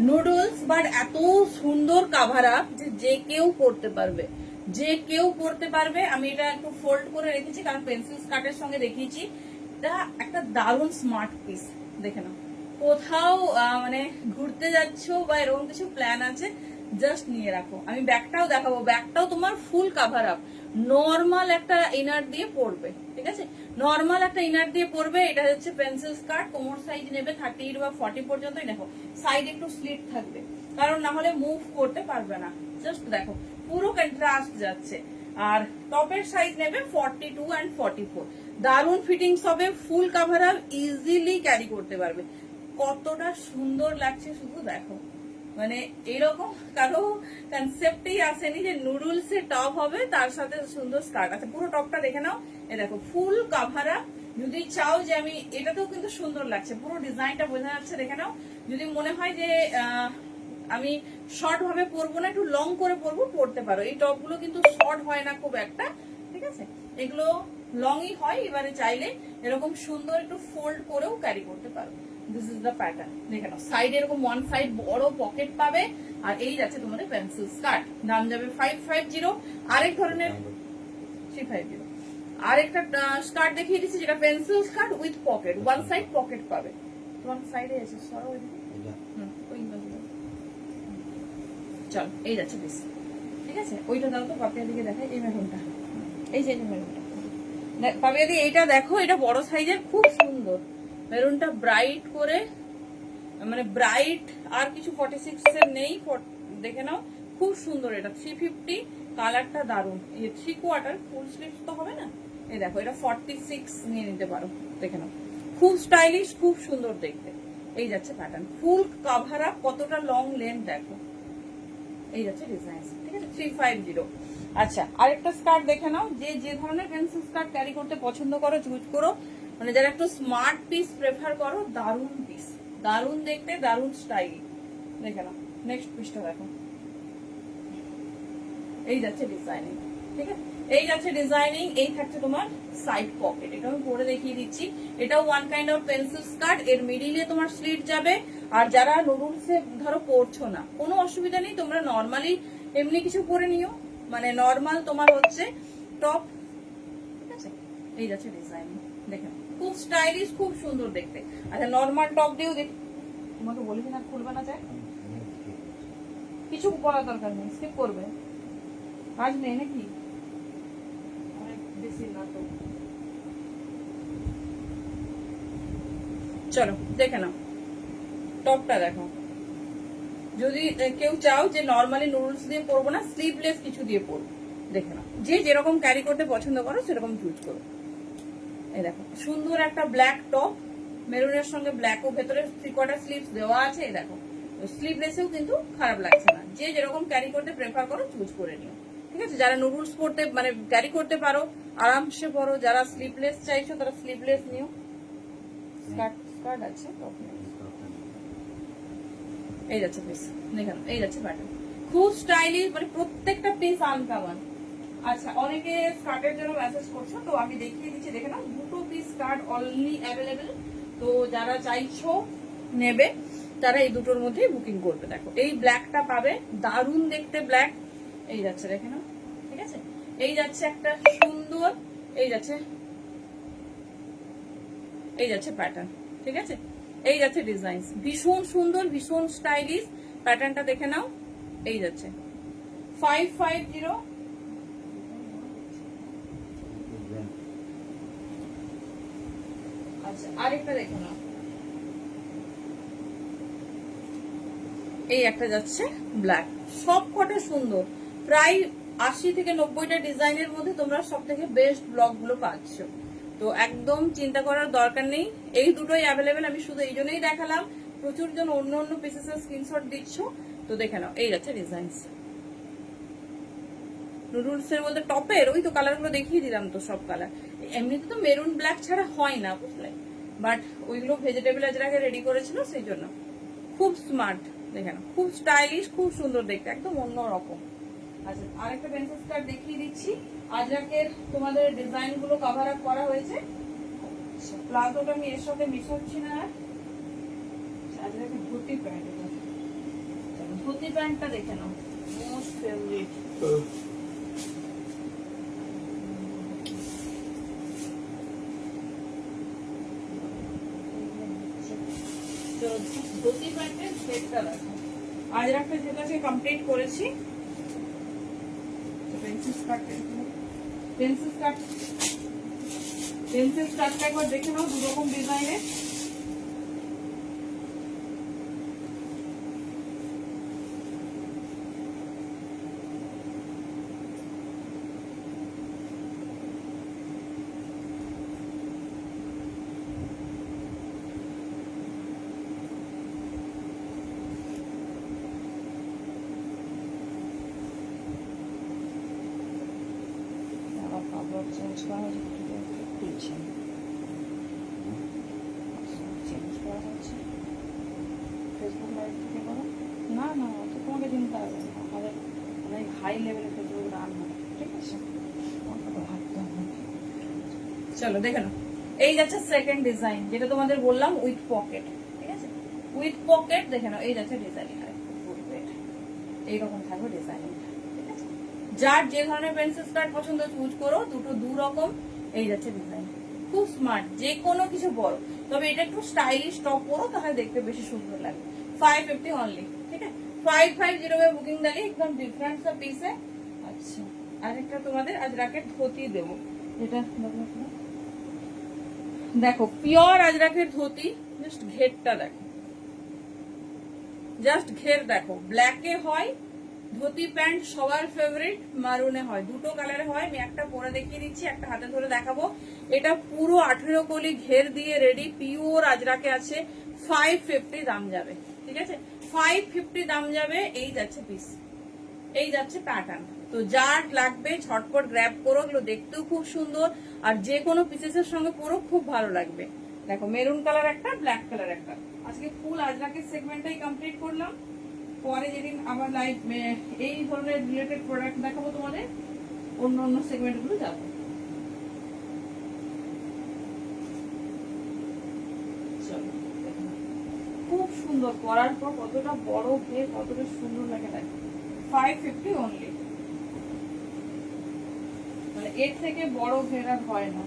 নুডলস বাট এত সুন্দর কাভার আপ যে যে কেউ পরতে পারবে, যে কেউ পরতে পারবে। আমি এটা একটু ফোল্ড করে রেখেছি কারণ পেন্সিল স্কার্টের সঙ্গে দেখিয়েছি। এটা একটা দারুণ স্মার্ট পিস, দেখে নাও। কোথাও মানে ঘুরতে যাচ্ছ বা এরকম কিছু প্ল্যান আছে, জাস্ট নিয়ে রাখো। আমি ব্যাগটাও দেখাবো, ব্যাগটাও তোমার ফুল কাভার আপ। নর্মাল একটা ইনার দিয়ে পরবে, ঠিক আছে নর্মাল একটা ইনার দিয়ে পরবে। এটা হচ্ছে পেন্সিল স্কার্ট, কোমর সাইজ নেবে 38 বা 40 পর্যন্তই। দেখো সাইড একটু স্লিট থাকবে, কারণ না হলে মুভ করতে পারবে না। জাস্ট দেখো পুরো কন্ট্রাস্ট যাচ্ছে। আর টপের সাইজ নেবে 42 and 44। দারুণ ফিটিংস হবে, ফুল কাভার আপ, ইজিলি ক্যারি করতে পারবে। কতটা সুন্দর লাগছে শুধু দেখো, মানে এরকম কারো কনসেপ্টেই আসেনি যে নুডলস এর টপ হবে তার সাথে সুন্দর স্কার্ট আছে। পুরো টপটা দেখে নাও, এ দেখো ফুল কাভার আপ। যদি চাও যে আমি এটাতেও কিন্তু সুন্দর লাগছে, পুরো ডিজাইনটা বোঝা যাচ্ছে, দেখে নাও। যদি মনে হয় যে আমি শর্ট ভাবে পরবো না, একটু লং করে পরবো, পরতে পারো। এই টপগুলো কিন্তু শর্ট হয় না খুব একটা, ঠিক আছে এগুলো লংই হয়। এবারে চাইলে এরকম সুন্দর একটু ফোল্ড করেও ক্যারি করতে পারো। দিস ইজ দ্য প্যাটার্ন, দেখে নাও। সাইডে এরকম ওয়ান সাইড বড় পকেট পাবে। আর এই যাচ্ছে তোমাদের পেন্সিল স্কার্ট, দাম যাবে 550। আরেক ধরনের 350। আরেকটা স্কার্ট দেখিয়ে দিচ্ছি যেটা pencil skirt with pocket, one side pocket পাবে। তোমার সাইডে আছে সরো ওইদিকে। চল এই যাচ্ছে পিস, ঠিক আছে ওইটা দাও তো পাপিয়া দিকে দেখাই। এই মেরুনটা, এই যে মেরুনটা পাপিয়া দি, এইটা দেখো, এটা বড় সাইজের, খুব সুন্দর। মেরুনটা ব্রাইট করে, মানে ব্রাইট আর কিছু 46 এর নেই, দেখে নাও খুব সুন্দর। এটা 350, কালারটা দারুন। এই 3/4 ফুল স্লিভস তো হবে না। এই দেখো এটা 46 নিয়ে নিতে পারো, দেখে নাও খুব স্টাইলিশ, খুব সুন্দর দেখতে। এই যাচ্ছে প্যাটার্ন, ফুল কভার আপ, কতটা লং লেন্থ দেখো। এই যাচ্ছে ডিজাইন, ঠিক আছে 350। আচ্ছা আরেকটা স্কার্ট দেখে নাও। যে যে ধরনের পেন্সিল স্কার্ট ক্যারি করতে পছন্দ করো চুজ করো, মানে যারা একটু স্মার্ট পিস প্রেফার করো, দারুন পিস, দারুন দেখতে, দারুন স্টাইল। দেখে নাও নেক্সট পিসটা দেখো, এই যাচ্ছে ডিজাইনিং, ঠিক আছে। এই যাচ্ছে ডিজাইনিং, এই থাকছে তোমার সাইড পকেট, এটা আমি পরে দেখিয়ে দিচ্ছি। এটাও one kind of pencil skirt, এর মিডিলে তোমার স্লিট যাবে। আর যারা নুডলসে ধরো পরছো না, কোনো অসুবিধা নেই, তোমরা নর্মালি এমনি কিছু পরে নিও, মানে নর্মাল তোমার হচ্ছে টপ। ঠিক আছে, এই যাচ্ছে ডিজাইনিং, দেখেন খুব স্টাইলিশ, খুব সুন্দর দেখতে। আচ্ছা নর্মাল টপ দিয়েও দেখ, তোমাকে বলেছি না খুলবে না, চাই কিছু বলার দরকার নেই, স্কিপ করবে, কাজ নেই নাকি অনেক বেশি না তো। চলো দেখে নাও টপটা, দেখো যদি কেউ চাও যে নর্মালি নুডলস দিয়ে পরবো না, স্লিভলেস কিছু দিয়ে পরবো, দেখে নাও, যে যেরকম ক্যারি করতে পছন্দ করো সেরকম চুজ করো। এই দেখো সুন্দর একটা ব্ল্যাক টপ, মেরুনের সঙ্গে ব্ল্যাকও, ভেতরে 3/4 স্লিভস দেওয়া আছে। এই দেখো স্লিভলেসেও কিন্তু খারাপ লাগছে না, যে যেরকম ক্যারি করতে প্রেফার করো চুজ করে নিও। ঠিক আছে, যারা নুডলস পরতে মানে ক্যারি করতে পারো আরামসে পরো, যারা স্লিভলেস চাইছো তারা স্লিভলেস নিও। স্কার্ট আছে, টপ নেই। এই যাচ্ছে পিস, দেখেন এই যাচ্ছে প্যাটার্ন, খুব স্টাইলিশ, মানে প্রত্যেকটা পিস আনকমন। আচ্ছা অনেকে স্কার্টের জন্য মেসেজ করছো, তো আমি দেখিয়ে দিচ্ছি, দেখে নাও 2 পিস স্কার্ট অনলি অ্যাভেলেবেল। তো যারা চাইছো নেবে তারা এই দুটোর মধ্যেই বুকিং করবে। দেখো এই ব্ল্যাকটা পাবে, দারুণ দেখতে ব্ল্যাক, এই যাচ্ছে দেখে নাও। ঠিক আছে, এই যাচ্ছে একটা সুন্দর, এই যাচ্ছে প্যাটার্ন। ঠিক আছে, এই যাচ্ছে ডিজাইন, ভীষণ সুন্দর, ভীষণ স্টাইলিশ, প্যাটার্নটা দেখে নাও। এই যাচ্ছে 550। আচ্ছা আরেকটা দেখে নাও, এই একটা যাচ্ছে ব্ল্যাক, সব কটা সুন্দর, প্রায় 80 থেকে 90টা ডিজাইনের মধ্যে তোমরা সব থেকে বেস্ট ব্লক গুলো পাচ্ছ। তো একদম চিন্তা করার দরকার নেই, এই দুটোই অ্যাভেলেবেল, আমি শুধু এই জন্যই দেখালাম, প্রচুর জন অন্য অন্য পিসেসের স্ক্রিনশট দিচ্ছ। তো দেখে নাও এই যাচ্ছে ডিজাইন, নুডলস এর মধ্যে টপের ওই তো কালার গুলো দেখিয়ে দিলাম, তো সব কালার। এমনিতে তো মেরুন ব্ল্যাক ছাড়া হয় না বুঝলে, বাট ওইগুলো ভেজিটেবল আজরাকে রেডি করেছিল সেই জন্য। খুব স্মার্ট, দেখে নাও খুব স্টাইলিশ, খুব সুন্দর দেখতে, একদম অন্য রকম। আচ্ছা আরেকটা পেন্সিল স্কার্ট দেখিয়ে দিচ্ছি, আজরাকের তোমাদের ডিজাইন গুলো কভার আপ করা হয়েছে। প্লাজোটা আমি এর সাথে মিশাচ্ছি না, আজরাকের ধুতি প্যান্ট, ধুতি প্যান্টটা দেখে নাও, মোস্ট ফেভারিট। ধুতি প্যান্টের সেটটা দেখো, আজরাকটা যেটা কমপ্লিট করেছি। পেন্সিল স্কার্টটা একবার দেখে নাও, 2 রকম ডিজাইনের। চেঞ্জ করা খুলছে, চেঞ্জ করা হচ্ছে ফেসবুক লাইভ থেকে করো না, না তো তোমাকে চিন্তা হবে না, আমাদের অনেক হাই লেভেলের ফেসবুক রান হয়। ঠিক আছে, চলো দেখে নাও, এই যাচ্ছে সেকেন্ড ডিজাইন, যেটা তোমাদের বললাম উইথ পকেট। ঠিক আছে, উইথ পকেট দেখে নাও, এই যাচ্ছে ডিজাইনিং, এইরকম থাকবে ডিজাইনিং। যার যে ধরনের পেন্সিল স্কার্ট পছন্দ চুজ করো, দুটো 2 রকম। এই যাচ্ছে ডিজাইন, খুব স্মার্ট, যে কোনো কিছু পরো, তবে এটা একটু স্টাইলিশ টপ পরো, তাহলে দেখতে বেশি সুন্দর লাগে। 550 অনলি। ঠিক আছে, 550 বুকিং দিলে একদম ডিফারেন্ট সব পিসে। আচ্ছা আরেকটা তোমাদের আজরাকের ধুতি দেবো, যেটা দেখো পিওর আজরাকের ধুতি, জাস্ট ঘেরটা দেখো, জাস্ট ঘের দেখো, ব্ল্যাকে হয় ধুতি প্যান্ট, সবার ফেভারিট মারুনে হয়, 2টো কালারে হয়। আমি একটা পরে দেখিয়ে দিচ্ছি, একটা হাতে ধরে দেখাবো। এটা পুরো 18 কলি ঘের দিয়ে রেডি, পিওর আজরাকে আছে, 550 দাম যাবে। ঠিক আছে, 550 দাম যাবে। এই যাচ্ছে পিস, এই যাচ্ছে প্যাটার্ন। তো যার লাগবে ঝটপট গ্র্যাব করো, এগুলো দেখতেও খুব সুন্দর, আর যে কোনো পিসেসের সঙ্গে পরো খুব ভালো লাগবে। দেখো মেরুন কালার একটা, ব্ল্যাক কালার একটা। আজকে ফুল আজরাকের সেগমেন্টটাই কমপ্লিট করলাম, পরে যেদিন আবার লাইভ এই ধরনের রিলেটেড প্রোডাক্ট দেখাবো তোমাদের, অন্য অন্য সেগমেন্ট গুলো যাবো। খুব সুন্দর, পরার পর কতটা বড় ঘের, কতটা সুন্দর লাগে দেখো। 550 অনলি, মানে এর থেকে বড় ঘের আর হয় না।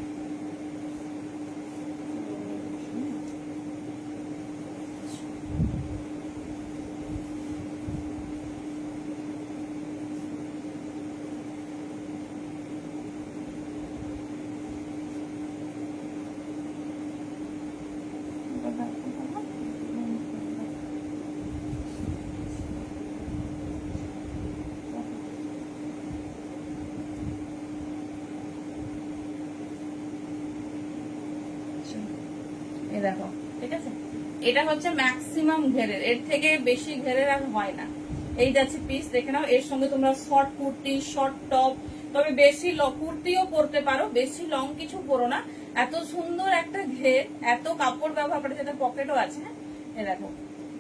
এই দেখো, ঠিক আছে, এটা হচ্ছে ম্যাক্সিমাম ঘেরের, এর থেকে বেশি ঘেরের আর হয় না। এই যাচ্ছে পিস, দেখে নাও। এর সঙ্গে তোমরা শর্ট কুর্তি, শর্ট টপ, তবে বেশি কুর্তিও পরতে পারো, বেশি লং কিছু পরো না। এত সুন্দর একটা ঘের, এত কাপড় ব্যবহার করে, যেটা পকেটও আছে। এই দেখো,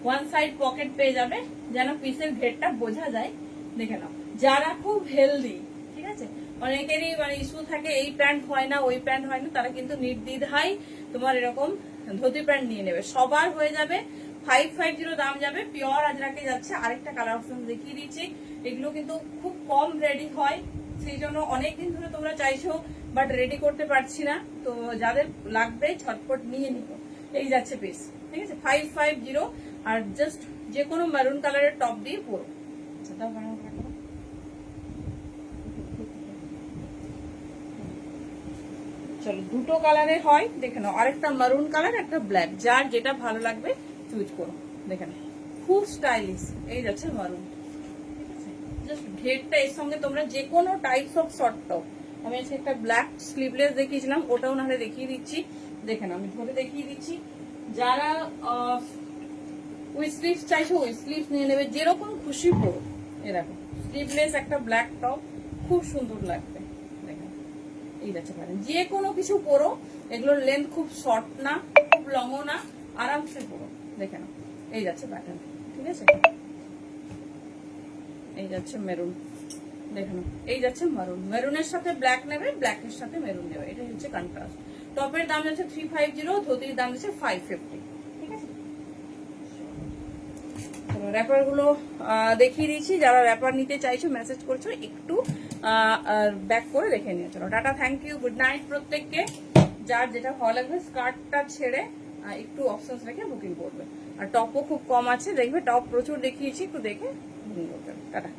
ওয়ান সাইড পকেট পেয়ে যাবে, যেন পিসের ঘেরটা বোঝা যায়। দেখে নাও, যারা খুব হেলদি, ঠিক আছে, অনেকেরই মানে ইস্যু থাকে এই প্যান্ট হয় না, ওই প্যান্ট হয় না, তারা কিন্তু নির্দ্বিধায় তোমার এরকম ধুতি প্যান্ট নিয়ে নেবে, সবার হয়ে যাবে। 550 দাম যাবে, পিওর আজরাকে যাচ্ছে। আরেকটা কালার অপশন দেখিয়ে দিচ্ছি, এগুলো কিন্তু খুব কম রেডি হয়, সেই জন্য অনেকদিন ধরে তোমরা চাইছো বাট রেডি করতে পারছি না, তো যাদের লাগবে ঝটপট নিয়ে নিও। এই যাচ্ছে পিস, ঠিক আছে, 550। আর জাস্ট যে কোনো মেরুন কালারের টপ দিয়ে পরো। চলো, দুটো কালারে হয়, দেখে নাও। আরেকটা মারুন কালার, একটা ব্ল্যাক, যার যেটা ভালো লাগবে চুজ করো। দেখে নাও, খুব স্টাইলিশ। এই যাচ্ছে মারুন, ঠিক আছে, জাস্ট ঘেরটা এর সঙ্গে তোমরা যে কোনো টাইপস অফ শর্ট টপ, আমি আজকে একটা ব্ল্যাক স্লিভলেস দেখিয়েছিলাম, ওটাও নাহলে দেখিয়ে দিচ্ছি। দেখে নাও, আমি ধরে দেখিয়ে দিচ্ছি। যারা উইথ স্লিভস চাইছো উইথ স্লিভস নিয়ে নেবে, যেরকম খুশি পরো। এরকম স্লিভলেস একটা ব্ল্যাক টপ, খুব সুন্দর লাগবে। এই যাচ্ছে প্যাটার্ন, যে কোনো কিছু পরো, এগুলোর লেন্থ খুব শর্ট না, খুব লংও না, আরামসে পরো। দেখে নাও, এই যাচ্ছে প্যাটার্ন, ঠিক আছে। এই যাচ্ছে মেরুন, দেখে নাও, এই যাচ্ছে মারুন, মেরুনের সাথে ব্ল্যাক নেবে, ব্ল্যাকের সাথে মেরুন নেবে, এটা হচ্ছে কন্ট্রাস্ট। টপের দাম যাচ্ছে 350, ধুতির দাম যাচ্ছে 550, ঠিক আছে। র্যাপার গুলো দেখিয়ে দিচ্ছি, যারা র্যাপার নিতে চাইছো মেসেজ করছো, একটু ব্যাক করে দেখে নিও। চলো, টাটা, থ্যাংক ইউ, গুড নাইট প্রত্যেককে। যার যেটা ভালো লাগবে স্কার্টটা ছেড়ে একটু অপশনস রেখে বুকিং করবে। আর টপও খুব কম আছে, দেখবে টপ প্রচুর দেখিয়েছি, একটু দেখে বুকিং করবে। টাটা।